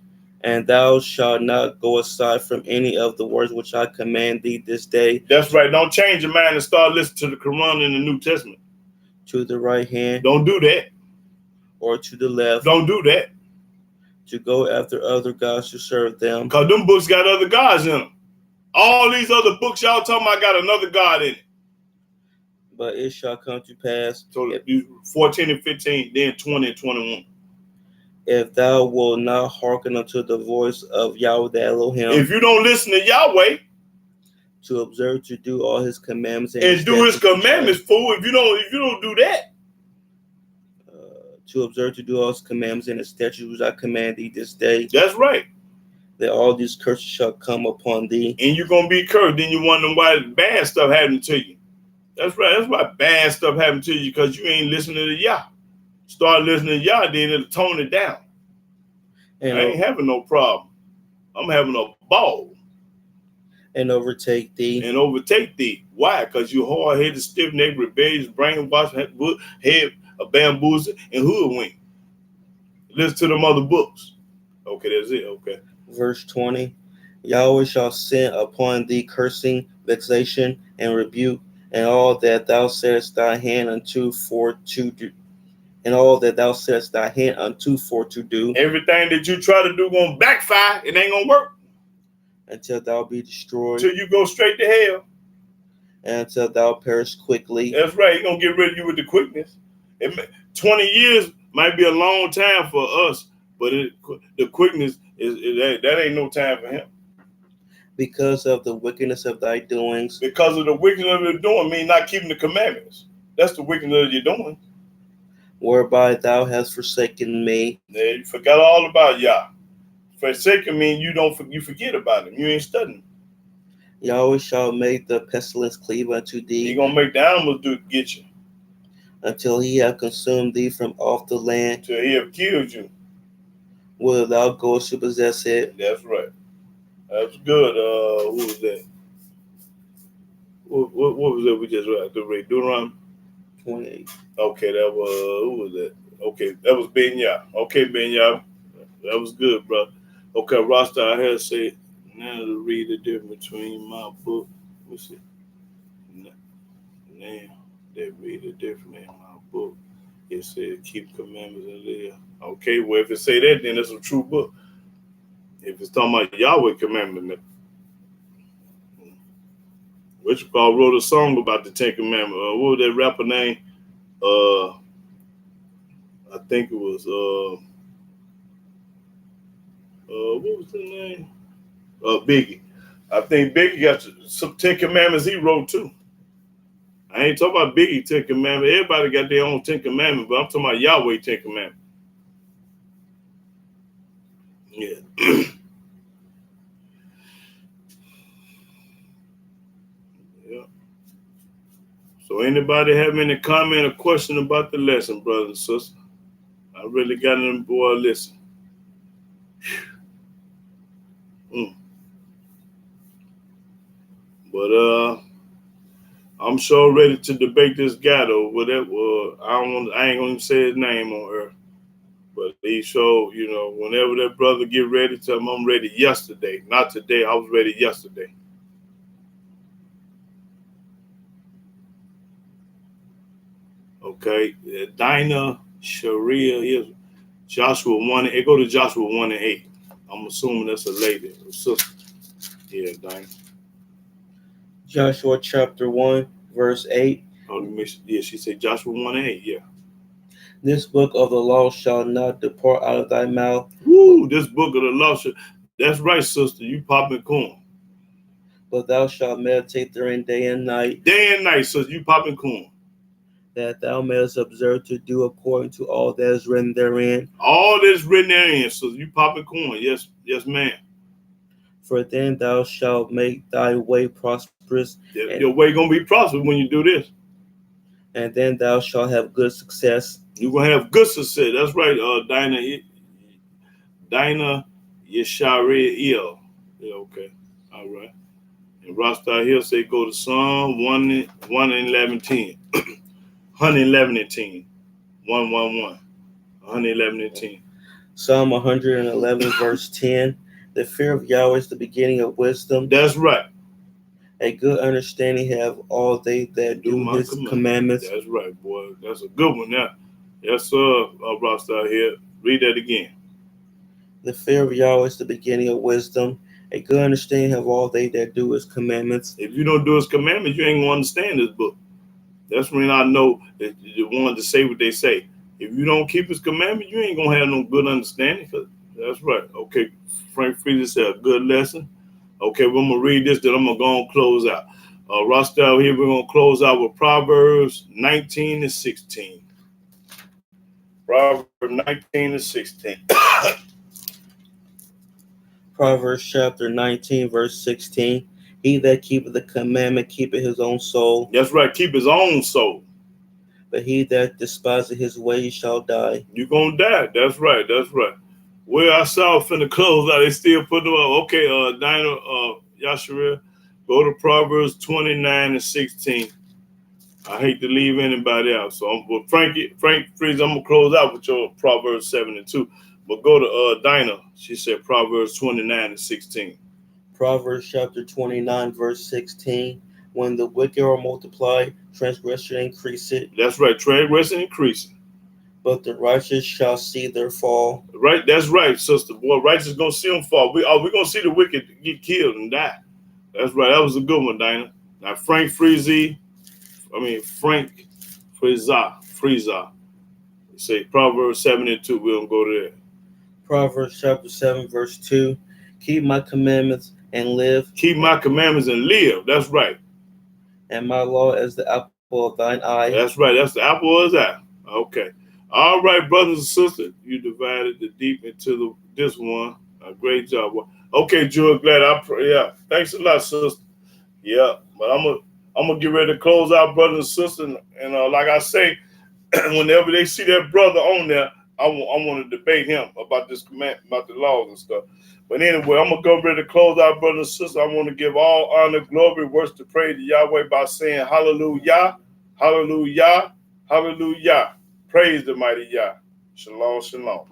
C: And thou shalt not go aside from any of the words which I command thee this day.
A: That's right. Don't change your mind and start listening to the Quran in the New Testament.
C: To the right hand.
A: Don't do that.
C: Or to the left.
A: Don't do that.
C: To go after other gods to serve them.
A: Because them books got other gods in them. All these other books y'all talking about got another God in it.
C: But it shall come to pass.
A: So 14 and 15, then 20 and 21.
C: If thou wilt not hearken unto the voice of Yahweh the Elohim.
A: If you don't listen to Yahweh.
C: To observe to do all his commandments.
A: And do his commandments, fool. If you don't do that.
C: To observe to do all his commandments and his statutes which I command thee this day.
A: That's right.
C: That all these curses shall come upon thee.
A: And you're going to be cursed. Then you wonder why bad stuff happened to you. That's right. That's why bad stuff happened to you, because you ain't listening to Yah. Start listening to Yah, then it'll tone it down. And I ain't having no problem. I'm having a ball.
C: And overtake thee.
A: And overtake thee. Why? Because you hard-headed, stiff-necked, rebellious, brainwashed, head a bamboozle, and hoodwink. Listen to them other books. Okay, that's it. Okay.
C: Verse 20. Yahweh shall send upon thee cursing, vexation, and rebuke, and all that thou settest thy hand unto for to do. And all that thou settest thy hand unto for to do.
A: Everything that you try to do gonna backfire. It ain't gonna work.
C: Until thou be destroyed.
A: Until you go straight to hell.
C: And until thou perish quickly.
A: That's right. He's gonna get rid of you with the quickness. 20 years might be a long time for us, but the quickness that ain't no time for him.
C: Because of the wickedness of thy doings.
A: Because of the wickedness of your doing, mean not keeping the commandments. That's the wickedness of your doing.
C: Whereby thou hast forsaken me.
A: Yeah, you forgot all about Yah. Forsaken mean you forget about him. You ain't studying.
C: Yahweh shall make the pestilence cleave unto thee.
A: He gonna make the animals get you.
C: Until he have consumed thee from off the land.
A: Until he have killed you.
C: Will thou go to possess it?
A: That's right. That's good. Who was that? What was that we just read? Deuteronomy
C: 28.
A: Okay, that was who was that? Okay, that was Ben Yah. Okay, Ben Yah. That was good, bro. Okay, Rasta I had said, now to read the difference between my book. What's it? Now they read the difference in my book. It said keep commandments and live. Okay, well if it say that, then it's a true book. If it's talking about Yahweh commandment, Richard Paul wrote a song about the Ten Commandments. What was that rapper name? I think it was what was the name? Biggie. I think Biggie got some Ten Commandments he wrote too. I ain't talking about Biggie 10 Commandments. Everybody got their own 10 Commandments, but I'm talking about Yahweh 10 Commandments. Yeah. Yeah. So anybody have any comment or question about the lesson, brothers and sisters? I really got them boy listen. But I'm sure ready to debate this guy though. Whatever, I ain't gonna say his name on earth, but he showed, whenever that brother get ready, tell him I'm ready yesterday, not today. I was ready yesterday. Okay, Dinah Sharia is Joshua 1. It go to Joshua 1:8. I'm assuming that's a lady, a sister. Yeah, Dinah.
C: Joshua chapter 1, verse 8.
A: Yeah, she said Joshua 1:8. Yeah.
C: This book of the law shall not depart out of thy mouth.
A: Woo! This book of the law. That's right, sister. You popping corn.
C: But thou shalt meditate therein day and night.
A: Day and night, sister. You popping corn.
C: That thou mayest observe to do according to all that is written therein.
A: All that's written therein, so you popping corn. Yes, ma'am.
C: For then thou shalt make thy way prosperous.
A: Your way gonna be prosperous when you do this.
C: And then thou shalt have good success.
A: You're gonna have good success. That's right, Dinah Yeshariel. Yeah, okay. All right. And Rasta here say go to Psalm 1 and 11 10. 111 and 10. 111. 111 and 10.
C: Psalm 111 verse 10. The fear of Yahweh is the beginning of wisdom.
A: That's right.
C: A good understanding have all they that do his commandments.
A: That's right, boy. That's a good one now. Yes, sir, Rasta here. Read that again.
C: The fear of Yahweh is the beginning of wisdom. A good understanding have all they that do his commandments.
A: If you don't do his commandments, you ain't going to understand this book. That's when I know that you wanted to say what they say. If you don't keep his commandments, you ain't going to have no good understanding. That's right. Okay, Frank Frieda said a good lesson. Okay, we're going to read this, then I'm going to go and close out. Rostel here, we're going to close out with Proverbs 19 and 16. Proverbs 19 and 16.
C: Proverbs chapter 19, verse 16. He that keepeth the commandment keepeth his own soul.
A: That's right, keep his own soul.
C: But he that despiseth his ways shall die.
A: You're going to die. That's right, that's right. Where I saw finna close out, they still put them up. Okay, Dinah, Yashara, go to Proverbs 29 and 16. I hate to leave anybody out. So, Frank Freeze, I'm going to close out with your Proverbs 7 and 2. But go to Dinah. She said Proverbs 29 and 16.
C: Proverbs chapter 29, verse 16. When the wicked are multiplied, transgression increaseth.
A: That's right, transgression increasing.
C: But the righteous shall see their fall.
A: Right, that's right, sister. Boy, righteous gonna see them fall. We're gonna see the wicked get killed and die. That's right. That was a good one, Dinah. Now Frank Frieza. Say Proverbs 7 and 2. We're gonna go to that.
C: Proverbs chapter 7, verse 2. Keep my commandments and live.
A: Keep my commandments and live. That's right.
C: And my law as the apple of thine eye.
A: That's right. That's the apple of his eye. Okay. All right, brothers and sisters. You divided the deep into this one. A great job. Okay, Joe, glad I pray. Yeah. Thanks a lot, sister. Yeah. But I'm gonna get ready to close out, brothers and sisters. And like I say, whenever they see that brother on there, I want to debate him about this command, about the laws and stuff. But anyway, I'm going to go ready to close out, brothers and sisters. I want to give all honor, glory, worship, praise to Yahweh by saying hallelujah, hallelujah, hallelujah. Praise the mighty Yah. Shalom, shalom.